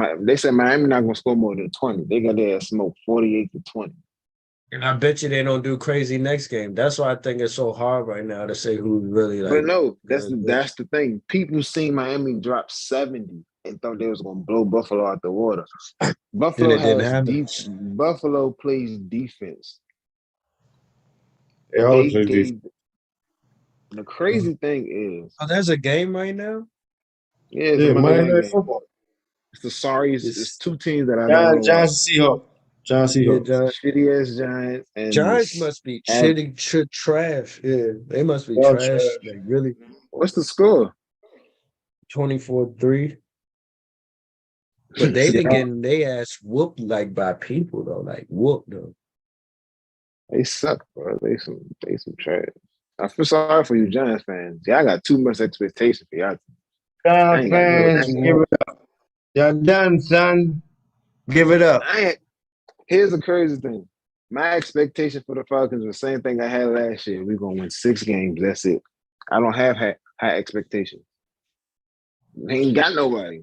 Miami not gonna score more than 20. They got their smoke 48-20. And I bet you they don't do crazy next game. That's why I think it's so hard right now to say who's really But like no, good. that's the thing. People seen Miami drop 70 and thought they was gonna blow Buffalo out the water. Then Buffalo it didn't has happen. Buffalo plays defense. They always They play defense. gave the crazy thing is, Oh, there's a game right now. yeah, it's a Yeah, Monday Monday night Night game. Football. It's the sorriest. It's It's two teams that I don't Giants, know. Giants, and Seahawks. Giants, yeah, Seahawks. Shitty ass Giants and Giants must be Ab- shitty, trash. Yeah, they must be Y'all trash. trash. Like really, what's the score? 24-3. But they've been Yeah. getting their ass whooped like by people though, like whooped though. They suck, bro. They some trash. I feel sorry for you, Giants fans. Yeah, I got too much expectation for y'all. I Giants ain't got no. fans, give it up. Y'all done, son. Give it up. Here's the crazy thing. My expectation for the Falcons was the same thing I had last year. We're gonna win 6 games. That's it. I don't have high expectations. They ain't got nobody.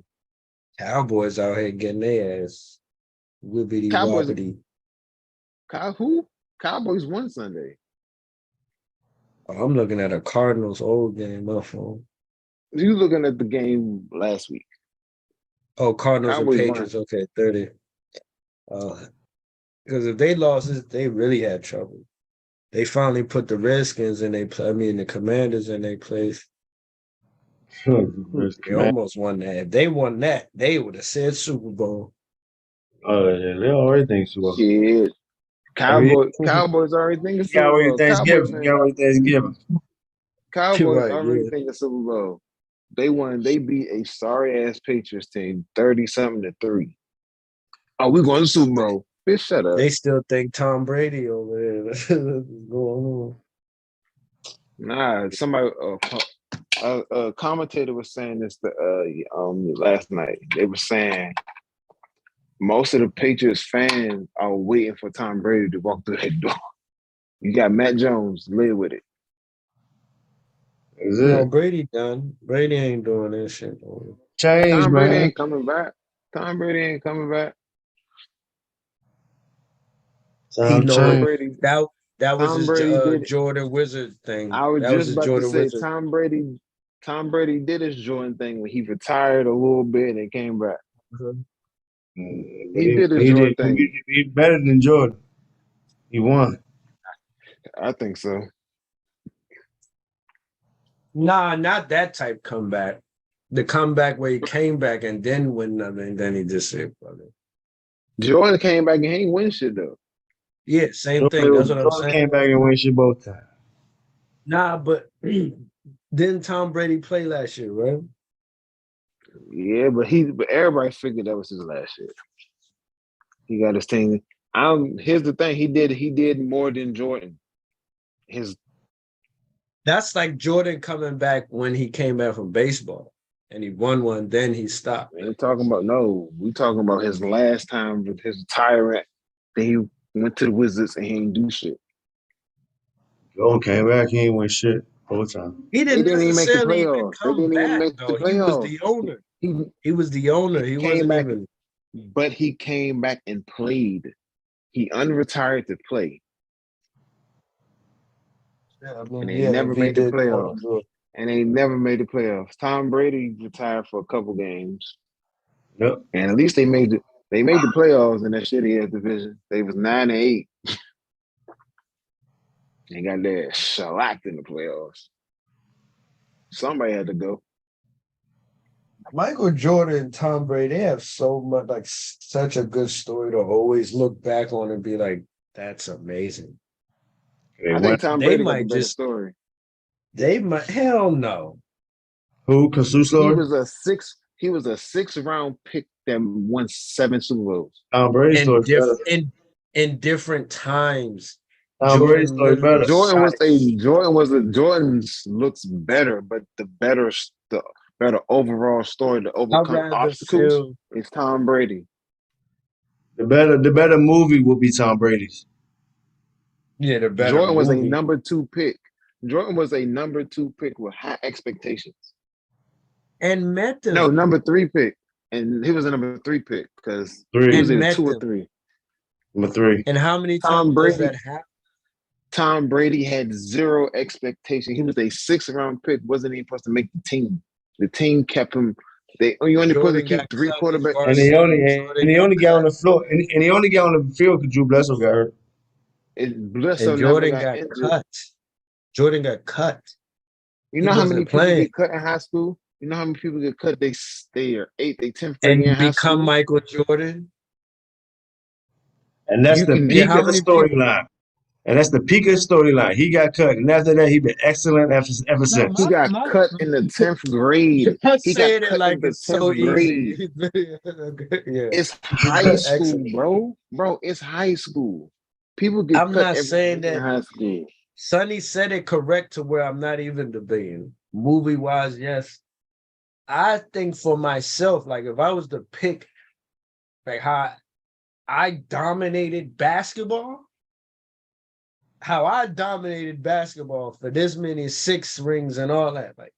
Cowboys out here getting their ass whippity Cowboys. woppity. Who? Cowboys won Sunday. Oh, I'm looking at a Cardinals old game. My phone. You looking at the game last week? Oh, Cardinals Cowboys and won. Patriots. Okay, 30. Because if they lost this, they really had trouble. They finally put the Redskins in the Commanders in their place. They almost won that. If they won that, they would have said Super Bowl. Oh, yeah, they already think Super Bowl. Shit. Cowboys already thinking Super Gotta wait Bowl. Thanksgiving. Gotta wait Thanksgiving. Cowboys Right, already yeah. thinking Super Bowl. They won. They beat a sorry ass Patriots team 30-something to 3. Oh, we going to Super Bowl. Bitch, shut up. They still think Tom Brady over there. What's going on? Nah, somebody, a commentator was saying this last night. They were saying most of the Patriots fans are waiting for Tom Brady to walk through that door. You got Matt Jones, live with it. Is No, it? Brady done. Brady ain't doing that shit. Change, Tom Brady man. ain't coming back. Tom Brady ain't coming back. Time know Tom change. Brady. That was Tom his Brady did. Jordan Wizard thing. I was That was just his about to Jordan say Wizard. Tom Brady did his Jordan thing when he retired a little bit and came back. He did his Jordan thing. He better than Jordan. He won. I think so. Nah, not that type comeback. The comeback where he came back and then win nothing, then he just said, brother. Jordan came back and he ain't win shit though. Yeah, same thing. That's what I'm Jordan saying. came back and win shit both times. Nah, but didn't Tom Brady play last year, right? Yeah, but everybody figured that was his last year. He got his team. Here's the thing. He did more than Jordan. That's like Jordan coming back when he came back from baseball and he won one, then he stopped. We talking about his last time with his retirement. Then he went to the Wizards and he ain't do shit. Jordan came back, he ain't win shit both times. He They didn't didn't even make the necessarily even playoffs. They come didn't even back, make the though. He was playoffs. the owner. He He was the owner. He came wasn't back, even. but he came back and played. He unretired to play. Yeah, I And mean, they never if he made the did want playoffs. to do it. And they never made the playoffs. Tom Brady retired for a couple games. Yep. And at least they made the playoffs in that shitty ass division. They was 9-8. They got their shellacked in the playoffs. Somebody had to go. Michael Jordan and Tom Brady, they have so much, like, such a good story to always look back on and be like, that's amazing. They I won. think Tom They Brady got the might better just, story. they might, hell no. Who? Consuelo? He was a 6th round pick that won 7 Super Bowls. Tom Brady story better. In different times. Tom Brady story better. Jordan looks better, but the better overall story to overcome I'd rather obstacles feel, is Tom Brady. The better movie will be Tom Brady's. yeah, the better Jordan was a movie. number 2 pick. Jordan was a number 2 pick with high expectations. And met them. No, number 3 pick. And he was a number 3 pick because he Three. was And either met 2 or them. 3. Number 3. And how many Tom times does Brady- that happen? Tom Brady had 0 expectation. He was a 6th round pick, wasn't even supposed to make the team. The team kept him They you only supposed to Jordan keep got three cut his quarterbacks. And he only varsity. and he only got on the floor and he only got on the field because Drew Bledsoe got hurt. And Bledsoe And never Jordan got got injured. cut. Jordan got cut. You He know how many wasn't people playing. get cut in high school? You know how many people get cut? They are 8th, they 10th grade And year in high become school. Michael Jordan. And that's You the can Yeah, peak how of the many people? storyline. And that's the peak of the storyline. He got cut, and after that, he been excellent ever No, since. He got cut in the 10th grade. you're He got saying it cut in like the it's so 10th grade. easy. Yeah, It's high school, excellent. bro. Bro, it's high school. People get I'm cut not every saying year in that. high school. Sonny said it correct to where I'm not even debating. Movie wise, yes. I think for myself, like if I was to pick like how I dominated basketball, for this many 6 rings and all that, like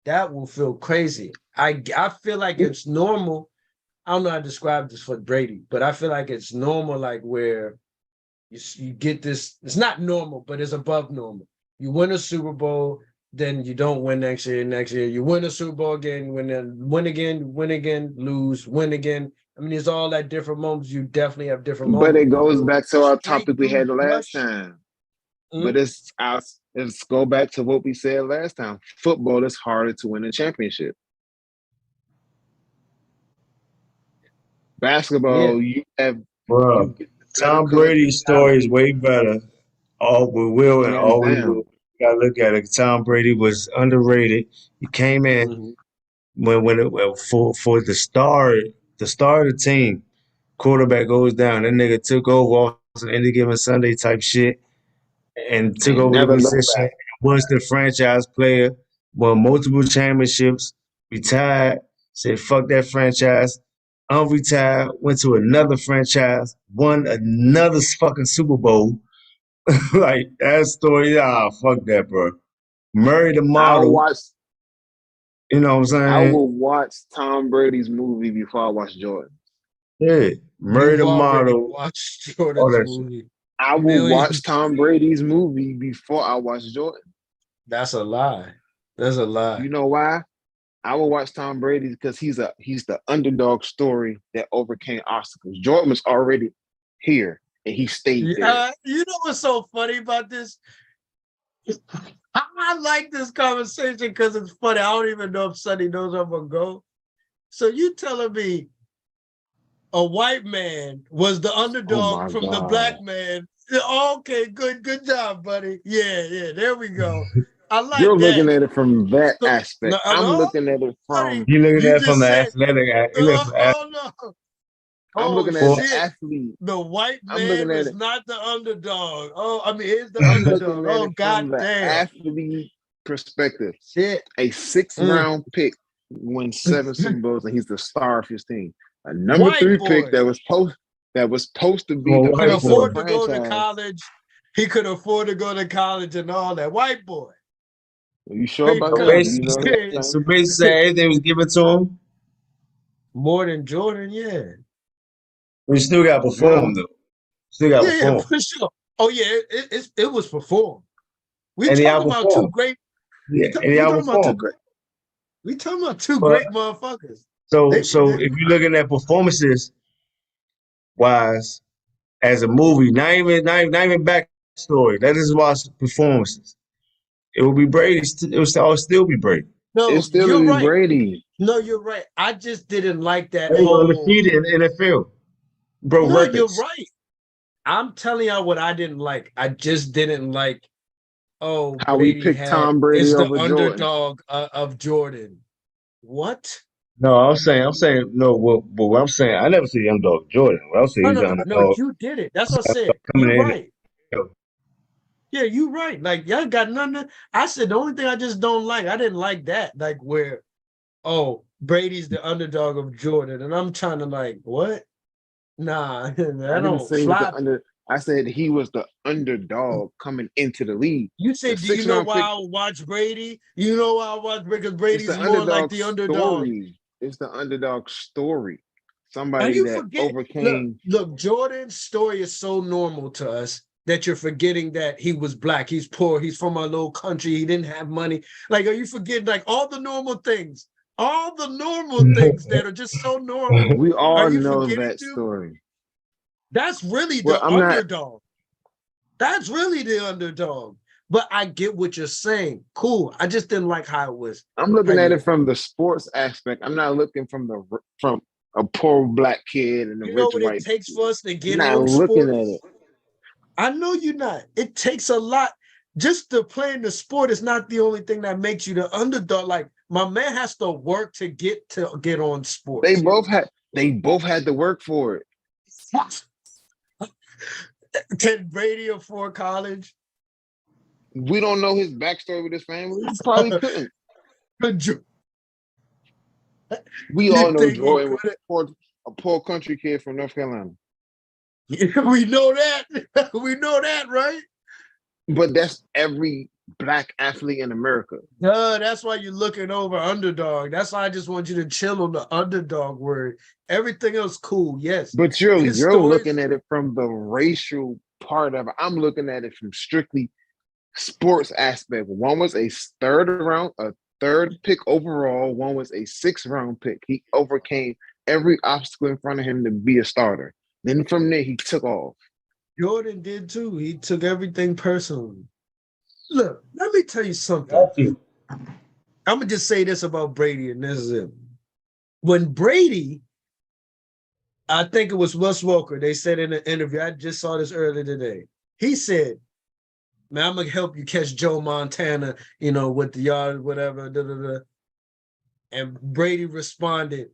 that will feel crazy. I feel like it's normal. I don't know how to describe this for Brady, but I feel like it's normal, like where you get this. It's not normal, but it's above normal. You win a Super Bowl, then you don't win next year. Next year, you win a Super Bowl again, win again, lose, win again. I mean, it's all at different moments. You definitely have different But moments. it goes back to our Straight topic we through had the last flush. time. But let's go back to what we said last time. Football is harder to win a championship. Basketball, you Bro, get the better Tom collective Brady's talent. story is way better. All with Will and Hands all we down. will. You gotta look at it. Tom Brady was underrated. He came in Mhm. for the star of the team. Quarterback goes down. That nigga took over on any given Sunday type shit and took And over the never look position. back. Was the franchise player, won multiple championships, retired, said fuck that franchise, unretired, went to another franchise, won another fucking Super Bowl. Like that story, fuck that, bro. Murray the I'll model, watch you know what I'm I saying? will watch Tom Brady's movie before I watch Jordan. Yeah, Murray You've the already model, watched all Jordan's that shit. movie. I will watch Millions. Tom Brady's movie before I watch Jordan. That's a lie. That's a lie. You know why? I will watch Tom Brady because he's the underdog story that overcame obstacles. Jordan was already here and he stayed there. You know what's so funny about this? I like this conversation because it's funny. I don't even know if Sonny knows I'm gonna go. So you telling me a white man was the Oh underdog my from the God. black man? Okay, good job, buddy. Yeah, there we go. I like You're that. looking at it from that So, aspect. no, I'm no, looking at it buddy, from You looking you at it from just the said, athletic, you looking for no. I'm Oh looking at the shit. athlete. The white I'm looking man at is it. not the underdog. Oh, I mean, is the I'm underdog. looking at Oh, it from the goddamn. athlete perspective. Shit. A 6th round pick wins 7 Super Bowls and he's the star of his team. A number 3 White pick boy. that was supposed to be Well, the Could white face of boy. the afford to go to franchise. college. He could afford to go to college and all that. White boy. Are you sure about So that? Do you know basically, what I'm so saying? basically saying everything was given to him, More than Jordan, yeah. we still got to perform No. though. Still got to Yeah, perform. for sure. Oh, yeah, it was performed. We And he talking about two outperformed. great. Yeah, and he We talking about two outperformed. great. We talking about two But great motherfuckers. so They if you're looking at performances wise as a movie, not even backstory. That is watch performances. It will be Brady. It will all still be Brady. No, It's still you're be right. Brady. No, you're right. I just didn't like that Brady was whole. undefeated in the NFL. Broke No, you're records. right. I'm telling y'all what I didn't like. I just didn't like. Oh, How we Brady picked Tom Brady is the over Jordan. underdog of Jordan. What? No, I'm saying no. What I'm saying, I never see the underdog Jordan. What I'm saying, No, he's no, the no, no. underdog You did it. That's what I said. coming You're in. right. Yeah, you're right. Like y'all got nothing. I said the only thing I just don't like. I didn't like that. Like where, oh, Brady's the underdog of Jordan, and I'm trying to like what? Nah, I I didn't don't say he was fly. I said he was the underdog coming into the league. You The said, do you 6th know round why pick. I watch Brady? You know why I watch Brady? Because It's Brady's the more like underdog the underdog. story. It's the underdog story. Are Somebody you that forget? overcame. Look, Jordan's story is so normal to us that you're forgetting that he was black, he's poor, he's from a little country, he didn't have money. Like, are you forgetting like all the normal things? All the normal things that are just so normal. We Are all you know forgetting that to? story. That's really Well, the I'm not. underdog. That's really the underdog. But I get what you're saying. Cool. I just didn't like how it was. I'm How looking at you, it from the sports aspect. I'm not looking from a poor black kid and a you know rich what it white takes kid. for us to I'm get not on looking at it. sports? I know you're not. It takes a lot. Just to play in the sport is not the only thing that makes you the underdog. Like my man has to work to get on They sports. both had they both had to work for it. Can Brady afford college? We don't know his backstory with his family. He probably couldn't. Could you We all know think he Jordan was could? a poor country kid from North Carolina. We know that. We know that, right? But that's every black athlete in America. That's why you're looking over underdog. That's why I just want you to chill on the underdog word. Everything else cool, yes. But His you're stories. looking at it from the racial part of it. I'm looking at it from strictly sports aspect. One was a third pick overall. One was a sixth round pick. He overcame every obstacle in front of him to be a starter. Then from there, he took off. Jordan did too. He took everything personally. Look, let me tell you something. Got you. I'm gonna just say this about Brady, and this is it. When Brady, I think it was Wes Welker, they said in an interview, I just saw this earlier today. He said, man, I'm gonna help you catch Joe Montana, with the yard, whatever. Da, da, da. And Brady responded,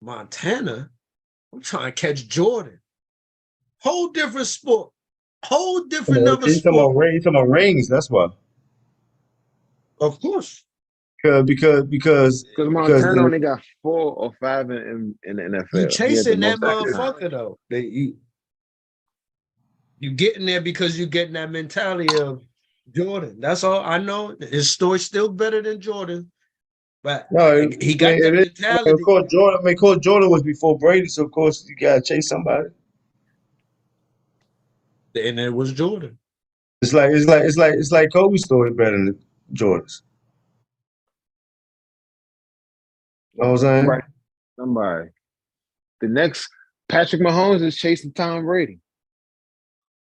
Montana? I'm trying to catch Jordan. Whole different sport. Whole different number He's talking sport. about he's talking about rings. That's why. Of course. Because Montana the only got 4 or 5 in the You NFL. He had the chasing that most at the time. motherfucker though. You getting there because you getting that mentality of Jordan. That's all I know. His story's still better than Jordan, but no, he got that it is. I mean, of mentality. course, Jordan. I mean, of course, Jordan was before Brady, so of course you gotta chase somebody. And it was Jordan. It's like Kobe's story better than Jordan's. You know what I'm saying? Right. Somebody. The next Patrick Mahomes is chasing Tom Brady.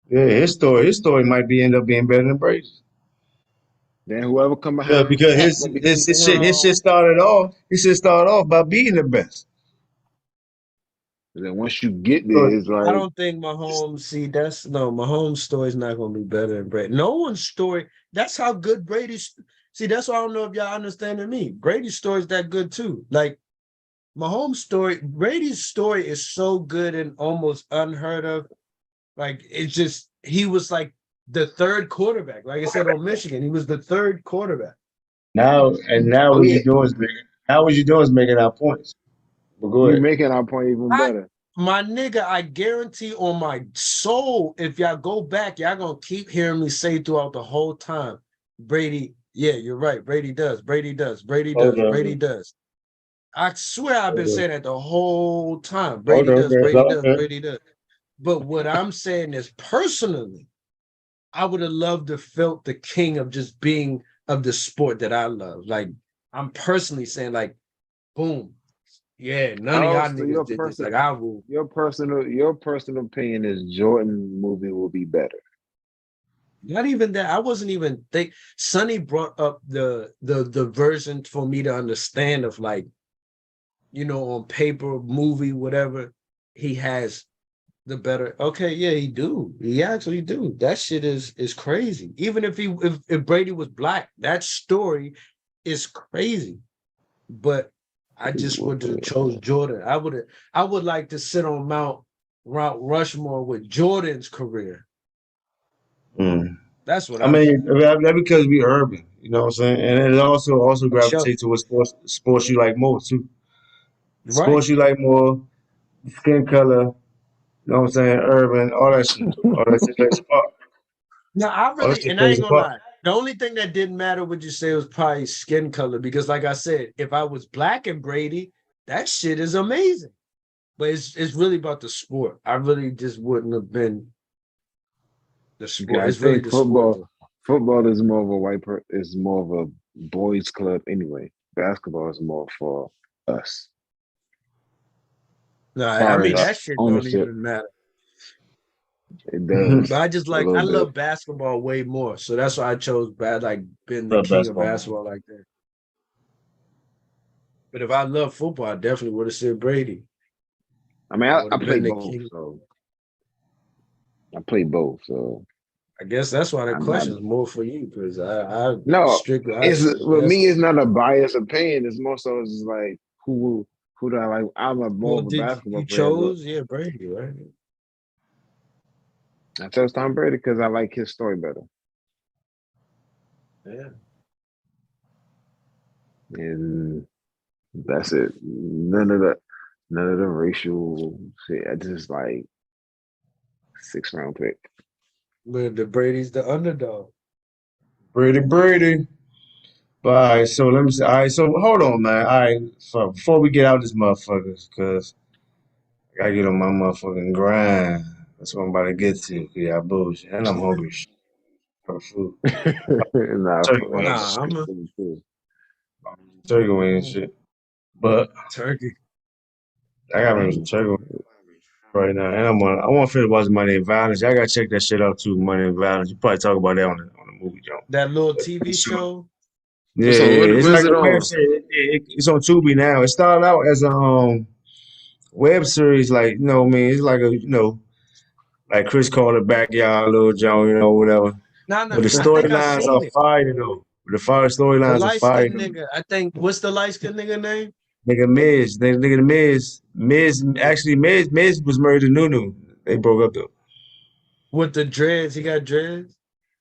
Yeah, his story might be end up being better than Brady's. Then whoever come Yeah, behind because that his gonna be his his considered. shit his shit started off. His shit started off by being the best. Then once you get So, there, it's I like don't think Mahomes. See, Mahomes' story's not going to be better than Brady. No one's story. That's how good Brady's. See, that's why I don't know if y'all understanding me. Brady's story is that good too. Like Mahomes' story, Brady's story is so good and almost unheard of. Like it's just he was like the third quarterback. Like I said on Michigan, he was the third quarterback. now oh what yeah, you doing is making our points. But go you ahead. making our point even better. My nigga, I guarantee on my soul, if y'all go back, y'all gonna keep hearing me say throughout the whole time, Brady, yeah, you're right. Brady does, Brady does, Brady Hold does, Brady on. does. I swear I've been Hold on. saying that the whole time. Hold Brady on. does, That's Brady all does, good. Brady does. But what I'm saying is personally, I would have loved to felt the king of just being of the sport that I love. Like I'm personally saying, like, boom. Yeah, none of y'all Also, niggas did this. Like I will. your personal opinion is Jordan movie will be better. Not even that. I wasn't even think. Sonny brought up the version for me to understand of like, on paper, movie, whatever. He has the better. Okay, yeah, he do. He actually do. That shit is crazy. Even if Brady was black, that story is crazy. But I just would have chose Jordan. I would like to sit on Mount Rushmore with Jordan's career. Mm. That's what I I'm mean, saying. that because we urban, you know what I'm saying, and it also For sure. gravitates to what sports you like more too. Right. Sports you like more, skin color, you know what I'm saying, urban, all that shit plays a part. No, All that shit and I plays ain't a gonna part. lie. The only thing that didn't matter, would you say, was probably skin color. Because like I said, if I was black and Brady, that shit is amazing. But it's really about the sport. I really just wouldn't have been the sport. I It's really think the sport. football is more of a is more of a boys' club anyway. Basketball is more for us. No, As I far mean as that shit don't ownership, even matter. it does But I just a like little I bit. love basketball way more. So that's why I chose bad like being the Love king of basketball. basketball like that. But if I love football, I definitely would have said Brady. I mean, I I would have play been the both, king. so I play both. So I guess that's why the I'm not. question is more for you because I No, strictly I it's choose with me. It's basketball. not a biased opinion. It's more so it's just like who do I like? I'm a more Well, of a did basketball you player, but chose? Yeah, Brady, right? I chose Tom Brady because I like his story better. Yeah. And that's it. None of the racial shit. I just like 6th round pick. But the Brady's the underdog. Brady. But all right, so let me see. All right, so hold on, man. All right, so before we get out this motherfuckers, because I gotta get on my motherfucking grind. That's what I'm about to get to. Yeah, bullshit. And I'm hungry as shit for food. Nah, Turkey for wings, Nah, I'm a turkey wings, shit. But turkey. I gotta make some turkey wings right now, and I want to finish watching Money and Violence. I gotta check that shit out too. Money and Violence. You probably talk about that on the movie, John. That little But TV pretty sure. show. Yeah, So it's where's like it a web on? series. It's on Tubi now. It started out as a web series, like what I mean, it's like a like Chris Carter backyard, little John, whatever. No, But no, the I think I storylines are seen it. fire though. The fire The storylines are light fire skinned though. nigga. I think what's the light skinned nigga name? Nigga the Miz actually Miz was married to Nunu. They broke up though. With the dreads. He got dreads.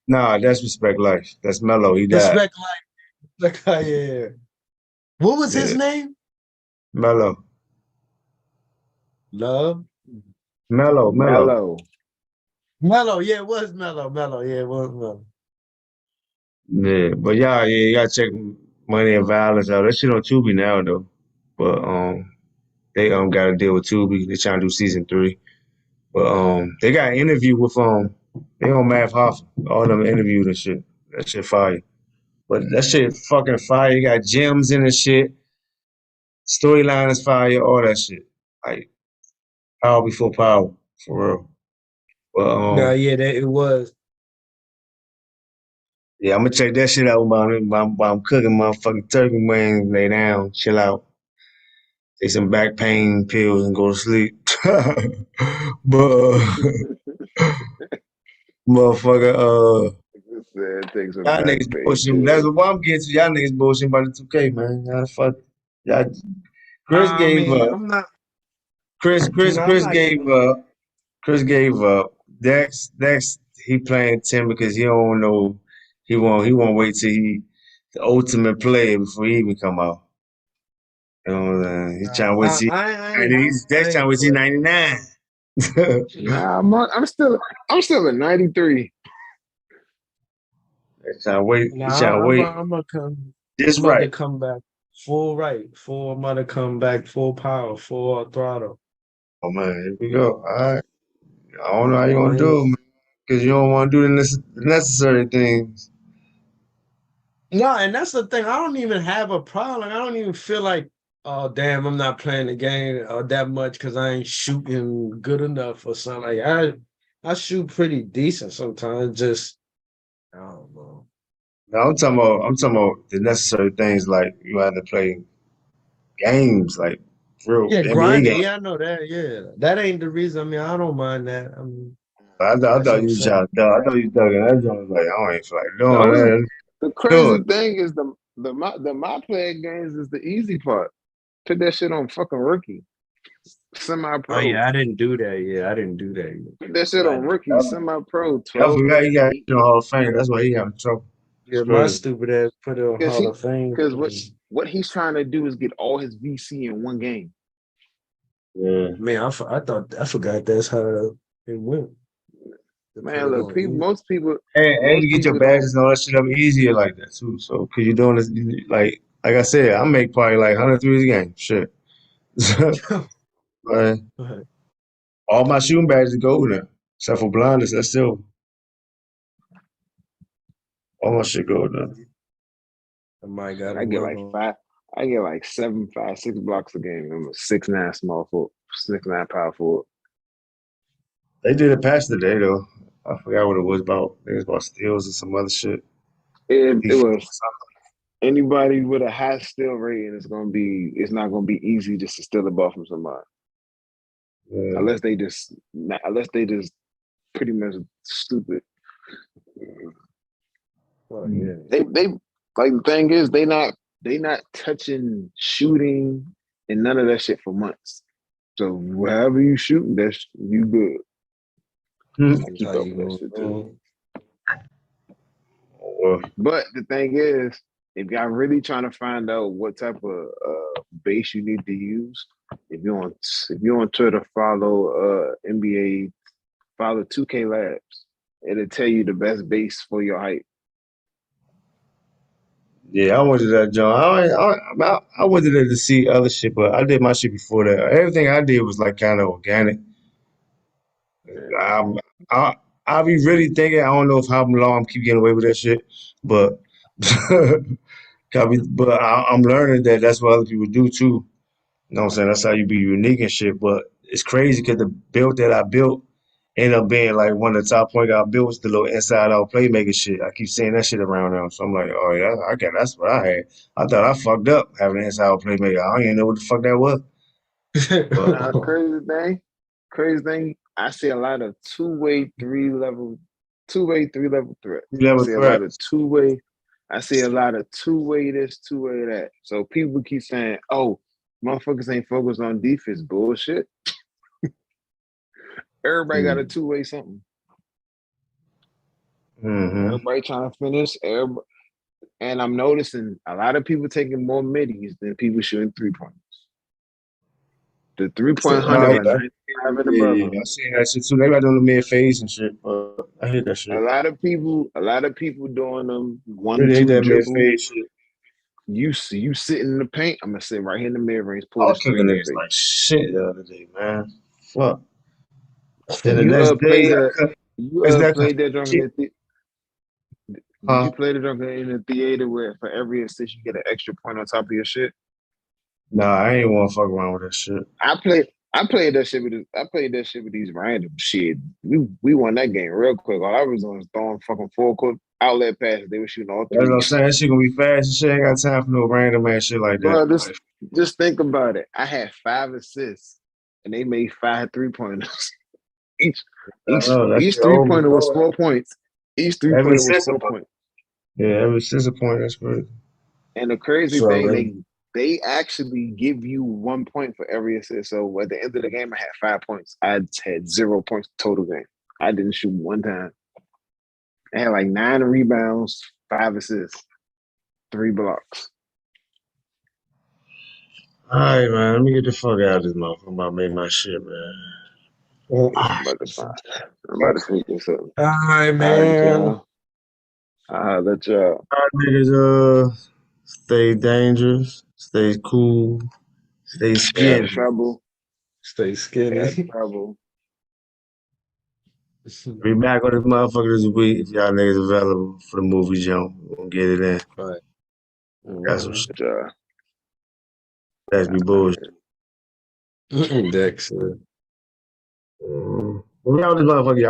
Nah, that's Respect Life. That's Mello. He died. Respect like yeah. What was his Yeah, name? Mello. Love. Mello. Mellow. Mellow. Yeah, it was Mellow. Mellow. Yeah, it was Mellow. Yeah, but yeah, you gotta check Money and Violence out. That shit on Tubi now though. But they got to deal with Tubi. They trying to do season 3. But they got an interview with they on Math Hoffa. All them interviews and shit. That shit fire. But that shit fucking fire. You got gems in the shit. Storyline is fire. All that shit. Like power before power, for real. But No, yeah, that it was. yeah, I'm gonna check that shit out while I'm cooking motherfucking turkey wings. Lay down, chill out, take some back pain pills, and go to sleep. But motherfucker, It takes a y'all back niggas pain bullshit. That's pill. what I'm getting to. Y'all niggas bullshit about the 2K, man. Y'all fuck. Y'all, Chris I gave mean, up. I'm not. I'm Chris not gave giving. up. Chris gave up. Dex, he playing 10 because he don't know. He won't wait till the ultimate player before he even come out. You know what I'm saying? He's trying to wait till I Dex trying to ain't wait till questioning. 99. Nah, I'm still a 93. He's trying to wait. He's trying to Nah, wait. I'm gonna come. Just I'm about to right. come back full right. Full. I'm about to come back full power, full throttle. Oh man, here we go. All right. I don't know how you I gonna do ain't. it, man, because you don't want to do the necessary things. No, and that's the thing. I don't even have a problem. I don't even feel like, oh damn, I'm not playing the game that much because I ain't shooting good enough or something. Like I shoot pretty decent sometimes. Just I don't know. No, I'm talking about the necessary things like you have to play games, like real Yeah, NBA grinding. games. Yeah, I know that. Yeah, that ain't the reason. I mean, I don't mind that. I mean, I that's thought what I'm you was saying. trying to I thought you was thugging that joint. Like, I don't even feel like doing Those that. the Do crazy it. thing is the my player games is the easy part. Put that shit on fucking rookie, semi Oh pro. yeah, I didn't do that. Yeah, I didn't do that. Yet. Put that shit But I on rookie, I, semi pro, I 12 forgot he minutes, got in 8 the Hall of minutes. Fame. That's why he got in trouble. It's yeah, my crazy. stupid ass put it on Because Hall of Fame. because what he's trying to do is get all his VC in one game. Yeah. Man, I forgot that's how it went. To put Man, it look, on people, easy. And most you get your people don't. badges and all that shit up easier like that too. So, cause you're doing this, like I said, I make probably like 100 threes a game. Shit. Man, all my shooting badges go now, except for blindness. That's still all my shit go now. I might Shit, gotta I get work like on. five. I get like 7, 5, 6 blocks a game. I'm a 6'9" small forward, 6'9" power forward. They did it past today though. I forgot what it was about. I think it was about steals and some other shit. It was anybody with a high steal rating is gonna be. It's not gonna be easy just to steal the ball from somebody Yeah. unless they just pretty much stupid. Well, yeah. They like the thing is they not touching shooting and none of that shit for months. So wherever you shoot, that's you good. Hmm. I keep up with that shit too. Well, But the thing is, if y'all really trying to find out what type of base you need to use, if you want Twitter, follow NBA, follow 2K Labs. It'll tell you the best base for your height. yeah, I went to that joint. I went there to see other shit, but I did my shit before that. Everything I did was like kind of organic. Yeah. I I be really thinking. I don't know if how long I'm keep getting away with that shit, but I'm learning that that's what other people do too. You know what I'm saying? That's how you be unique and shit. But it's crazy because the build that I built ended up being like one of the top point guard builds, the little inside out playmaker shit. I keep seeing that shit around now. So I'm like, oh yeah, okay, that's what I had. I thought I fucked up having an inside out playmaker. I don't even know what the fuck that was. But Crazy thing. I see a lot of two-way, three-level threat. I level see a threat. lot of two-way. I see a lot of two-way this, two-way that. So people keep saying, "Oh, motherfuckers ain't focused on defense." Bullshit. Everybody got a two-way something. Mm-hmm. Everybody trying to finish. Everybody, and I'm noticing a lot of people taking more middies than people shooting 3-pointers. The 3-point hunters are 95 and above. Yeah, I seen that shit too. They got doing the mid phase and shit. I hate that A shit. lot of people doing them Really hate 1-2 that mid dribble. phase shit. You sitting in the paint. I'm gonna sit right here in the mid range, I pull was this three cooking in your niggas face. like shit the other day, man. Fuck. Then the You next played day, I that. cut. You Is that played that drunk in shit? the Did Huh? you play the drunk in the theater where for every assist you get an extra point on top of your shit? Nah, I ain't want to fuck around with that shit. I played that shit with these random shit. We won that game real quick. All I was doing was throwing fucking full court outlet passes. They were shooting all That's what I'm threes. saying. That shit gonna be fast and shit. Ain't got time for no random ass shit like that. Bro, just think about it. I had 5 assists and they made 5 3-pointers. Each I know that shit old 3-pointer was before. 4 points. Each Every 3-pointer was since a 4 point. points. Yeah, every since a point. That's crazy. And the crazy So thing, really, they actually give you 1 point for every assist. So at the end of the game, I had 5 points. I had 0 points total game. I didn't shoot one time. I had like 9 rebounds, 5 assists, 3 blocks. All right, man. Let me get the fuck out of this motherfucker. I'm about to make my shit, man. I'm about to finish this up. all right, All right, man. y'all. I'll let y'all. All right, niggas, stay dangerous, stay cool, stay Have skinny. trouble. Stay Have skinny. trouble. Be back on this motherfucker this week if y'all niggas available for the movie jump. We're gonna get it in. Right. Got some shit. But y'all. That's be bullshit. Dexter. We out this motherfucker, y'all.